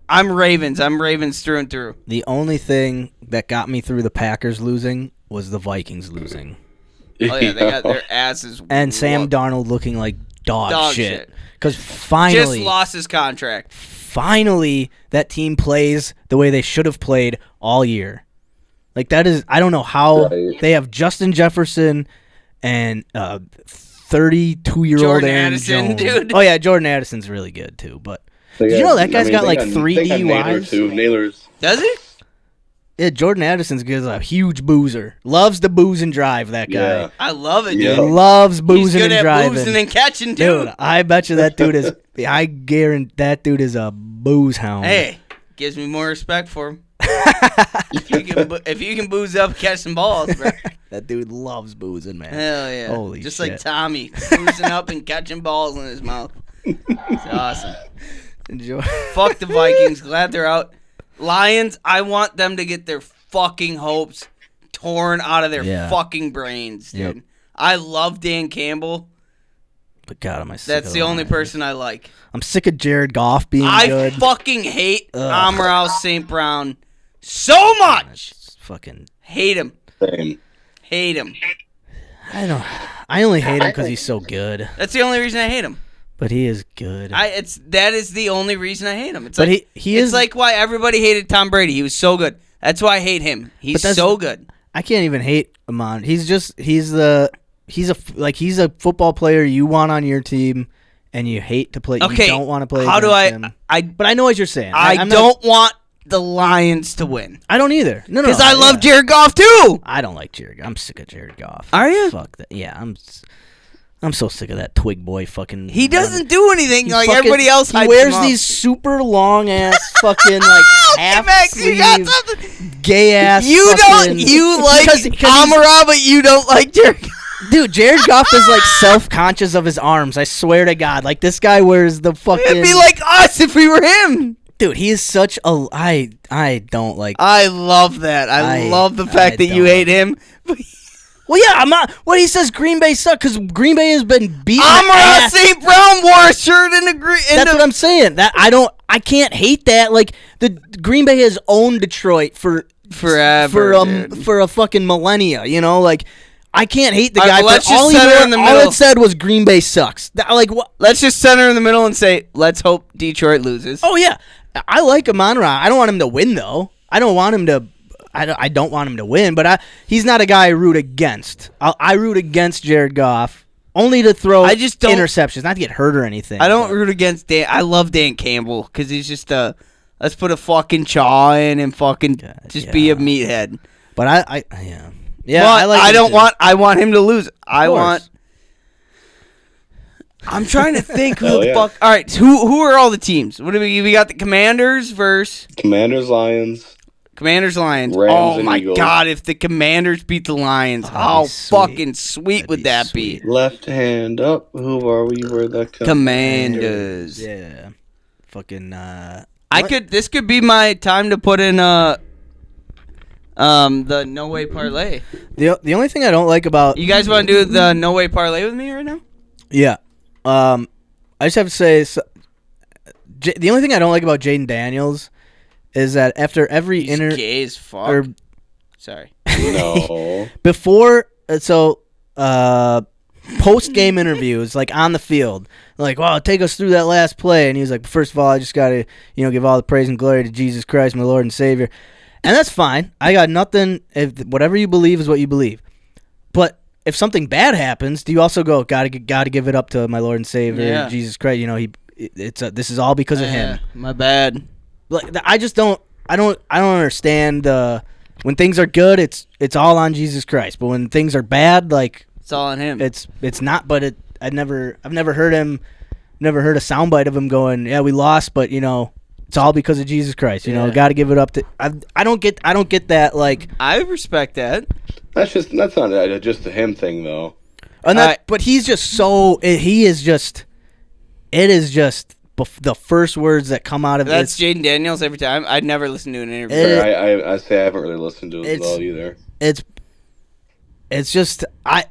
I'm Ravens. I'm Ravens through and through. The only thing that got me through the Packers losing was the Vikings losing. Oh yeah, they got their asses. And Sam whooped. Darnold looking like dog shit. Because finally, just lost his contract. Finally, that team plays the way they should have played all year. Like, that is, I don't know how they have Justin Jefferson and 32-year-old Jordan Aaron Addison, Jones. dude. Oh yeah, Jordan Addison's really good too. But They did you know that guy's got like 3 they got Naylor DUIs? too. Naylor's. Does he? Yeah, Jordan Addison's a huge boozer. Loves to booze and drive. That guy Yeah. I love it, Yeah. dude. loves He's boozing good and at driving. boozing and catching, too. Dude, I bet you that dude is. I guarantee that dude is a booze hound. Hey, gives me more respect for him. if you can booze up, catch some balls, bro. That dude loves boozing, man. Hell yeah. Holy Just shit. like Tommy, boozing up and catching balls in his mouth. It's awesome. Enjoy. Fuck the Vikings. Glad they're out. Lions, I want them to get their fucking hopes torn out of their fucking brains, dude. Yep. I love Dan Campbell. But God, am I sick That's of the them, only man. person I like. I'm sick of Jared Goff being I good. fucking hate Ugh. Amon St. Brown so much. It's fucking. Hate him. Same. Hate him. I only hate him because he's so good. That's the only reason I hate him. But he is good. That is the only reason I hate him. It's But like he it's is like why everybody hated Tom Brady. He was so good. That's why I hate him. He's so good. I can't even hate Amon. He's a football player you want on your team, and you hate to play. Okay, You don't want to play. How do against I? him. But I know what you're saying. I I'm don't want the Lions to win I don't either. No, because I love Jared Goff too. I don't like Jared. I'm sick of Jared Goff. Are you? Fuck that. Yeah, I'm so sick of that twig boy fucking. He doesn't do anything He like fucking- everybody else. He hypes wears him up. these super long ass fucking like half Max, you got sleeve something. gay ass. You fucking, you like because Amara, but you don't like Jared. dude, Jared Goff is like self-conscious of his arms. I swear to God, like this guy wears the fucking. It'd be like us if we were him. Dude, he is such a. I don't like. I love that. I love the fact that you don't. hate him. Well, yeah, I'm not. What he says, Green Bay suck because Green Bay has been beating. Amara St. Brown wore a shirt in the green. That's what I'm saying. That I can't hate that. Like the Green Bay has owned Detroit for forever, for a fucking millennia. You know, like I can't hate the All right, guy. well, let's for all just he center wore- in the all middle. it said was Green Bay sucks. Like what? Let's just center in the middle and say, let's hope Detroit loses. Oh yeah, I like Amon-Ra. I don't want him to win though. I don't want him to. I don't want him to win, but he's not a guy I root against. I root against Jared Goff only to throw I just don't- interceptions, not to get hurt or anything. I don't but- root against Dan. I love Dan Campbell because he's just let's put a fucking chaw in and fucking just be a meathead. But yeah. But I like. I him don't too. want. I want him to lose. I course. want. I'm trying to think who Hell the yeah. fuck. All right, who are all the teams? What do we got? The Commanders versus Commanders, Lions. Commanders, Lions. Rams Oh and my Eagles. God! If the Commanders beat the Lions, how sweet. fucking sweet That'd would be that sweet. be? Left hand up. Who are we? Where that comes? Commanders. Yeah. Fucking. This could be my time to put in the no way parlay. The only thing I don't like about You guys want to do the no way parlay with me right now? Yeah. I just have to say, the only thing I don't like about Jaden Daniels is that after every He's gay as fuck. or Sorry. No. before, post game interviews, like on the field, like, wow, take us through that last play, and he was like, first of all, I just gotta, give all the praise and glory to Jesus Christ, my Lord and Savior, and that's fine. I got nothing. If whatever you believe is what you believe, but if something bad happens, do you also go, gotta give it up to my Lord and Savior, Jesus Christ? This is all because of him. My bad. Like, I just don't understand. When things are good, it's all on Jesus Christ, but when things are bad, like, It's all on him. it's not. But I've never heard a soundbite of him going, yeah, we lost, but it's all because of Jesus Christ. Got to give it up to. I don't get that, like. I respect that. That's not just a him thing though. And but he's just so. It is just the first words that come out of That's this. Jaden Daniels every time. I'd never listen to an interview. I say I haven't really listened to it well either. It's just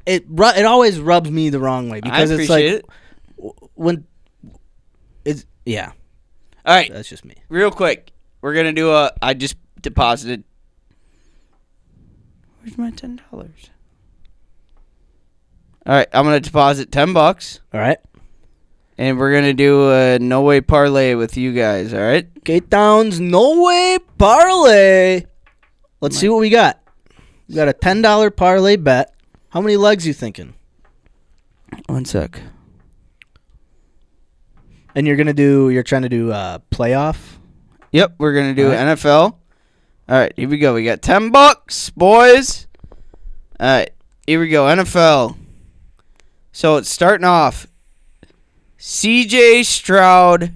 it always rubs me the wrong way because I it's like appreciate when it's yeah. All right, That's just me. real quick. We're gonna do I just deposited. Where's my $10? All right, I'm gonna deposit $10, All right. and we're gonna do a no way parlay with you guys. All right. Gate Downs no way parlay. Let's see what we got. We got a $10 parlay bet. How many legs you thinking? 1 sec. And you're trying to do playoff? Yep, we're gonna do All right. NFL. All right, here we go. We got $10, boys. All right, here we go. NFL. So it's starting off. C.J. Stroud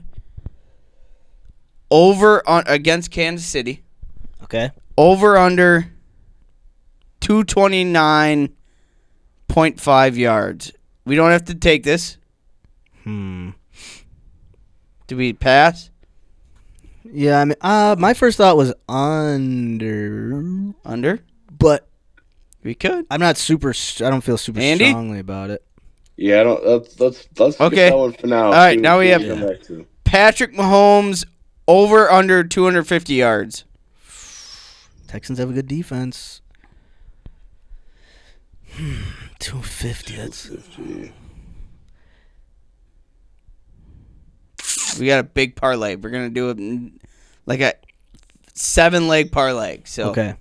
against Kansas City. Okay. Over under 229.5 yards. We don't have to take this. Do we pass? Yeah, I mean, my first thought was under, Under? but We could. I'm not super. I don't feel super Andy? strongly about it. Yeah, I don't. Let's Okay. get that one for now. All right, See now what we have- come back to. Patrick Mahomes over under 250 yards. Texans have a good defense. 250. That's We got a big parlay. We're going to do it like a 7-leg parlay. So okay.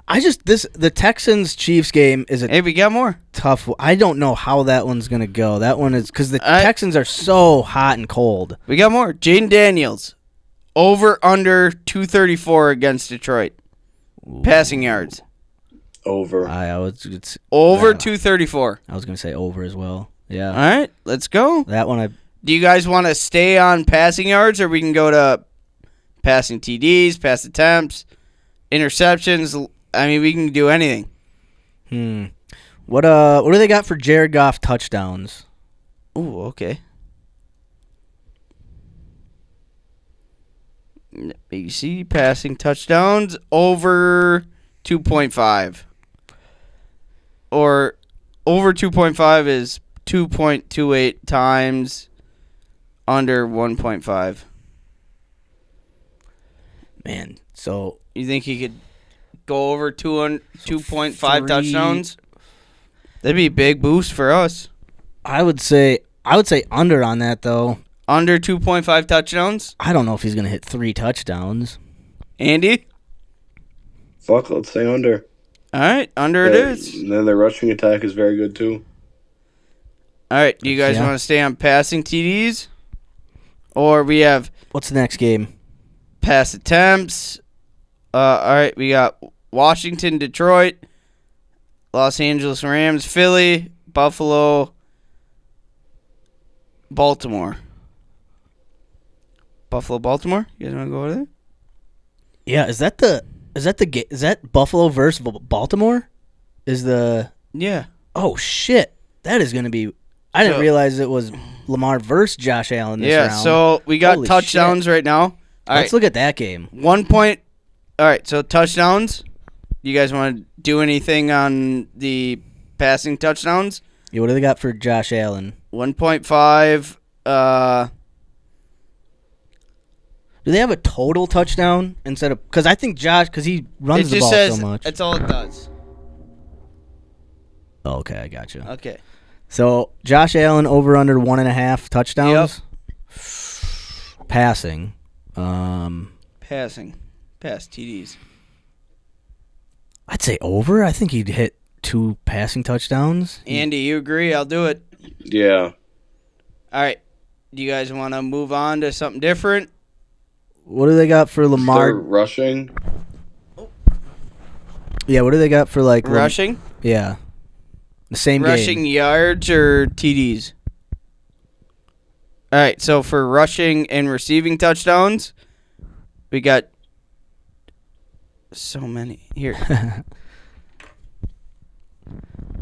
The Texans Chiefs game is a Hey, we got more. tough. I don't know how that one's gonna go. That one is because the All right. Texans are so hot and cold. We got more. Jaden Daniels over under 234 against Detroit. Passing yards. Over. I was 234. I was gonna say over as well. Yeah, All right, let's go. that one. Do you guys want to stay on passing yards, or we can go to passing TDs, pass attempts, interceptions? I mean, we can do anything. What do they got for Jared Goff touchdowns? Ooh, okay. BC passing touchdowns over 2.5. Or over 2.5 is 2.28 times under 1.5. Man, so You think he could go over 2.5 touchdowns? That'd be a big boost for us. I would say under on that though. Under 2.5 touchdowns? I don't know if he's gonna hit 3 touchdowns. Andy? Fuck, let's say under. All right, under it is. And then their rushing attack is very good too. All right, do you guys Yeah. want to stay on passing TDs? Or we have What's the next game? pass attempts. All right, we got Washington, Detroit, Los Angeles Rams, Philly, Buffalo, Baltimore. Buffalo, Baltimore. You guys want to go over there? Yeah, is that Buffalo versus Baltimore? Yeah. Oh shit, that is gonna be. I didn't realize it was Lamar versus Josh Allen this round. So we got Holy touchdowns right now. Let's look at that game. 1 point. All right, so touchdowns. You guys want to do anything on the passing touchdowns? Yeah, what do they got for Josh Allen? 1.5. Do they have a total touchdown instead of? Because I think Josh, because he runs the ball so much. That's all it does. Oh, okay, I got you. Okay. So Josh Allen over under 1.5 touchdowns. Yep. Passing. Passing. Pass TDs. I'd say over. I think he'd hit 2 passing touchdowns. Andy, you agree? I'll do it. Yeah. All right. Do you guys want to move on to something different? What do they got for Lamar? They're rushing. Yeah, what do they got for like rushing? Yeah. The same rushing game. Yards or TDs? All right, so for rushing and receiving touchdowns, we got so many. Here.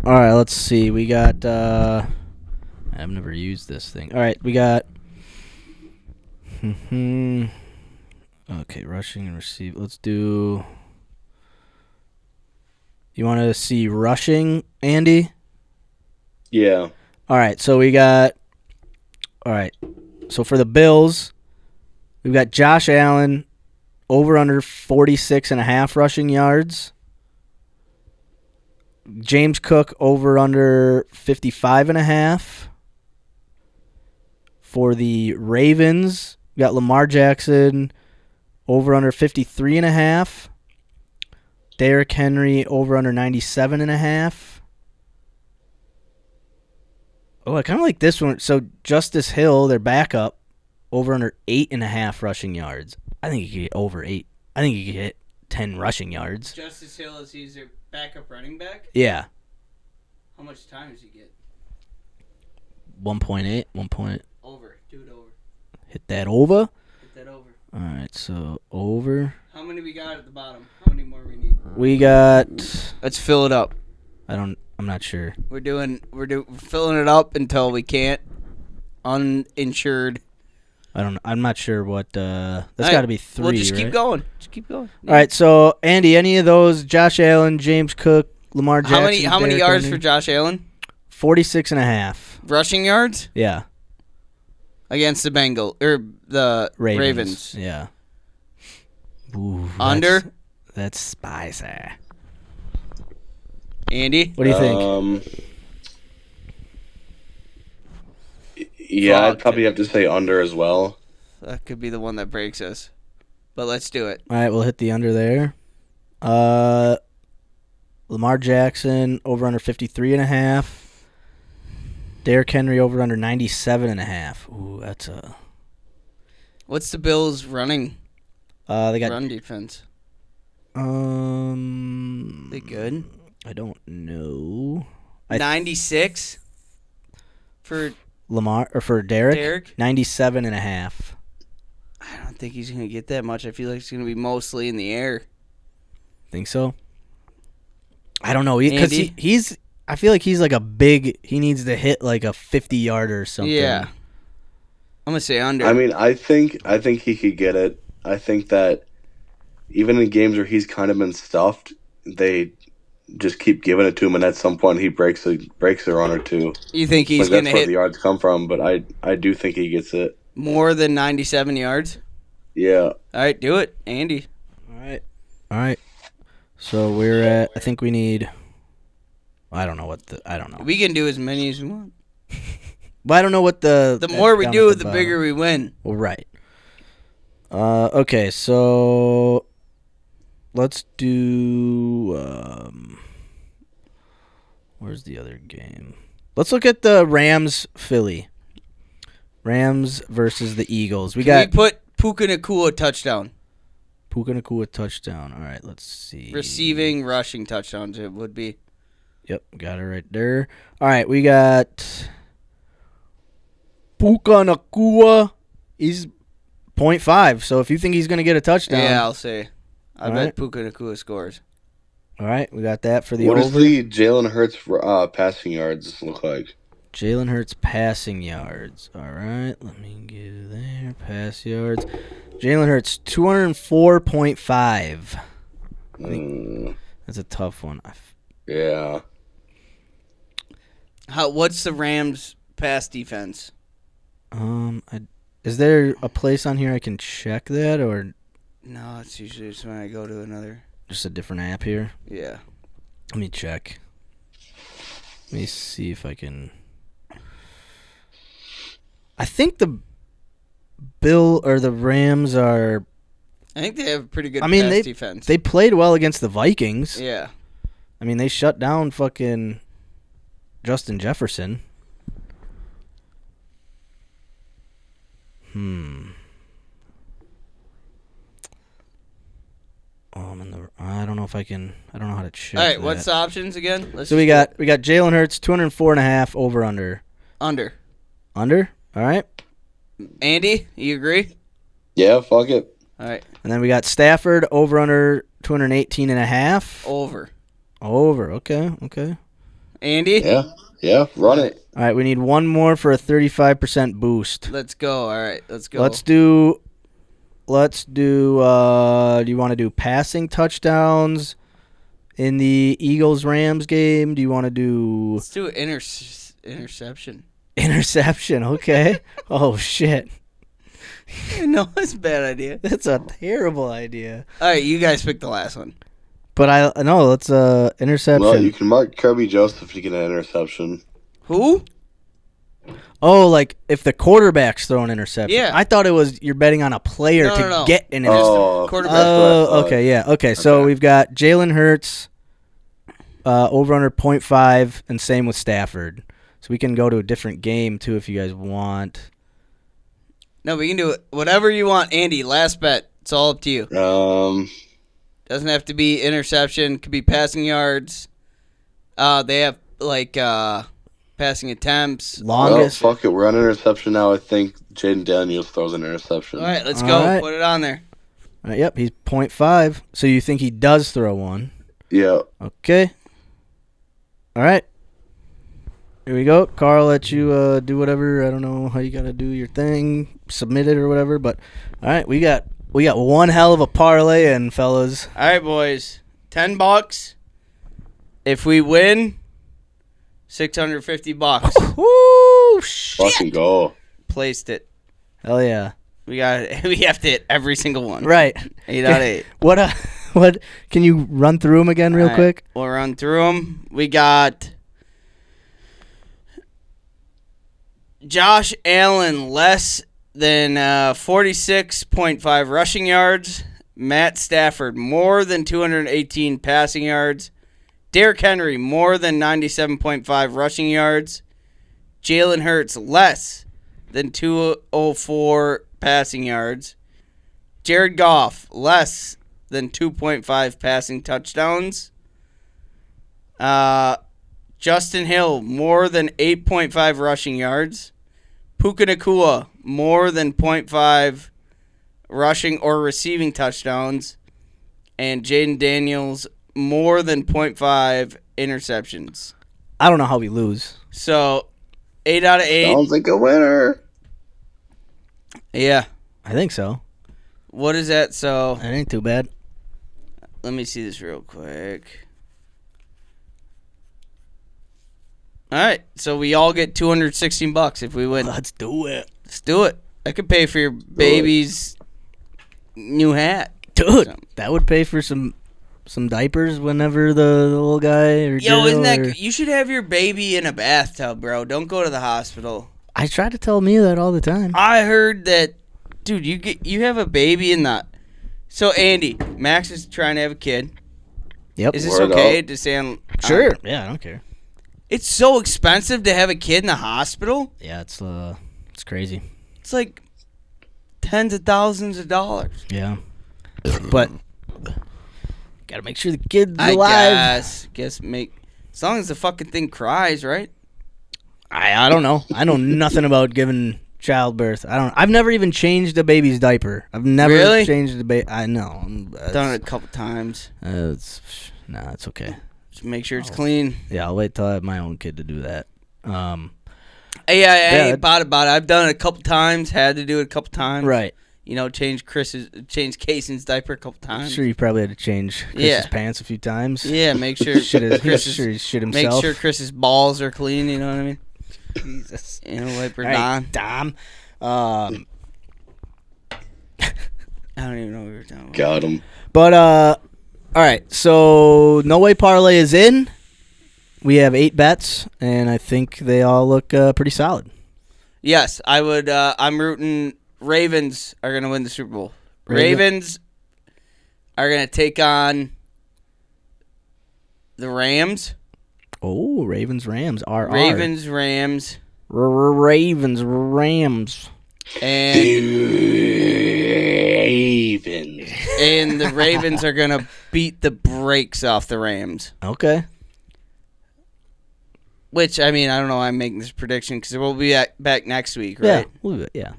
All right, let's see. We got I've never used this thing. All right, we got okay, rushing and receive. Let's do. You want to see rushing, Andy? Yeah. All right, so we got. All right, so for the Bills, we've got Josh Allen over under 46.5 rushing yards. James Cook over under 55.5. For the Ravens, we got Lamar Jackson over under 53.5. Derrick Henry over under 97.5. Oh, I kind of like this one. So Justice Hill, their backup, over under 8.5 rushing yards. I think he could get over 8. I think he could hit 10 rushing yards. Justice Hill is he's their backup running back? Yeah. How much time does he get? 1.8. 1 point. Over. Do it over. Hit that over. Hit that over. All right, so over. How many we got at the bottom? How many more we need? We got. Let's fill it up. I'm not sure. We're filling it up until we can't. Uninsured. I'm not sure what. That's right, got to be 3. We'll just right? keep going. Just keep going. All right, so Andy, any of those? Josh Allen, James Cook, Lamar Jackson. How many Derrick yards Henry? for Josh Allen? 46.5. Rushing yards Yeah. against the the Ravens. Yeah. Ooh, Under. That's spicy. Andy, What do you think? Yeah, Fuck. I'd probably have to say under as well. that could be the one that breaks us. But let's do it. All right, we'll hit the under there. Lamar Jackson over under 53.5. Derrick Henry over under 97.5. Ooh, that's a. What's the Bills' running They got run defense? They good? I don't know. 96 for Lamar or for Derrick. Derrick? 97.5. I don't think he's gonna get that much. I feel like it's gonna be mostly in the air. Think so? I don't know because Andy? he's. I feel like he's like a big. He needs to hit like a 50-yarder or something. Yeah. I'm gonna say under. I mean, I think he could get it. I think that even in games where he's kind of been stuffed, they just keep giving it to him, and at some point he breaks a run or two. You think he's Like gonna that's where hit the yards come from, but I do think he gets it. more than 97 yards? Yeah. All right, do it, Andy. All right. So we're at. I think we need. I don't know. We can do as many as we want. But I don't know what the. The more we down do, at the bottom. bigger we win. Well, right. Okay, so let's do. Where's the other game? Let's look at the Rams-Philly. Rams versus the Eagles. We We put Puka Nacua touchdown. Puka Nacua touchdown. All right, let's see. Receiving, rushing touchdowns, it would be. Yep, got it right there. All right, we got Puka Nakua, he's 0.5. So if you think he's going to get a touchdown. Yeah, I'll say. I All bet right. Puka Nakua scores. All right, we got that for the What over. does the Jalen Hurts passing yards look like? Jalen Hurts passing yards. All right, let me get there. Pass yards. Jalen Hurts, 204.5. That's a tough one. Yeah. What's the Rams' pass defense? Is there a place on here I can check that, or No, it's usually just when I go to another. just a different app here? Yeah. Let me check. Let me see if I can. I think the Rams are. I think they have a pretty good I mean, pass defense. They played well against the Vikings. Yeah. I mean, they shut down fucking Justin Jefferson. I don't know if I can. I don't know how to check. All right, that. what's the options again? So we got Jalen Hurts 204.5 over under. Under. Under? All right. Andy, you agree? Yeah, fuck it. All right. And then we got Stafford over under 218.5. Over. Over. Okay. Andy? Yeah, run it. All right, we need one more for a 35% boost. Let's go. All right, let's go. Let's do do you want to do passing touchdowns in the Eagles-Rams game? Do you want to do Let's do interception. interception? Okay. Oh, shit. No, that's a bad idea. That's a terrible idea. All right, you guys pick the last one. But let's interception. Well, you can mark Kirby Joseph to get an interception. Who? Oh, like if the quarterback's throwing interception. Yeah. I thought it was you're betting on a player No. get an interception. Oh, Quarterback. that's what I thought. Okay, yeah. Okay, so we've got Jalen Hurts over under 0.5 and same with Stafford. So we can go to a different game too if you guys want. No, we can do it. Whatever you want, Andy. Last bet. It's all up to you. Doesn't have to be interception. Could be passing yards. They have passing attempts. Longest. Well, fuck it. We're on interception now. I think Jaden Daniels throws an interception. All right, let's All go. right. Put it on there. Yep, he's 0.5. So you think he does throw one? Yeah. Okay. All right. Here we go. Carl, let you do whatever. I don't know how you got to do your thing, submit it or whatever. But all right, we got one hell of a parlay in, fellas. All right, boys. $10. If we win, $650. Woo! Shit. Fucking go. Placed it. Hell yeah! We have to hit every single one. Right. 8 out of 8. What? Can you run through them again real All right, quick? We'll run through them. We got Josh Allen less than 46.5 rushing yards. Matt Stafford more than 218 passing yards. Derrick Henry more than 97.5 rushing yards. Jalen Hurts less than 204 passing yards. Jared Goff less than 2.5 passing touchdowns. Justin Hill more than 8.5 rushing yards. Puka Nakua more than 0.5 rushing or receiving touchdowns. And Jaden Daniels more than 0.5 interceptions. I don't know how we lose. So 8 out of 8. Sounds like a winner. Yeah. I think so. What is that? So That ain't too bad. let me see this real quick. All right, so we all get $216 if we win. Let's do it, Let's do it. I could pay for your baby's new hat, dude. That would pay for some diapers whenever the little guy or Yo, girl isn't that? or- You should have your baby in a bathtub, bro. Don't go to the hospital. I try to tell Mia that all the time. I heard that, dude. You have a baby in the. So Andy, Max is trying to have a kid. Yep. Is this Word okay up. to say on? Sure. Yeah, I don't care. It's so expensive to have a kid in the hospital. Yeah, it's crazy. It's like tens of thousands of dollars. Yeah. But gotta make sure the kid's I alive. guess make as long as the fucking thing cries, right? I don't know. I know nothing about giving childbirth. I've never even changed a baby's diaper. I've never Really? changed a baby. I know. Done it a couple times. It's okay. Just make sure it's clean. Yeah, I'll wait till I have my own kid to do that. Hey, I ain't about it. I've done it a couple times. Had to do it a couple times. Right. You know, change Casey's diaper a couple times. I'm sure you probably had to change Chris's pants a few times. Yeah, make sure Shit make himself. sure Chris's balls are clean. You know what I mean? Jesus. You know, wipe her All right, down. Dom. I don't even know what we were talking about. Got him. But all right. So No Way Parlay is in. We have 8 bets, and I think they all look pretty solid. Yes, I would. I'm rooting. Ravens are going to win the Super Bowl. Ravens are going to take on the Rams. Oh, Ravens, Rams. Ravens, Rams. Ravens, Rams. And Ravens. and the Ravens are going to beat the brakes off the Rams. Okay. Which, I mean, I don't know why I'm making this prediction because we'll be back next week, right? Yeah.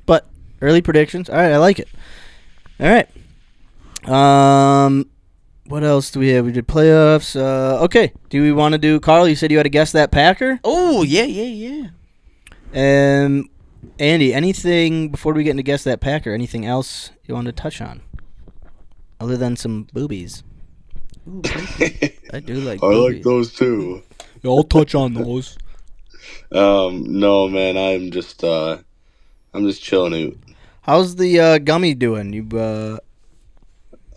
But early predictions. All right, I like it. All right. What else do we have? We did playoffs. Okay. Do we want to do, Carl, you said you had to guess that Packer? Oh, yeah. Andy, anything, before we get into guess that Packer, anything else you want to touch on? Other than some boobies. Ooh, I do like I boobies. like those too. I'll touch on those. No, man, I'm just chilling out. How's the gummy doing? You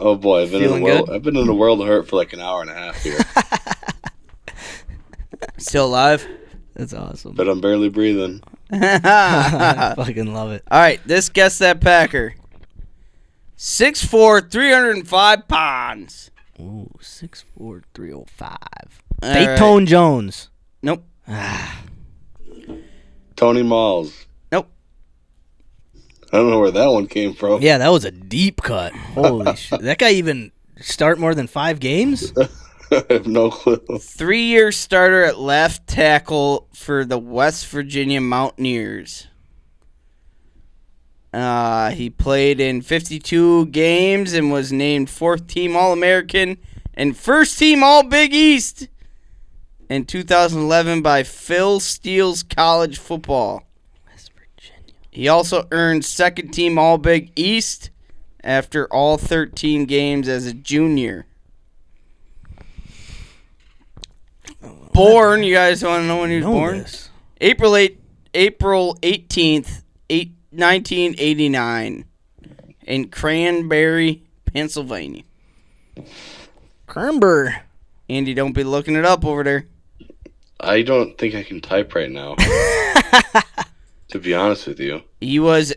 Oh boy, I've been Feeling good? I've been in the world of hurt for like an hour and a half here, Still alive? That's awesome. but I'm barely breathing. I fucking love it. All right, this Guess That Packer. 6'4", 305 pounds. Ooh, 6'4", 305. All Dayton Jones. Nope. Tony Malls. Nope. I don't know where that one came from. Yeah, that was a deep cut. Holy shit. That guy even start more than 5 games? I have no clue. 3-year starter at left tackle for the West Virginia Mountaineers. He played in 52 games and was named 4th team All-American and 1st team All-Big East in 2011 by Phil Steele's College Football. West Virginia. He also earned 2nd team All-Big East after all 13 games as a junior. Born, you guys want to know when he was born? This. April 18th, 1989 in Cranberry, Pennsylvania. Cranber. Andy, don't be looking it up over there. I don't think I can type right now. To be honest with you. He was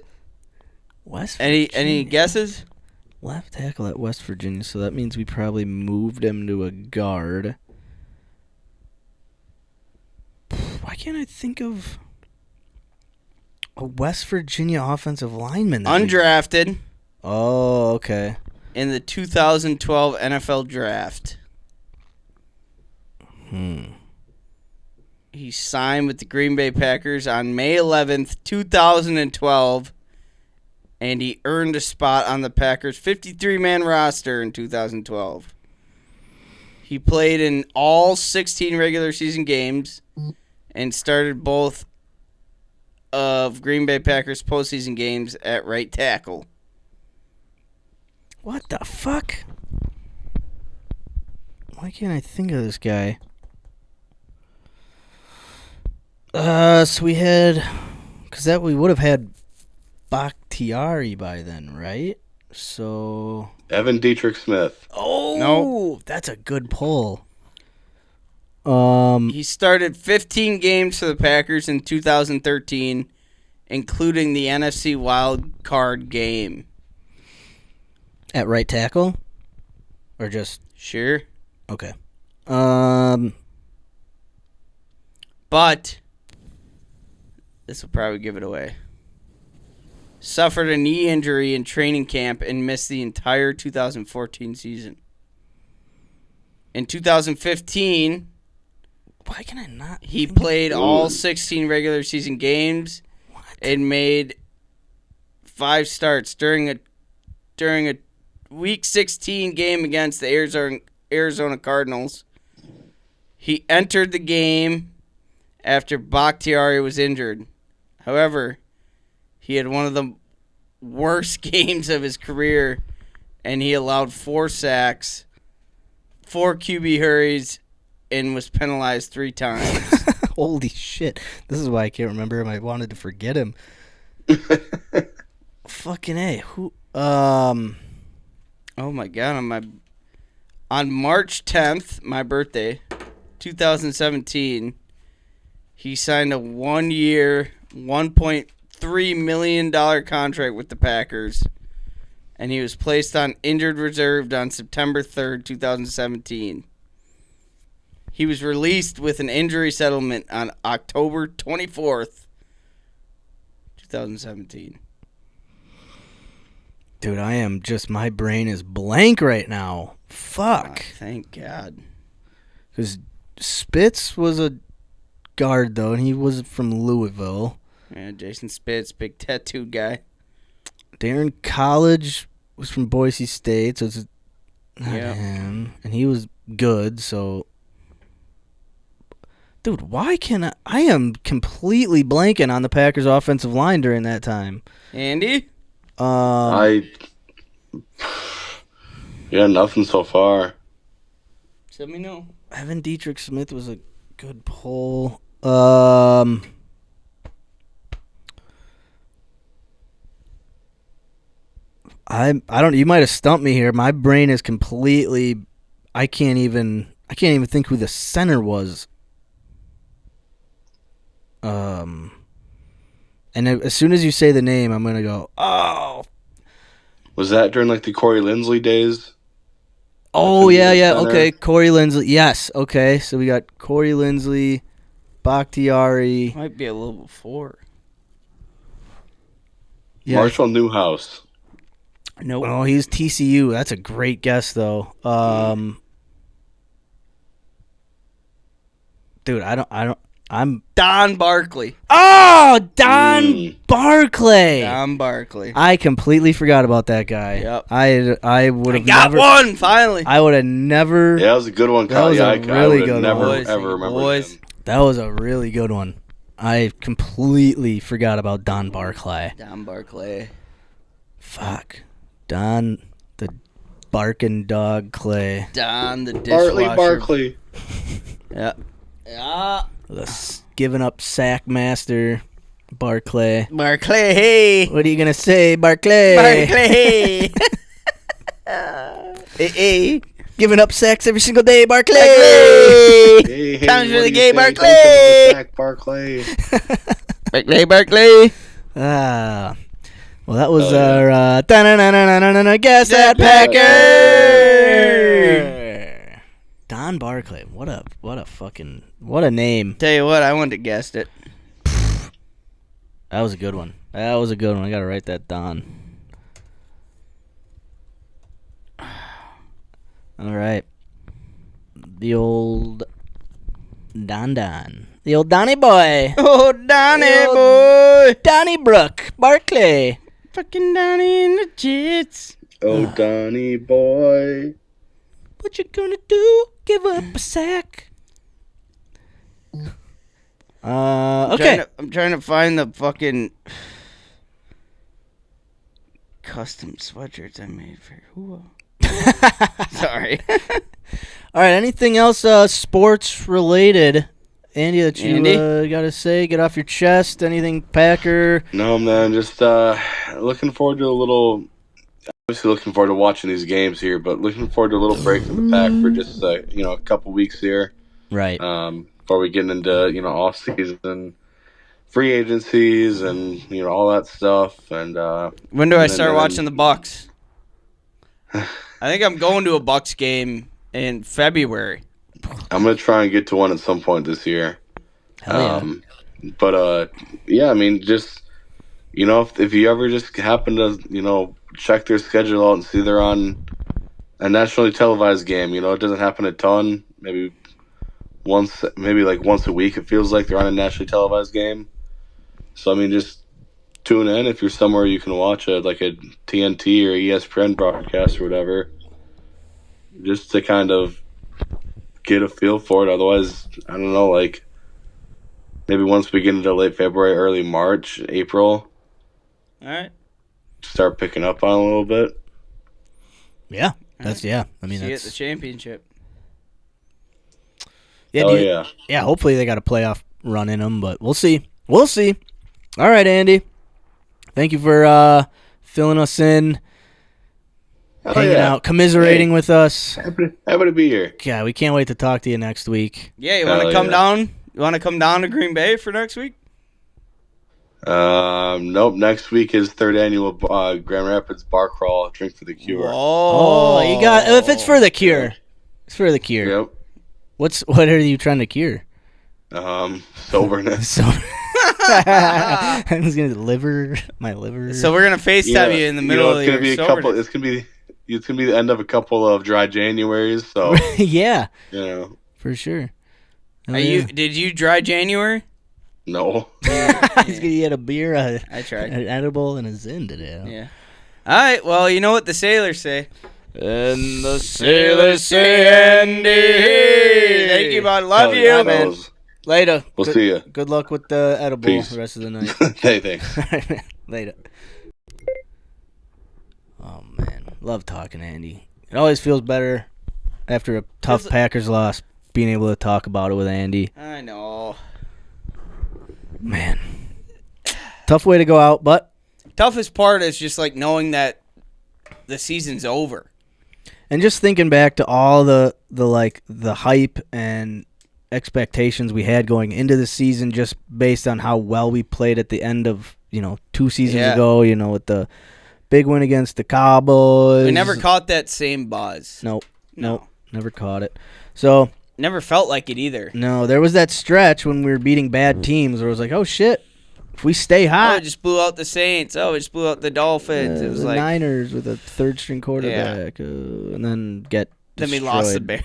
West Virginia. any guesses? Left tackle at West Virginia, so that means we probably moved him to a guard. Why can't I think of a West Virginia offensive lineman? Undrafted Oh, okay. in the 2012 NFL Draft. He signed with the Green Bay Packers on May 11th, 2012, and he earned a spot on the Packers' 53-man roster in 2012. He played in all 16 regular season games and started both of Green Bay Packers' postseason games at right tackle. What the fuck? Why can't I think of this guy? So we had, because that we would have had Bakhtiari by then, right? So. Evan Dietrich Smith. Oh, No. That's a good pull. He started 15 games for the Packers in 2013, including the NFC wild card game. At right tackle, or just Sure. okay. But this will probably give it away. Suffered a knee injury in training camp and missed the entire 2014 season. In 2015, Why can I not? he played all 16 regular season games and made 5 starts during a Week 16 game against the Arizona Cardinals. He entered the game after Bakhtiari was injured. However, he had one of the worst games of his career, and he allowed 4 sacks, 4 QB hurries, and was penalized 3 times. Holy shit. This is why I can't remember him. I wanted to forget him. Fucking A. Who? Oh my God! On March 10th, my birthday, 2017, he signed a 1-year, $1.3 million contract with the Packers, and he was placed on injured reserve on September 3rd, 2017. He was released with an injury settlement on October 24th, 2017. Dude, my brain is blank right now. Fuck. Oh, thank God. Because Spitz was a guard, though, and he was from Louisville. Yeah, Jason Spitz, big tattooed guy. Darren College was from Boise State, so it's not him. And he was good, so... Dude, why can't I am completely blanking on the Packers' offensive line during that time. Andy? Nothing so far. Let me know. Evan Dietrich Smith was a good pull. I don't. You might have stumped me here. My brain is completely. I can't even think who the center was. And as soon as you say the name, I'm gonna go, oh. Was that during like the Corey Lindsley days? Oh yeah. Okay, Corey Lindsley. Yes. Okay, so we got Corey Lindsley, Bakhtiari. Might be a little before. Yeah. Marshall Newhouse. Nope. Oh, he's TCU. That's a great guess, though. Dude, I'm Don Barkley. Oh, Don Barkley. Don Barkley. I completely forgot about that guy. Yep. I would have got one finally. I would have never. Yeah, that was a good one, Kyle. That was a really good never, one. ever remember him. That was a really good one. I completely forgot about Don Barkley. Don Barkley. Fuck. Don the barking dog Clay. Don the dishwasher. Barkley. Yeah. Yeah. The giving up sack master, Barclay. Barclay. What are you gonna say, Barclay? Barclay. Hey. Giving up sacks every single day, Barclay. Hey, Times what really do gay, you think? Barclay. Barclay. Barclay. Well, that was our guess that Packer. Don Barclay. What a name. Tell you what, I wouldn't have guessed it. That was a good one. I gotta write that down. All right. The old Don. The old Donnie boy. Oh, Donnie boy. Donnie Brook. Barclay. Fucking Donnie in the Jets. Oh, Donnie boy. What you gonna do? Give up a sack. Okay. I'm trying to find the fucking custom sweatshirts I made for HUA. Sorry. All right. Anything else sports related, Andy, that you gotta say? Get off your chest. Anything Packer? No, man. Just looking forward to a little. Obviously, looking forward to watching these games here, but looking forward to a little break from the pack for just a couple weeks here. Right. Before we get into off season, free agencies, and all that stuff. And when do I start watching the Bucks? I think I'm going to a Bucks game in February. I'm gonna try and get to one at some point this year. Hell yeah. But yeah, I mean, just if you ever just happen to check their schedule out and see they're on a nationally televised game, it doesn't happen a ton. Maybe once a week. It feels like they're on a nationally televised game. So I mean, just tune in if you're somewhere you can watch it, like a TNT or ESPN broadcast or whatever, just to kind of get a feel for it. Otherwise, I don't know, like maybe once we get into late February, early March, April, All right. start picking up on it a little bit. Yeah, that's I mean, See you at that's the championship. yeah, Oh yeah. yeah. Hopefully they got a playoff run in them, but we'll see. We'll see. All right, Andy. Thank you for filling us in, hanging out, commiserating with us. Happy to be here. Yeah, we can't wait to talk to you next week. Yeah, you want to Hell come yeah. down? You want to come down to Green Bay for next week? Nope. Next week is third annual Grand Rapids Bar Crawl. Drink for the Cure. Oh, you got if it's for the cure, it's for the cure. Yep. What are you trying to cure? Soberness. So I was gonna my liver. So we're gonna FaceTime you in the middle of it's gonna your be a soberness. couple. It's gonna be the end of a couple of dry Januaries. So yeah, you know, for sure. Oh, Are you? Did you dry January? no. He's gonna get a beer, I tried. an edible, and a Zyn today. Yeah. All right. Well, you know what the sailors say. And the Sailors say, Andy. Thank you, bud. Love Hell you, yeah, man. fellas. Later. We'll see ya. Good luck with the edible Peace. the rest of the night. Hey, thanks. Later. Oh man, love talking to Andy. It always feels better after a tough Packers loss, being able to talk about it with Andy. I know. Man, tough way to go out, but Toughest part is just like knowing that the season's over. and just thinking back to all the hype and expectations we had going into the season, just based on how well we played at the end of 2 seasons ago. With the big win against the Cowboys. We never caught that same buzz. Nope, never caught it. So Never felt like it either. no, there was that stretch when we were beating bad teams where it was like, oh shit, if we stay Oh, hot, it just blew out the Saints. Oh, it just blew out the Dolphins. It was the like Niners with a third string quarterback, and then get then we destroyed. lost the Bears.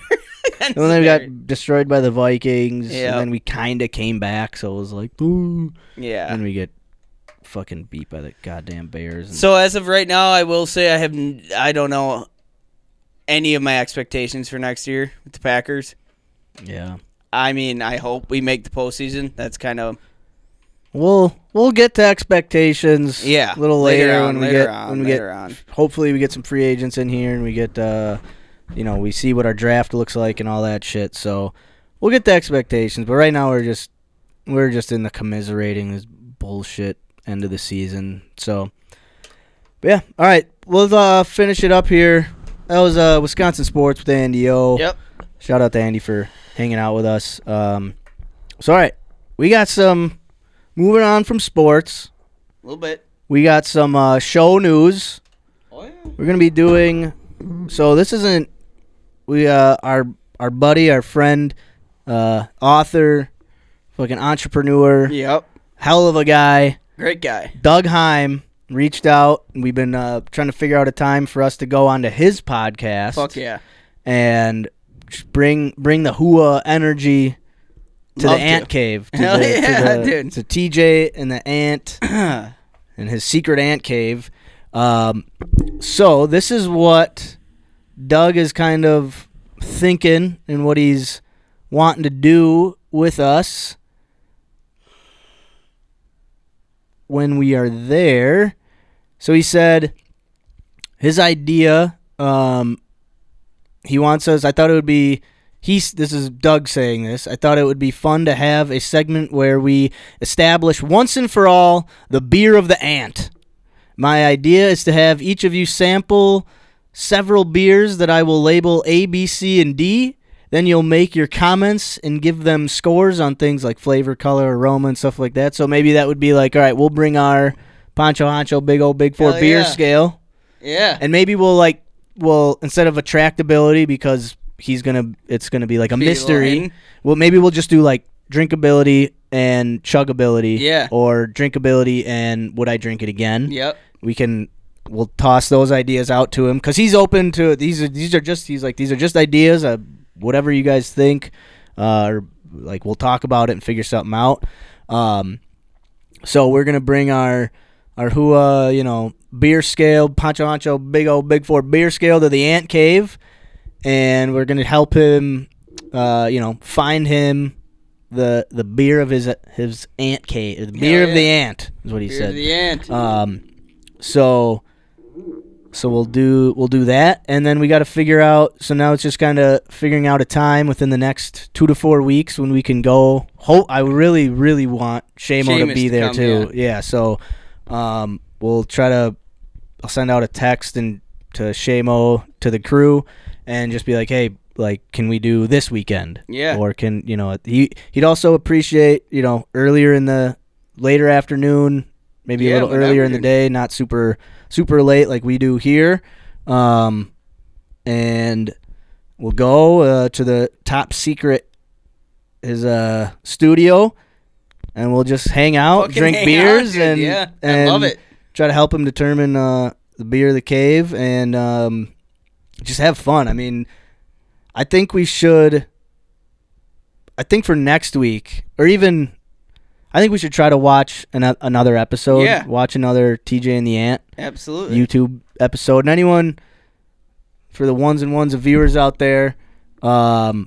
And then we got destroyed by the Vikings, Yeah. and then we kind of came back, so it was like, ooh. Yeah. And we get fucking beat by the goddamn Bears. And So as of right now, I will say I don't know any of my expectations for next year with the Packers. yeah. I mean, I hope we make the postseason. That's kind of We'll get to expectations Yeah, a little later later, on, when we later get on, when we later get on. hopefully we get some free agents in here and we get we see what our draft looks like and all that shit. So we'll get to expectations, but right now we're just in the commiserating this bullshit end of the season. So but yeah, all right, we'll finish it up here. That was Wisconsin Sports with Andy O. Yep. Shout out to Andy for hanging out with us. So all right, we got some moving on from sports. A little bit. We got some show news. Oh yeah. We're gonna be doing. So this isn't. We our buddy, our friend, author, fucking entrepreneur, Yep. hell of a guy, Great guy. Doug Heim reached out. We've been trying to figure out a time for us to go onto his podcast. Fuck yeah. And just bring the HUA energy to Love the to. Ant Cave. To Hell the, yeah, to the, dude. To TJ and the Ant and his secret Ant Cave. So this is what Doug is kind of thinking and what he's wanting to do with us when we are there. So he said his idea, he wants us, I thought it would be, this is Doug saying this, I thought it would be fun to have a segment where we establish once and for all the beer of the Ant. My idea is to have each of you sample several beers that I will label A, B, C, and D. Then you'll make your comments and give them scores on things like flavor, color, aroma, and stuff like that. So maybe that would be like, all right, we'll bring our Pancho Honcho Big 4 Hell beer yeah. scale. Yeah. And maybe we'll instead of attractability, because it's gonna be like a Be mystery. Lorraine. Well, maybe we'll just do like drinkability and chugability. Yeah. Or drinkability and would I drink it again? Yep. We'll toss those ideas out to him because he's open to these are just ideas. Whatever you guys think, or like we'll talk about it and figure something out. So we're gonna bring our our HUA, beer scale, Pancho Ancho, big 4 beer scale to the Ant Cave, and we're gonna help him, find him the beer of his ant cave, the beer of the ant is what he said. Beer of the ant. So we'll do that, and then we got to figure out. So now it's just kind of figuring out a time within the next 2 to 4 weeks when we can go. I really, really want Seamus to be there come, too. Yeah. So we'll try to. I'll send out a text and to Seamus, to the crew, and just be like, hey, can we do this weekend? Yeah. Or can he'd also appreciate earlier in the later afternoon, maybe a little earlier in the day, not super late like we do here. And we'll go to the top secret, his studio, and we'll just hang out, drink beers, and I love it. Try to help him determine the beer of the cave, and just have fun. I mean, I think we should. I think for next week, or even, I think we should try to watch another episode. Yeah. Watch another TJ and the Ant. Absolutely. YouTube episode. And anyone, for the ones and ones of viewers out there, go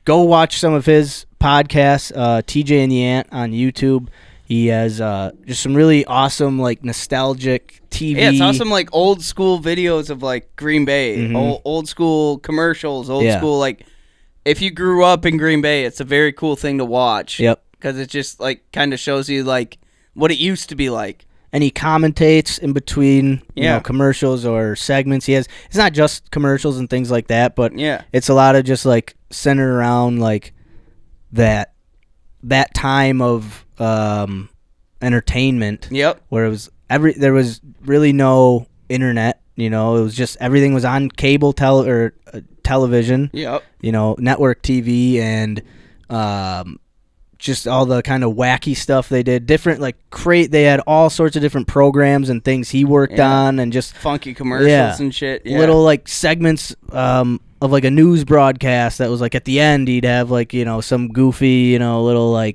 watch some of his podcasts. TJ and the Ant on YouTube. He has just some really awesome, nostalgic TV. Yeah, it's awesome, old school videos of Green Bay, Mhm. old school commercials, old Yeah. school if you grew up in Green Bay, it's a very cool thing to watch. Yep. Because it just kind of shows you what it used to be like. And he commentates in between Yeah. commercials or segments. It's not just commercials and things like that, but Yeah. it's a lot of just centered around that time of entertainment. Yep. Where it was there was really no internet. It was just everything was on cable television. Yep. Network TV, and just all the kind of wacky stuff they did. Different they had all sorts of different programs and things he worked on, and just funky commercials and shit. Yeah. Little segments of a news broadcast that was at the end he'd have some goofy little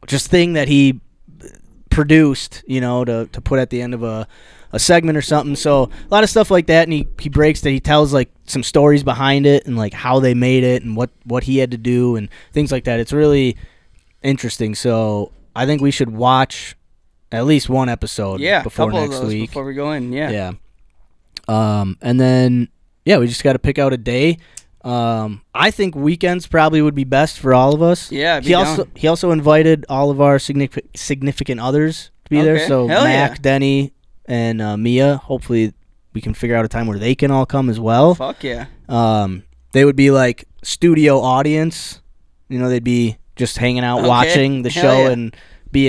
just thing that he produced to put at the end of a segment or something. So a lot of stuff like that, and he breaks that. He tells some stories behind it and how they made it and what he had to do and things like that. It's really interesting. So I think we should watch at least one episode before couple next of those week before we go in. Yeah. And then we just got to pick out a day. I think weekends probably would be best for all of us. Yeah, he also invited all of our significant others to be there. So Hell Mac, yeah. Denny, and Mia. Hopefully, we can figure out a time where they can all come as well. Fuck yeah. They would be studio audience. They'd be just hanging out, watching the Hell show, yeah.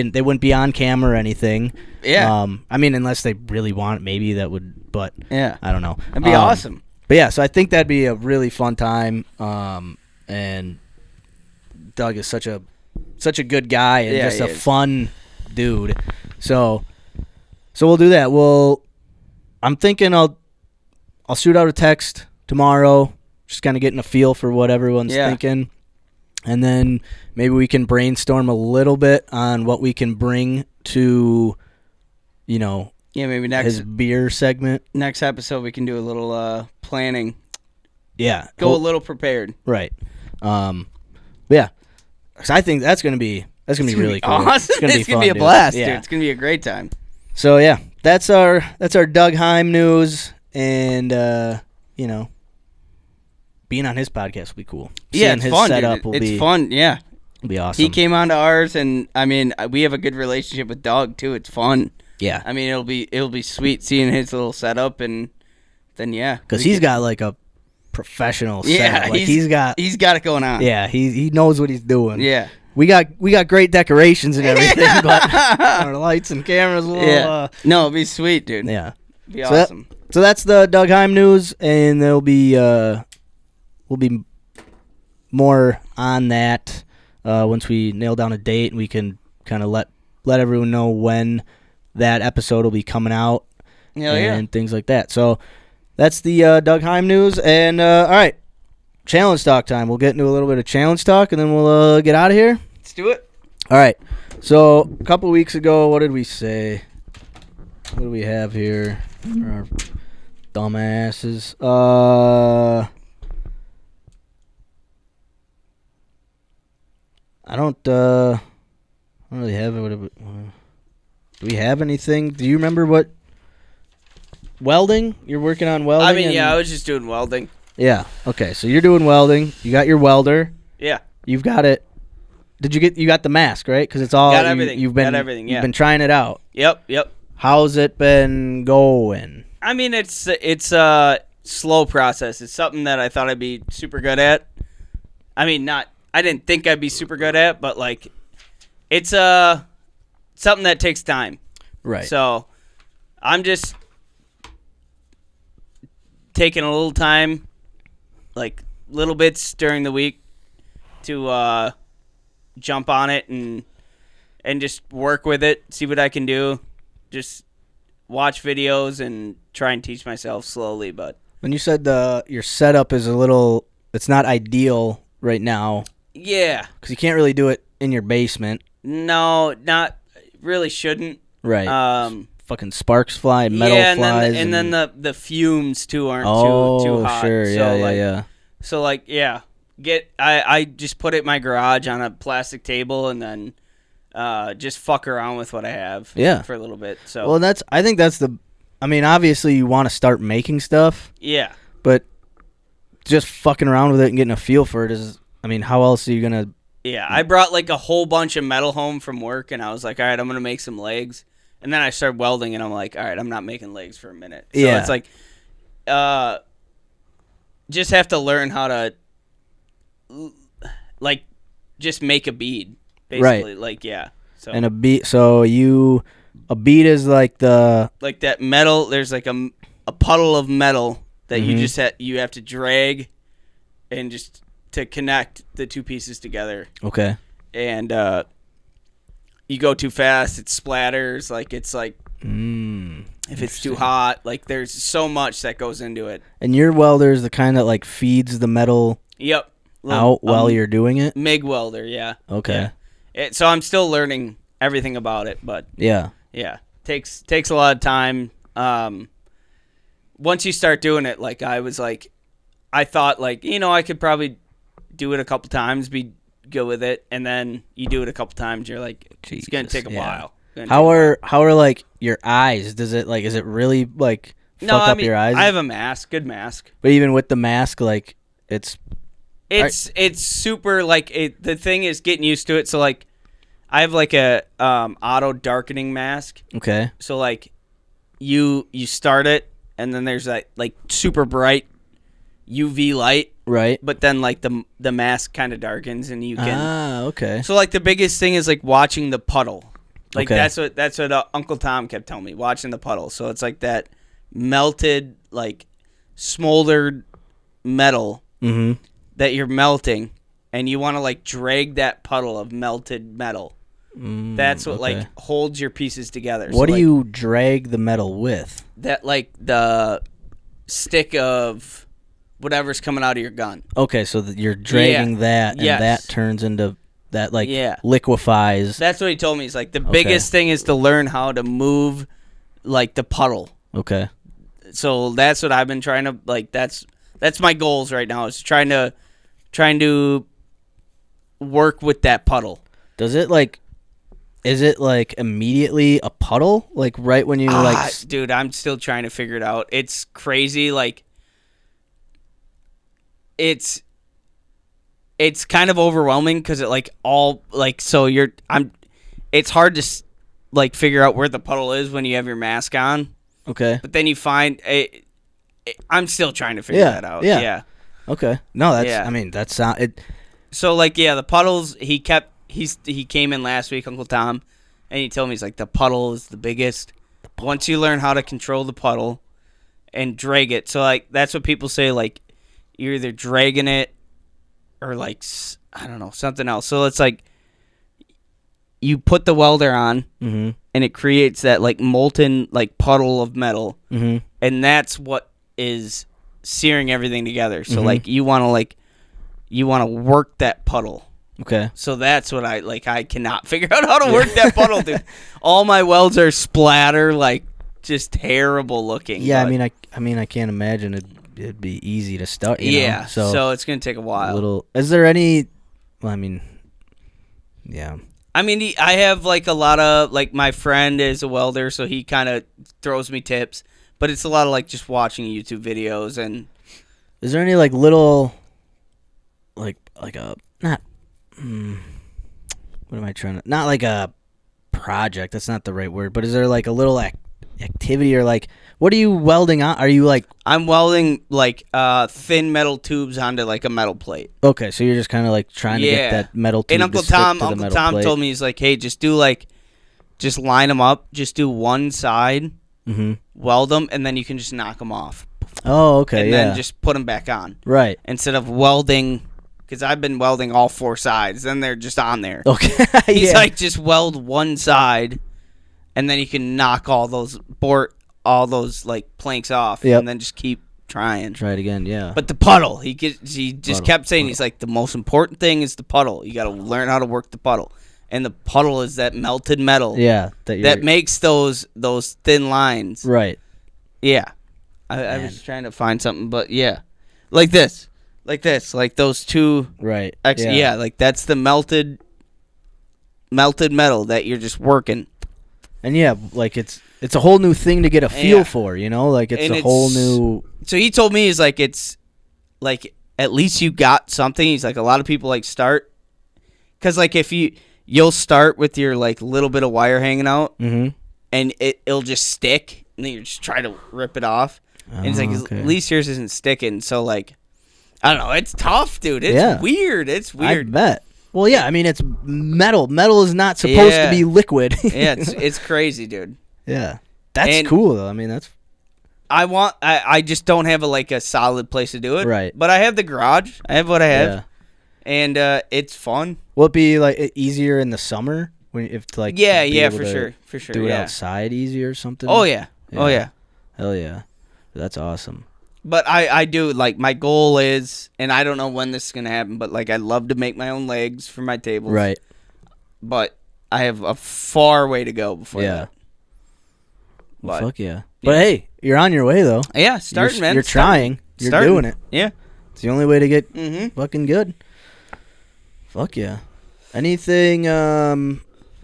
and they wouldn't be on camera or anything. Yeah. I mean, unless they really want it, maybe that would. But Yeah. I don't know. That'd be awesome. But yeah, so I think that'd be a really fun time. And Doug is such a good guy and just a fun dude. So we'll do that. I'm thinking I'll shoot out a text tomorrow, just kind of getting a feel for what everyone's thinking, and then maybe we can brainstorm a little bit on what we can bring to, Maybe his beer segment. next episode we can do a little planning. Yeah, Go a little prepared. right. Yeah, 'cause I think that's gonna be really cool. Awesome. It's gonna be a fun, blast, dude. dude. Yeah. It's gonna be a great time. So yeah, that's our Doug Heim news, and being on his podcast will be cool. Yeah, Seeing it's his fun, setup dude. will It's be fun. Yeah. will be awesome. He came on to ours, and I mean, we have a good relationship with Doug too. It's fun. Yeah, I mean, it'll be sweet seeing his little setup, and then because he's got a professional yeah, setup. He's got it going on. yeah, he knows what he's doing. Yeah. We got great decorations and everything, but our lights and cameras will. Yeah. No, it'll be sweet, dude. Yeah. It'll be So awesome. So that's the Doug Heim news, and there'll be we'll be more on that once we nail down a date, and we can kind of let everyone know when that episode will be coming out and things like that. So that's the Doug Heim news, and all right, challenge talk time. We'll get into a little bit of challenge talk, and then we'll get out of here. Let's do it. All right. So a couple weeks ago, what did we say? What do we have here? Our dumbasses. I don't really have it. Do we have anything? Do you remember what? Welding? You're working on welding? I mean, yeah, I was just doing welding. Yeah. Okay, so you're doing welding. You got your welder. Yeah. You've got it. You got the mask, right? Because it's all got everything. You've been got everything. Yeah. You've been trying it out. Yep. How's it been going? I mean, it's a slow process. It's something that I thought I'd be super good at. I mean, I didn't think I'd be super good at, but like, it's something that takes time. Right. So, I'm just taking a little time, like little bits during the week, to jump on it and just work with it, see what I can do. Just watch videos and try and teach myself slowly. But when you said your setup is it's not ideal right now. Yeah. Because you can't really do it in your basement. No, really shouldn't. Right. Fucking sparks fly, metal flies. And then the fumes too aren't too hot. Sure. Yeah. So like, yeah. I just put it in my garage on a plastic table and then just fuck around with what I have for a little bit. So well, I think that's obviously you want to start making stuff. Yeah. But just fucking around with it and getting a feel for it is, how else are you going to... Yeah, I brought like a whole bunch of metal home from work and I was like, all right, I'm going to make some legs. And then I started welding and I'm like, all right, I'm not making legs for a minute. So it's like, just have to learn how to, like, just make a bead, basically. Right. Like, yeah. So. And a bead, a bead is like like that metal, there's like a puddle of metal that you have to drag and just to connect the two pieces together. Okay. And you go too fast, it splatters. Like, it's like, if it's too hot, like, there's so much that goes into it. And your welder is the kind that, like, feeds the metal out while you're doing it? MIG welder, yeah. Okay. Yeah. So I'm still learning everything about it, but... Yeah. Yeah. Takes a lot of time. Once you start doing it, like, I thought, like, I could probably do it a couple times, be good with it, and then you do it a couple times, you're like, it's gonna take a while. How are like your eyes? Is it really like fuck up your eyes? I have a mask, good mask. But even with the mask, like it's super like the thing is getting used to it. So like I have like a auto darkening mask. Okay. So like you start it and then there's like super bright UV light. Right. But then like the mask kind of darkens and you can okay. So like the biggest thing is like watching the puddle. Like okay. that's what Uncle Tom kept telling me, watching the puddle. So it's like that melted, like smoldered metal that you're melting, and you want to like drag that puddle of melted metal. That's what like holds your pieces together. What so, do you drag the metal with? That like the stick of whatever's coming out of your gun. Okay, so you're dragging that, and that turns into that like liquefies. That's what he told me. He's like, the biggest thing is to learn how to move like the puddle. Okay. So that's what I've been trying to like. That's my goals right now. Is trying to work with that puddle. Is it like immediately a puddle? Like right when you dude, I'm still trying to figure it out. It's crazy. Like it's kind of overwhelming because it like all like so it's hard to like figure out where the puddle is when you have your mask on. Okay. But then you find I'm still trying to figure that out. Yeah. Okay. No, that's that's it. So like the puddles he came in last week, Uncle Tom, and he told me he's like the puddle is the biggest. Once you learn how to control the puddle and drag it. So like that's what people say, like you're either dragging it or like I don't know, something else. So it's like you put the welder on and it creates that like molten like puddle of metal, and that's what is searing everything together. So like you want to work that puddle Okay. So that's what I cannot figure out how to work that puddle, dude. All my welds are splatter, like just terrible looking. Yeah, but I mean, I can't imagine it'd be easy to start. You know? So it's gonna take a while. Is there any? Well, I mean, yeah. I mean, I have like a lot of like my friend is a welder, so he kind of throws me tips. But it's a lot of like just watching YouTube videos and. Is there any like little, like a not? What am I trying to? Not like a project. That's not the right word. But is there like a little activity or like what are you welding on? Are you like? I'm welding like thin metal tubes onto like a metal plate. Okay, so you're just kind of like trying to get that metal tube. And Uncle Tom told me, he's like, hey, just line them up. Just do one side, weld them, and then you can just knock them off. Oh, okay, and then just put them back on. Right. Instead of welding, because I've been welding all four sides, then they're just on there. Okay. He's like, just weld one side, and then you can knock all those like planks off, and then just keep trying. Try it again, yeah. But the puddle, he just kept saying, he's like, the most important thing is the puddle. You got to learn how to work the puddle, and the puddle is that melted metal. Yeah. That makes those thin lines. Right. Yeah. I was trying to find something, but yeah, like this, like those two. Right. Yeah, like that's the melted metal that you're just working. And yeah, like it's a whole new thing to get a feel for, you know, like it's whole new. So he told me, he's like, it's like at least you got something. He's like, a lot of people like start because like if you'll start with your like little bit of wire hanging out, and it'll just stick, and then you just try to rip it off. And he's like, at least yours isn't sticking. So, like, I don't know. It's tough, dude. It's weird. It's weird. I bet. Well, yeah. I mean, it's metal. Metal is not supposed to be liquid. Yeah, it's crazy, dude. Yeah. That's cool, though. I mean, that's... I just don't have a solid place to do it. Right. But I have the garage. I have what I have. Yeah. And it's fun. Will it be, like, easier in the summer? Yeah, for sure. For sure, do it outside easier or something? Oh, yeah. Oh, yeah. Hell yeah. That's awesome. But I do, like, my goal is, and I don't know when this is going to happen, but, like, I'd love to make my own legs for my tables. Right. But I have a far way to go before that. Well, fuck yeah. But, hey, you're on your way, though. Yeah, starting, man. You're trying. You're doing it. Yeah. It's the only way to get fucking good. Fuck yeah. Anything,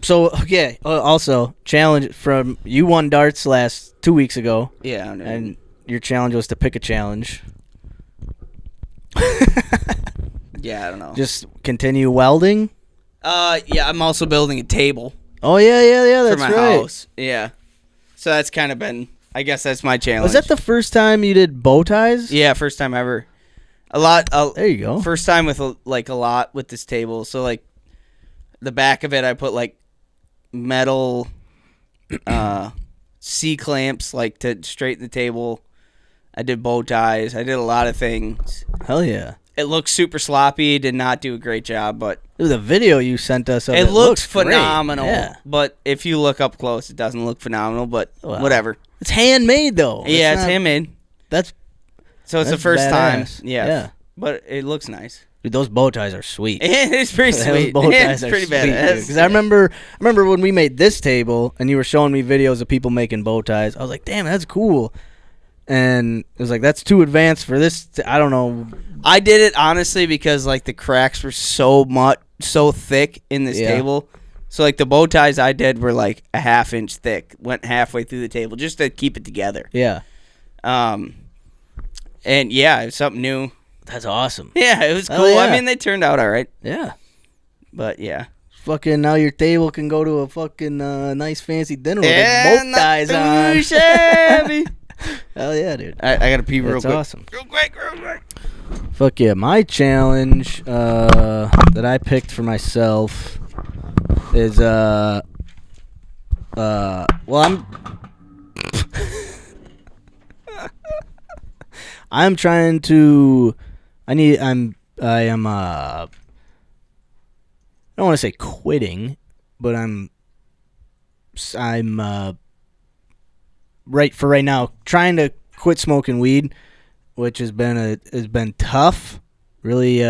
So, okay, also, challenge from, you won darts 2 weeks ago. Yeah. And your challenge was to pick a challenge. Yeah, I don't know. Just continue welding? Yeah, I'm also building a table. Oh, yeah, that's for my right. house. Yeah. So that's kind of been, I guess that's my challenge. Was that the first time you did bow ties? Yeah, first time ever. There you go. First time with a lot with this table. So, like, the back of it, I put, like, metal C-clamps, like, to straighten the table. I did bow ties. I did a lot of things. Hell yeah. It looks super sloppy. Did not do a great job, but... The video you sent us of it looks phenomenal. Yeah. But if you look up close, it doesn't look phenomenal, but whatever. It's handmade, though. Yeah, it's handmade. So it's the first badass. time. Yeah. But it looks nice. Dude, those bow ties are sweet. It's pretty sweet. Those bow ties it's pretty badass. Because I remember when we made this table and you were showing me videos of people making bow ties. I was like, damn, that's cool. And it was like, that's too advanced for this. I don't know. I did it honestly because like the cracks were so thick in this table. So like the bow ties I did were like a half-inch thick. Went halfway through the table just to keep it together. Yeah. And yeah, it was something new. That's awesome. Yeah, it was cool. Yeah. I mean, they turned out all right. Yeah. But yeah. Fucking now your table can go to a fucking nice fancy dinner with bow ties on. Too shabby. Hell yeah, dude. I gotta pee real quick. That's awesome. Real quick. Fuck yeah. My challenge that I picked for myself is well, I'm trying to I am I don't want to say quitting, but I'm right now trying to quit smoking weed, which has been tough, really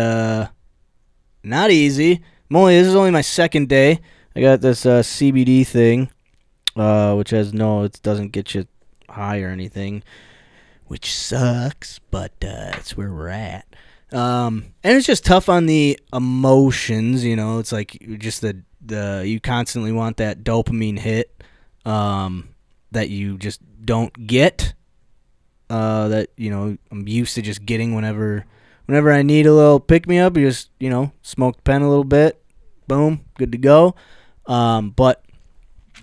not easy. This is only my second day. I got this CBD thing, which it doesn't get you high or anything, which sucks, but it's where we're at. And it's just tough on the emotions, it's like just you constantly want that dopamine hit that you just don't get, that I'm used to just getting whenever I need a little pick-me-up. You just smoke the pen a little bit, boom, good to go. But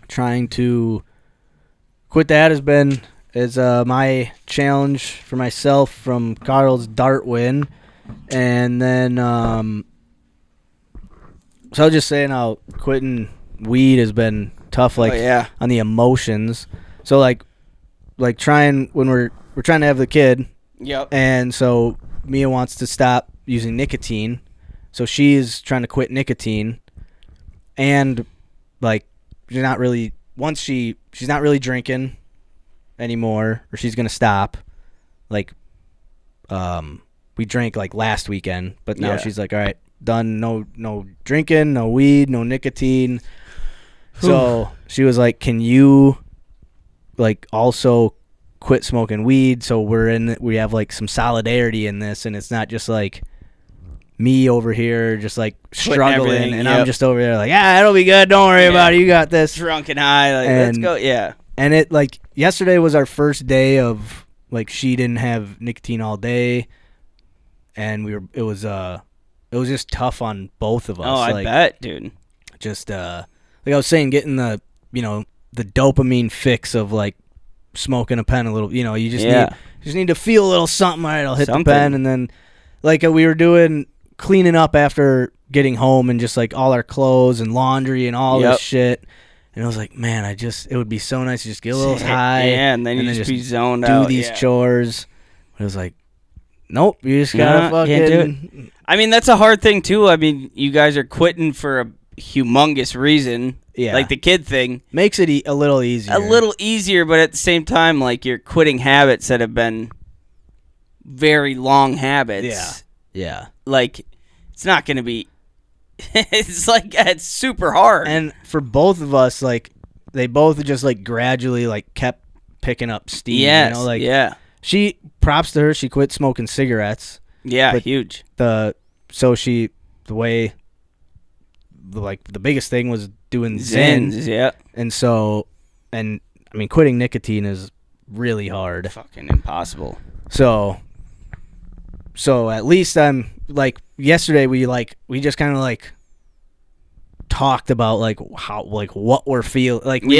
trying to quit that is my challenge for myself from Carl's dart win. And then so I was just saying how quitting weed has been tough, on the emotions. So like trying when we're trying to have the kid. Yep. And so Mia wants to stop using nicotine, so she's trying to quit nicotine, and like she's not really drinking anymore, or she's gonna stop. Like, we drank like last weekend, but now she's like, all right, done. No drinking, no weed, no nicotine. So she was like, can you like also quit smoking weed? So we have like some solidarity in this, and it's not just like me over here just like struggling, and I'm just over there like, it'll be good, don't worry about it, you got this. Drunk and high, like, let's go. And it like yesterday was our first day of like she didn't have nicotine all day, and it was just tough on both of us. Oh, I bet, dude. Just like I was saying, getting the the dopamine fix of like smoking a pen a little, you just need to feel a little something. All right, I'll hit the pen. And then like we were doing cleaning up after getting home, and just like all our clothes and laundry and all this shit. And I was like, man, it would be so nice to just get a little high. Yeah, and then you just be zoned do out. Do these chores. But it was like, nope, you just gotta fucking do it. I mean, that's a hard thing too. I mean, you guys are quitting for a humongous reason. Yeah. Like the kid thing. Makes it a little easier. A little easier, but at the same time, like you're quitting habits that have been very long habits. Yeah. Like, it's not going to be... it's super hard. And for both of us, like, they both just, like, gradually, like, kept picking up steam. Yes, Props to her, she quit smoking cigarettes. Yeah, huge. The biggest thing was doing Zins. Yeah. And so, I mean, quitting nicotine is really hard. Fucking impossible. So at least I'm, like, yesterday we just kind of, like, talked about, like, how, like, what we're feeling. Like, we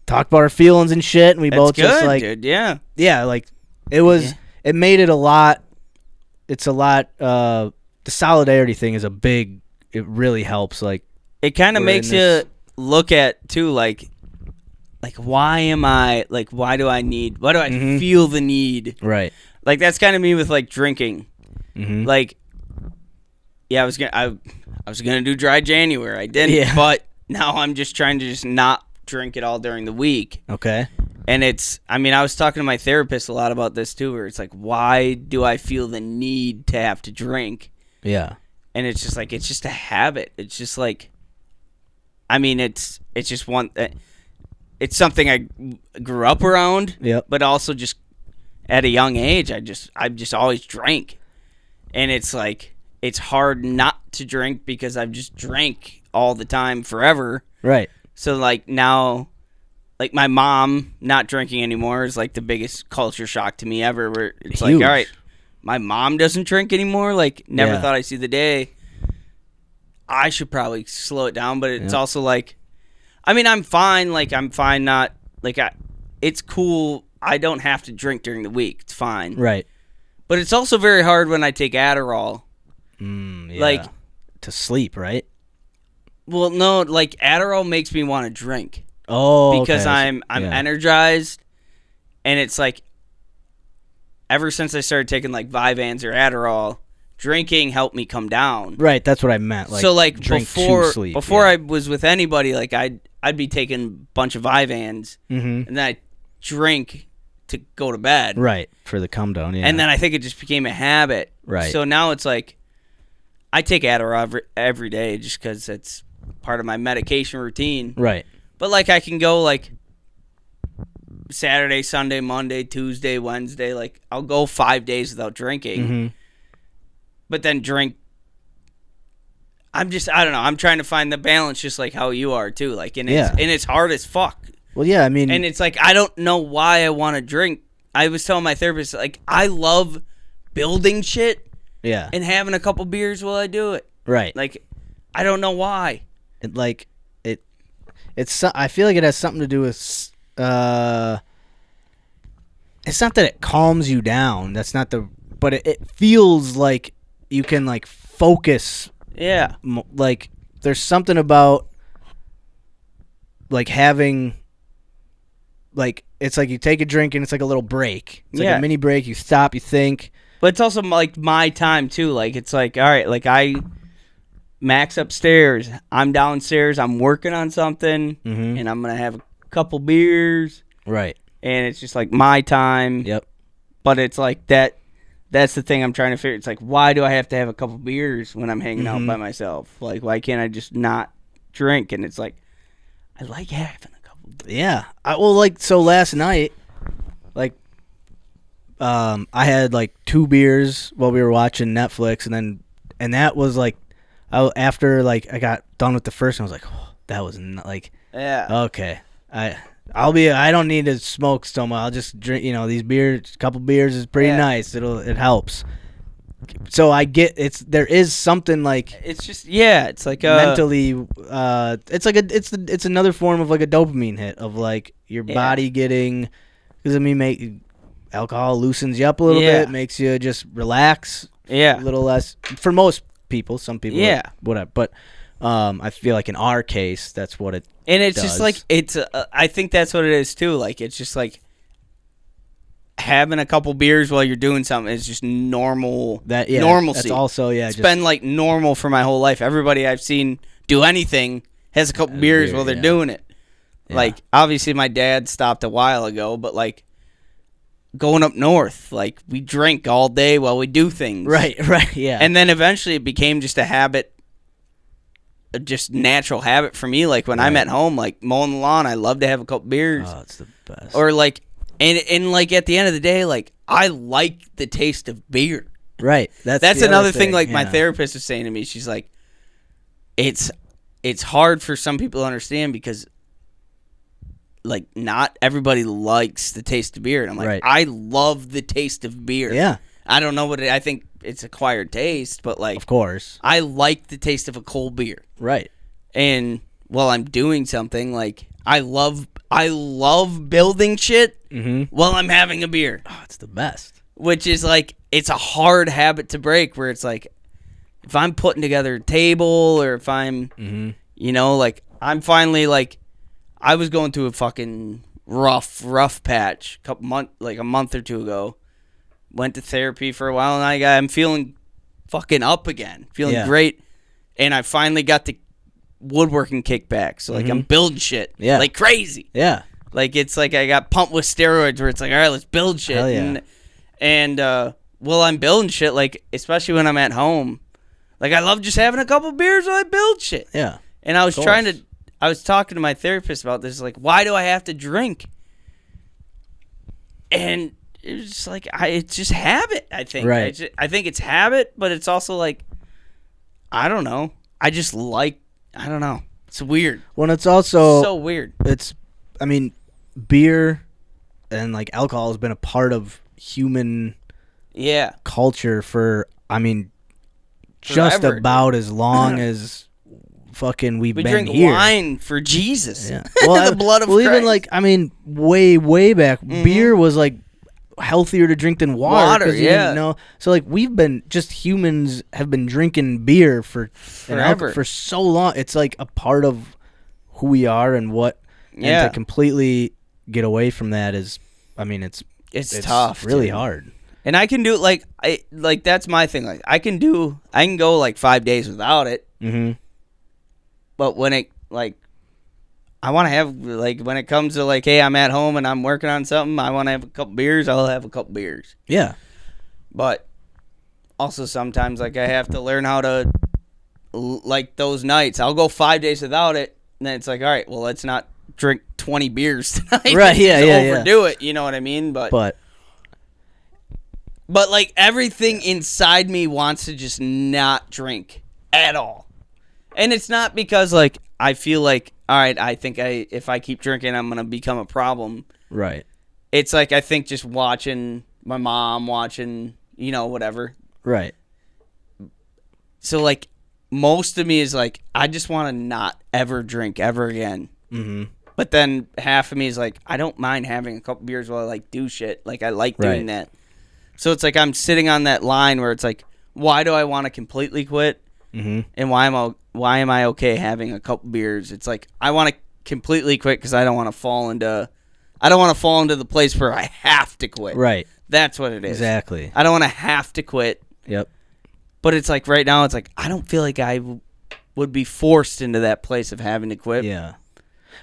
talked about our feelings and shit, and we both good, just, like... dude, yeah. Yeah, like, it was... Yeah. It made it a lot... It's a lot... the solidarity thing is a big... It really helps, like... It kind of makes you look at, too, like, why am I... Like, why do I feel the need? Right. Like, that's kind of me with, like, drinking. Mm-hmm. Like, yeah, I was gonna do dry January. I didn't, but now I'm just trying to just not drink it all during the week. Okay. And I was talking to my therapist a lot about this, too, where it's like, why do I feel the need to have to drink? Yeah. And it's just like, it's just a habit. It's just like, I mean, it's just one, it's something I grew up around, but also just at a young age, I just always drank. And it's like, it's hard not to drink because I've just drank all the time forever. Right. So like now, like my mom not drinking anymore is like the biggest culture shock to me ever, where it's Huge. like, all right, my mom doesn't drink anymore. Like, never thought I'd see the day. I should probably slow it down, but it's also like, I mean, I'm fine. Like, I'm fine not, like, it's cool. I don't have to drink during the week. It's fine. Right. But it's also very hard when I take Adderall. Like, to sleep, right? Well, no, like, Adderall makes me want to drink. Oh, because I'm energized, and it's like, ever since I started taking, like, Vyvanse or Adderall, drinking helped me come down. Right, that's what I meant. Like, so, like, before I was with anybody, like, I'd be taking a bunch of Vyvanse, and then I'd drink to go to bed. Right, for the come down, And then I think it just became a habit. Right. So now it's like, I take Adderall every day just because it's part of my medication routine. Right. But, like, I can go, like, Saturday, Sunday, Monday, Tuesday, Wednesday. Like, I'll go 5 days without drinking. But then drink. I don't know. I'm trying to find the balance just like how you are, too. Like, and it's hard as fuck. Well, yeah, I mean. And it's like, I don't know why I want to drink. I was telling my therapist, like, I love building shit. Yeah. And having a couple beers while I do it. Right. Like, I don't know why. I feel like it has something to do with it's not that it calms you down. That's not but it feels like you can like focus. Yeah. Like there's something about like having like it's like you take a drink and it's like a little break. It's like a mini break. You stop, you think. But it's also like my time too. Like it's like, all right, like Max upstairs, I'm downstairs, I'm working on something, and I'm gonna have a couple beers. Right. And it's just like my time. Yep. But it's like that's the thing I'm trying to figure. It's like, why do I have to have a couple beers when I'm hanging out by myself? Like, why can't I just not drink? And it's like, I like having a couple beers. Yeah. So last night, like, I had like 2 beers while we were watching Netflix, and that was like, after like I got done with the first one, I was like, oh, that was like, okay, I don't need to smoke so much. I'll just drink, these beers. A couple beers is pretty nice. It helps. So I get there is something like it's just it's like mentally it's like it's another form of like a dopamine hit of like your body getting, because alcohol loosens you up a little bit, makes you just relax a little less for most people. Some people whatever, but I feel like in our case that's what it does. Just like I think that's what it is too. Like it's just like having a couple beers while you're doing something is just normal. Normalcy. That's also it's been like normal for my whole life. Everybody I've seen do anything has a couple beers while they're doing it. Like obviously my dad stopped a while ago, but like going up north, like we drink all day while we do things. Right, yeah. And then eventually it became just a habit, a just natural habit for me. Like when I'm at home, like mowing the lawn, I love to have a couple beers. Oh, it's the best. Or like, and like at the end of the day, like I like the taste of beer. Right. That's another thing. Like my therapist was saying to me, she's like, it's hard for some people to understand because like not everybody likes the taste of beer. And I'm like, I love the taste of beer. Yeah. I don't know what I think it's acquired taste, but like, of course, I like the taste of a cold beer. Right. And while I'm doing something, like I love building shit while I'm having a beer. Oh, it's the best. Which is like, it's a hard habit to break where it's like, if I'm putting together a table or if I'm, like I'm finally like, I was going through a fucking rough patch a month or two ago. Went to therapy for a while, and I'm feeling fucking up again, feeling great. And I finally got the woodworking kickback. So like I'm building shit like crazy. Yeah. Like it's like I got pumped with steroids where it's like, all right, let's build shit. Hell yeah. And while I'm building shit, like especially when I'm at home, like I love just having a couple beers while I build shit. Yeah. And I was talking to my therapist about this, like, why do I have to drink? And it was just like, it's just habit, I think. Right. I think it's habit, but it's also like, I don't know. I just like, I don't know. It's weird. Well, it's also so weird. Beer and like alcohol has been a part of human culture for, just forever, about as long as fucking we've been drink here. Wine for Jesus. Yeah. Well, the blood of Christ. Christ. Even like, way back, beer was like healthier to drink than water. You didn't know. So like humans have been drinking beer forever, for so long. It's like a part of who we are and what. And to completely get away from that is, it's tough, really dude. hard. And I can do it that's my thing. Like I can go like 5 days without it. Mm-hmm. But when it I want to have when it comes to like, hey, I'm at home and I'm working on something, I want to have a couple beers. I'll have a couple beers. Yeah. But also sometimes like I have to learn how to like those nights, I'll go 5 days without it, and then it's like, all right, well, let's not drink 20 beers tonight. Right, yeah, Just yeah, overdo it, you know what I mean? But like everything inside me wants to just not drink at all. And it's not because like I feel like, all right, I think if I keep drinking, I'm going to become a problem. Right. It's like I think just watching my mom, watching, you know, whatever. Right. So like most of me is like, I just want to not ever drink ever again. Mm-hmm. But then half of me is like, I don't mind having a couple beers while I like do shit. Like I like doing that. So it's like I'm sitting on that line where it's like, why do I want to completely quit? Mm-hmm. And why am I okay having a couple beers? It's like I want to completely quit because I don't want to fall into the place where I have to quit. Right. That's what it is. Exactly. I don't want to have to quit. Yep. But it's like right now, it's like I don't feel like I would be forced into that place of having to quit. Yeah.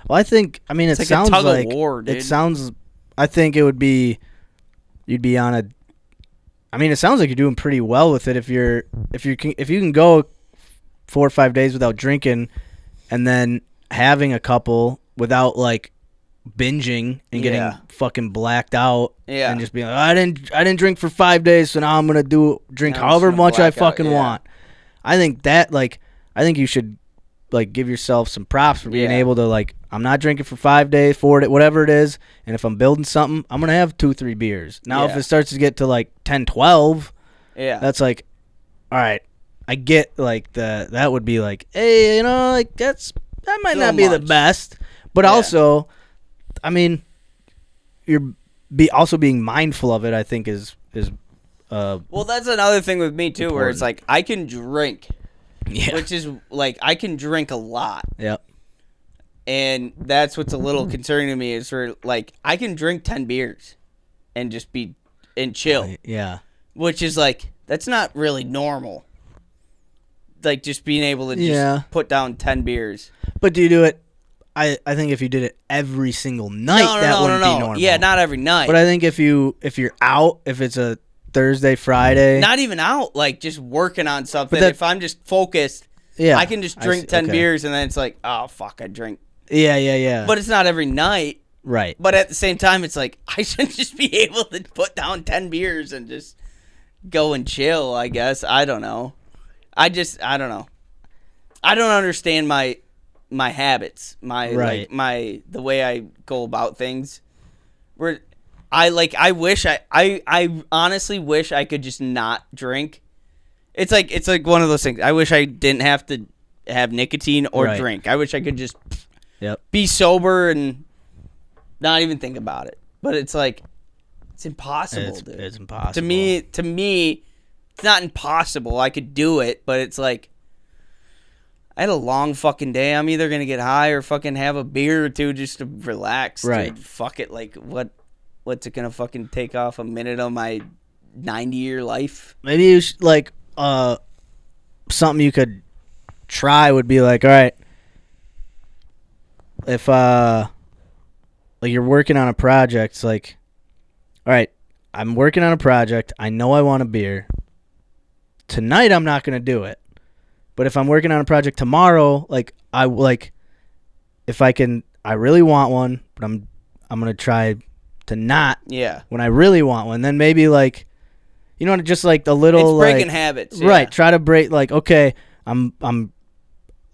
Well, it like sounds a tug like of war, dude. I think it would be, you'd be on a. I mean, it sounds like you're doing pretty well with it if you can go 4 or 5 days without drinking, and then having a couple without like binging and getting fucking blacked out, and just being like, I didn't drink for 5 days, so now I'm gonna drink however much I fucking want. I think you should like give yourself some props for being able to like, I'm not drinking for 5 days, 4 days, whatever it is, and if I'm building something, I'm gonna have 2-3 beers. Now if it starts to get to like 10, 12, that's like, all right, I get like that would be like, hey, you know, like that might not be the best, but also, I mean, you're also being mindful of it, I think is well, that's another thing with me too, where it's like I can drink, which is like I can drink a lot. Yep. And that's what's a little concerning to me is where like I can drink 10 beers and just be and chill. Yeah. Which is like that's not really normal. Like just being able to just put down 10 beers. But do you do it? I think if you did it every single night, that wouldn't be normal. Yeah, not every night. But I think if you're out, if it's a Thursday, Friday, not even out, like just working on something. If I'm just focused, I can just drink 10 beers and then it's like, oh fuck, I drink. Yeah. But it's not every night. Right. But at the same time, it's like I should just be able to put down 10 beers and just go and chill, I guess. I don't know. I don't know. I don't understand my habits, the way I go about things. Where I wish I honestly wish I could just not drink. It's like one of those things. I wish I didn't have to have nicotine or drink. I wish I could just be sober and not even think about it. But it's like it's impossible, dude. It's impossible. To me, it's not impossible. I could do it, but it's like I had a long fucking day. I'm either gonna get high or fucking have a beer or two just to relax. Right. Dude. Fuck it. Like what's it gonna fucking take off a minute of my 90-year life? Maybe you should, like something you could try would be like, all right, if like you're working on a project, it's like, all right, I'm working on a project. I know I want a beer. Tonight I'm not gonna do it. But if I'm working on a project tomorrow, like if I can, I really want one, but I'm gonna try to not. Yeah. When I really want one, then maybe like, you know, just like the little it's breaking habits. Yeah. Right. Try to break like, okay, I'm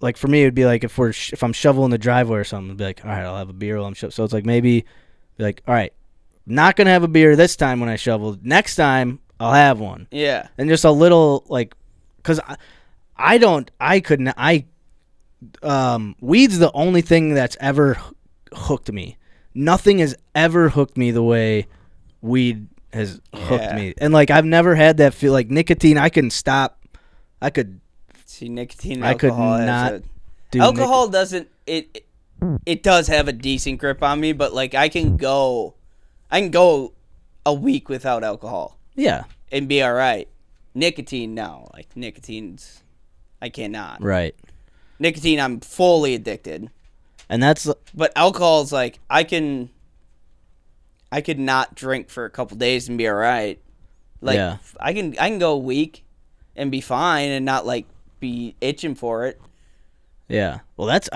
like for me it'd be like if I'm shoveling the driveway or something, it'd be like, all right, I'll have a beer while I'm shoveling. So it's like maybe be like, all right, not gonna have a beer this time when I shovel. Next time I'll have one. Yeah. And just a little like, cause weed's the only thing that's ever hooked me. Nothing has ever hooked me the way weed has hooked me. And like I've never had that feel like nicotine. I can stop. I could see nicotine. And I could alcohol not do alcohol. Doesn't it? It does have a decent grip on me, but like I can go a week without alcohol. Yeah. And be all right. Nicotine, no. Like nicotine's. I cannot. Right. Nicotine, I'm fully addicted. And that's... But alcohol's like, I could not drink for a couple days and be all right. Like, I can go a week and be fine and not, like, be itching for it. Yeah. Well, that's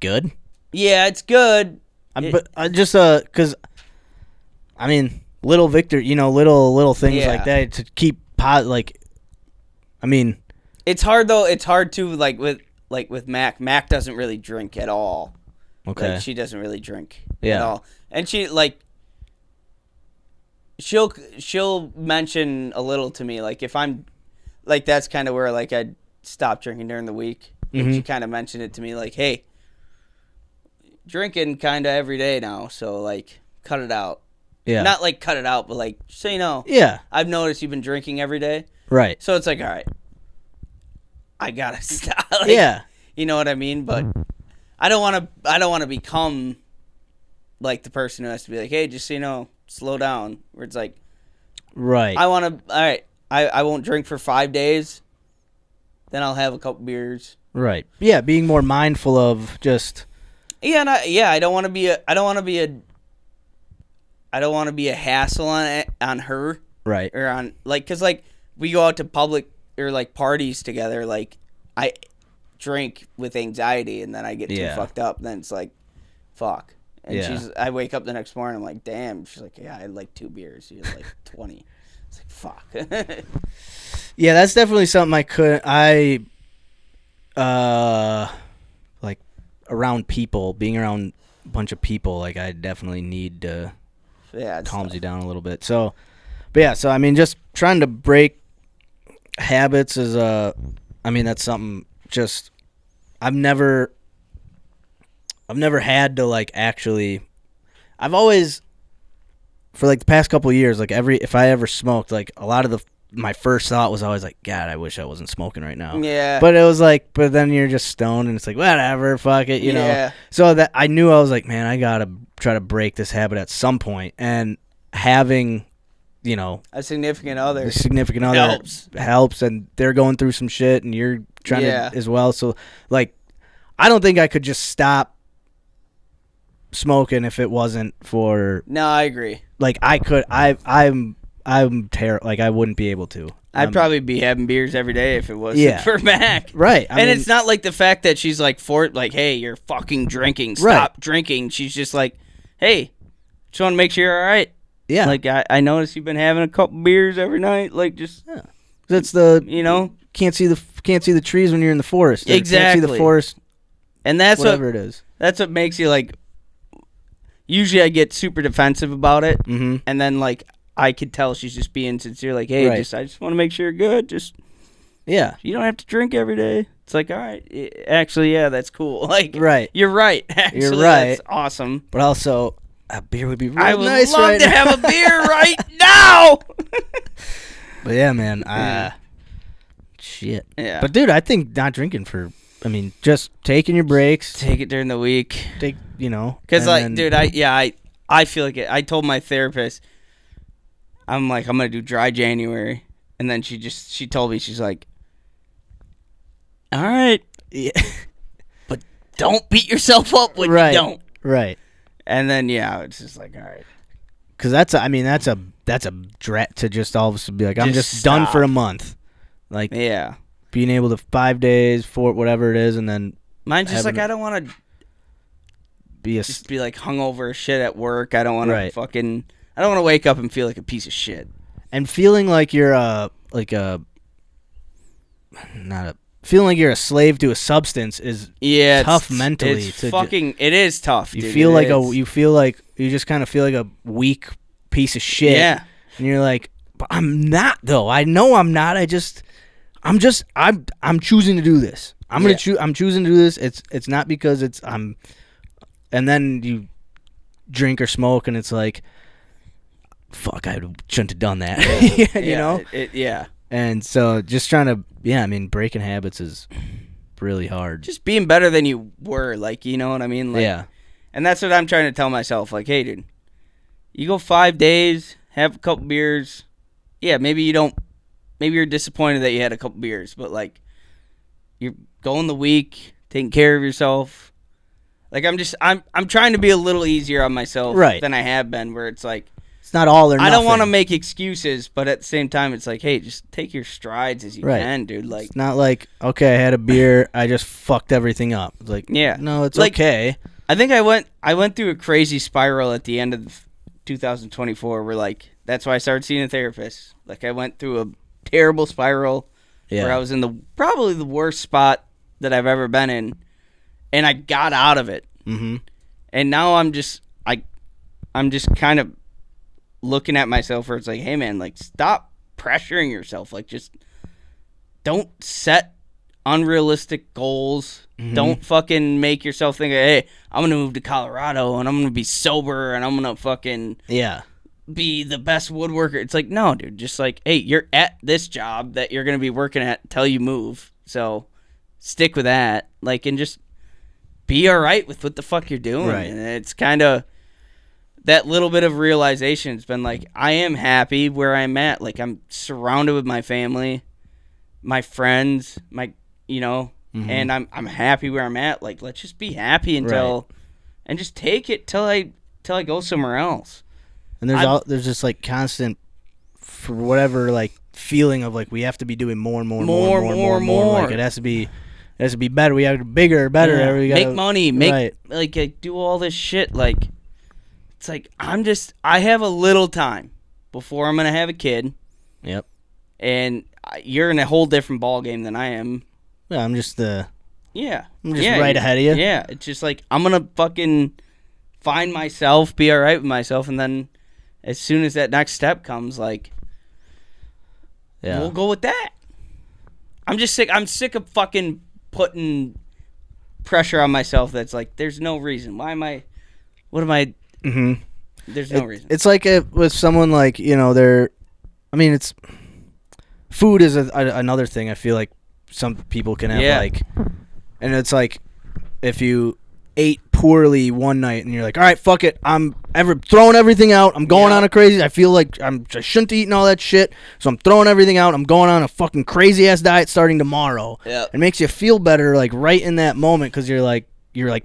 good. Yeah, it's good. But I just because little Victor, little things like that to keep it's hard though. It's hard to with Mac. Mac doesn't really drink at all. Okay. Like, she doesn't really drink at all, and she she'll mention a little to me, like if I'm like, that's kind of where like I'd stop drinking during the week. And she kind of mentioned it to me, like, hey, drinking kind of every day now, so like cut it out. Yeah. Not like cut it out, but like say no. Yeah. I've noticed you've been drinking every day. Right. So it's like, all right, I gotta stop. Like, yeah. You know what I mean? But I don't want to become like the person who has to be like, hey, just so you know, slow down. Where it's like, right. I want to. All right, I won't drink for 5 days. Then I'll have a couple beers. Right. Yeah, being more mindful of just. Yeah, and I don't want to be a hassle on her. Right. Or on cause we go out to public or like parties together. Like I drink with anxiety, and then I get too fucked up. Then it's like, fuck. And I wake up the next morning. I'm like, damn. She's like, yeah, I had like 2 beers. You had like 20. It's like, fuck. Yeah, that's definitely something like around people, being around a bunch of people, like I definitely need to calms you down a little bit. So, but yeah, so just trying to break habits is that's something just I've never had to like actually. I've always, for like the past couple of years, like if I ever smoked, like a lot of my first thought was always like, God, I wish I wasn't smoking right now. Yeah. But it was like, but then you're just stoned and it's like, whatever, fuck it, you know. So that I knew, I was like, man, I gotta try to break this habit at some point. And having, a significant other helps, and they're going through some shit, and you're trying to as well. So like, I don't think I could just stop smoking if it wasn't for. No, I agree. Like I could, I'm terrible. Like I wouldn't be able to. I'd probably be having beers every day if it wasn't for Mac. Right. I mean, it's not like the fact that she's like hey, you're fucking drinking. Stop drinking. She's just like, hey, just want to make sure you're all right. Yeah. Like I noticed you've been having a couple beers every night. Like just that's can't see the trees when you're in the forest. Exactly. Can't see the forest. And that's whatever it is. That's what makes you like. Usually, I get super defensive about it, and then like. I could tell she's just being sincere, like, hey, I just want to make sure you're good. Just, you don't have to drink every day. It's like, all right, actually, yeah, that's cool. Like, you're right. Actually, you're right. That's awesome. But also, a beer would be really I would nice love to have a beer right now. But yeah, man, shit. Yeah. But dude, I think not drinking just taking your breaks. Take it during the week. Because dude, I feel like it. I told my therapist. I'm like, I'm going to do dry January. And then she told me, she's like, all right. Yeah. But don't beat yourself up when you don't. Right. And then, it's just like, all right. Because that's a dread to just all of a sudden be like, I'm just done for a month. Like, being able to 5 days, 4, whatever it is, and then. Mine's just like, I don't want to be like hungover shit at work. I don't want to I don't want to wake up and feel like a piece of shit. And feeling like you're feeling like you're a slave to a substance is tough mentally. It is tough. You feel like you just kind of feel like a weak piece of shit. Yeah. And you're like, but I'm not though. I know I'm not. I'm choosing to do this. I'm choosing to do this. It's not because and then you drink or smoke and it's like, fuck, I shouldn't have done that. you know? And so just trying to, breaking habits is really hard. Just being better than you were, like, you know what I mean? Like, and that's what I'm trying to tell myself. Like, hey, dude, you go 5 days, have a couple beers. Yeah, maybe you're disappointed that you had a couple beers, but, like, you're going the week, taking care of yourself. Like, I'm trying to be a little easier on myself than I have been, where it's like, It's not all or nothing. I don't want to make excuses, but at the same time, it's like, hey, just take your strides as you Right. can, dude. Like, It's not like, okay, I had a beer, I just fucked everything up. It's like, yeah, no, it's like, okay. I think I went through a crazy spiral at the end of 2024 where, like, that's why I started seeing a therapist. Like, I went through a terrible spiral where I was in probably the worst spot that I've ever been in, and I got out of it. Mm-hmm. And now I'm just kind of looking at myself where it's like, hey, man, like, stop pressuring yourself. Like, just don't set unrealistic goals. Mm-hmm. Don't fucking make yourself think, hey, I'm going to move to Colorado and I'm going to be sober and I'm going to fucking be the best woodworker. It's like, no, dude, just like, hey, you're at this job that you're going to be working at till you move. So stick with that. Like, and just be all right with what the fuck you're doing. Right. And it's kind of that little bit of realization. It's been like, I am happy where I'm at. Like, I'm surrounded with my family, my friends, and I'm happy where I'm at. Like, let's just be happy and just take it till I go somewhere else. And there's just like constant, for whatever, like feeling of like we have to be doing more and more. Like it has to be better. We have to be bigger, better. Yeah. We gotta, make money, like do all this shit. Like, it's like I have a little time before I'm gonna have a kid. Yep. And you're in a whole different ball game than I am. Yeah, I'm just right ahead of you. Yeah, it's just like I'm gonna fucking find myself, be all right with myself, and then as soon as that next step comes, like, we'll go with that. I'm just sick. I'm sick of fucking putting pressure on myself. That's like, there's no reason. What am I? Mm-hmm. There's no reason. It's like with someone like, it's food is another thing. I feel like some people can have like, and it's like if you ate poorly one night and you're like, all right, fuck it, I'm throwing everything out. I'm going on a crazy. I feel like I shouldn't eat all that shit, so I'm throwing everything out. I'm going on a fucking crazy ass diet starting tomorrow. Yeah, it makes you feel better, like right in that moment, because you're like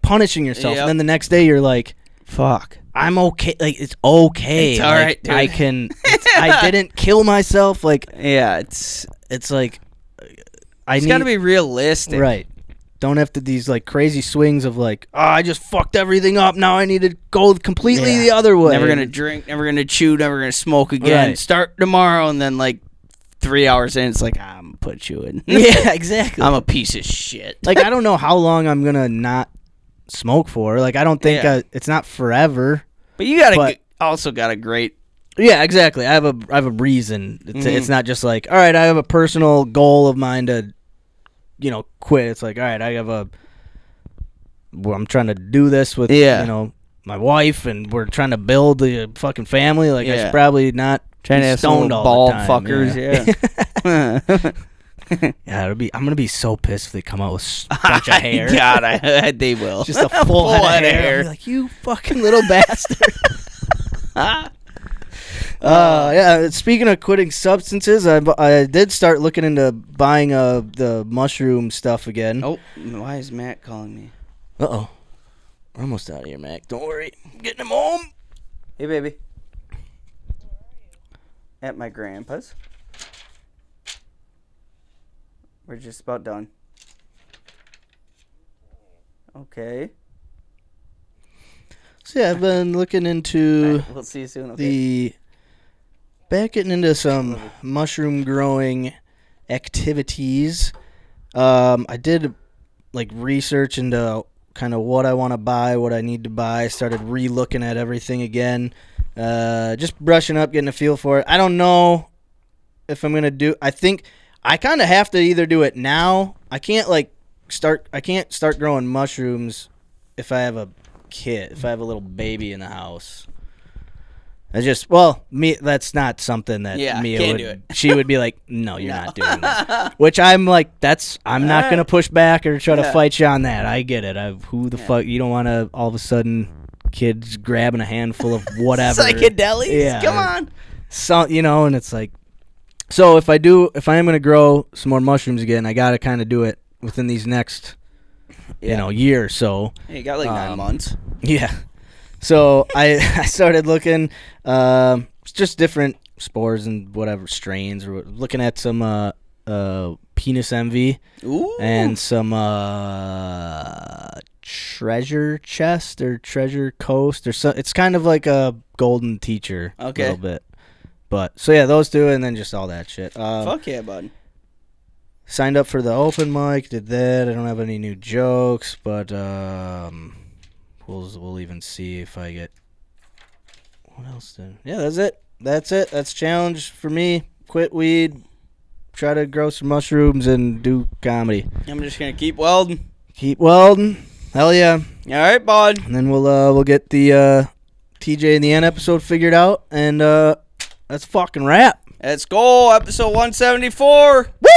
punishing yourself, and then the next day you're like, fuck, I'm okay. Like, it's okay. It's all right, dude. I didn't kill myself. Like, it's like it's got to be realistic, right? Don't have to these like crazy swings of like, oh, I just fucked everything up. Now I need to go completely the other way. Never gonna drink, never gonna chew, never gonna smoke again. Right. Start tomorrow, and then like 3 hours in, it's like, I'm gonna put you in. Yeah, exactly. I'm a piece of shit. Like, I don't know how long I'm gonna not smoke for. Like, I don't think it's not forever. But you also got a great. Yeah, exactly. I have a reason. It's not just like, all right, I have a personal goal of mine to, quit. It's like, all right, I'm trying to do this with, my wife, and we're trying to build a fucking family. Like, I should probably not trying to have stoned some all bald the time. fuckers. Yeah, I'm gonna be so pissed if they come out with a bunch of hair. God, they will. Just a full head of hair. I'll be like, you fucking little bastard. Speaking of quitting substances, I did start looking into buying the mushroom stuff again. Oh, why is Matt calling me? Uh-oh. We're almost out of here, Mac. Don't worry. I'm getting him home. Hey, baby. At my grandpa's. We're just about done. Okay. So yeah, I've been looking into right, we'll see you soon. Okay. Getting into some mushroom growing activities. I did like research into kind of what I want to buy, what I need to buy. Started re-looking at everything again. Just brushing up, getting a feel for it. I don't know if I'm gonna do. I think I kind of have to either do it now. I can't start growing mushrooms if I have a kid, if I have a little baby in the house. That's not something that Mia can't would do it. She would be like, no, you're not doing that. Which I'm like, I'm not going to push back or try to fight you on that. I get it. Who the fuck, you don't want to all of a sudden kids grabbing a handful of whatever. Psychedelics? Yeah. Come on. So, and it's like, so if I am going to grow some more mushrooms again, I got to kind of do it within these next, year or so. Hey, you got 9 months. Yeah. So I started looking. It's just different spores and whatever strains. We're looking at some penis envy. Ooh. And some treasure chest or treasure coast or so. It's kind of like a golden teacher. Okay. A little bit. But so yeah, those two, and then just all that shit. Fuck yeah, bud. Signed up for the open mic, did that. I don't have any new jokes, but we'll even see if I get. What else? Yeah, that's it. That's challenge for me. Quit weed, try to grow some mushrooms, and do comedy. I'm just gonna keep welding. Keep welding. Hell yeah. All right, bud. And then we'll get the TJ and the N episode figured out, and that's fucking wrap. Let's go. Episode 174. Woo!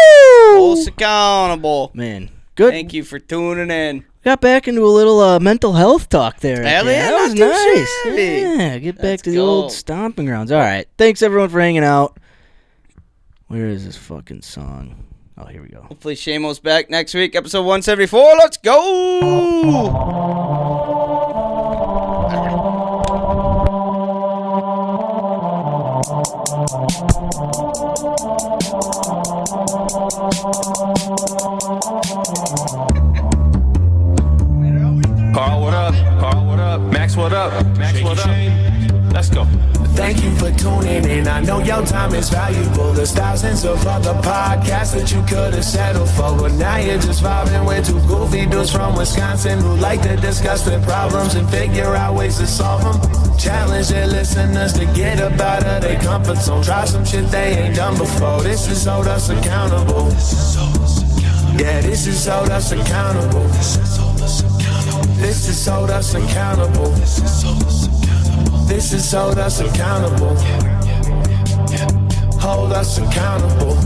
Hold us accountable. Man, good. Thank you for tuning in. Got back into a little mental health talk there. Hell yeah, that was not too nice. shabby. Yeah, get back Let's to the go. old stomping grounds. All right. Thanks, everyone, for hanging out. Where is this fucking song? Oh, here we go. Hopefully Seamus back next week. Episode 174. Let's go. Carl, what up? Carl, what up? Max, what up? Max, what up? Let's go. Thank you for tuning in. I know your time is valuable. There's thousands of other podcasts that you could have settled for, but now you're just vibing with two goofy dudes from Wisconsin who like to discuss their problems and figure out ways to solve them. Challenge their listeners to get up out of their comfort zone. Try some shit they ain't done before. This is hold us accountable. Yeah, this is hold us accountable. This is hold us accountable. This is hold us accountable. Hold us accountable.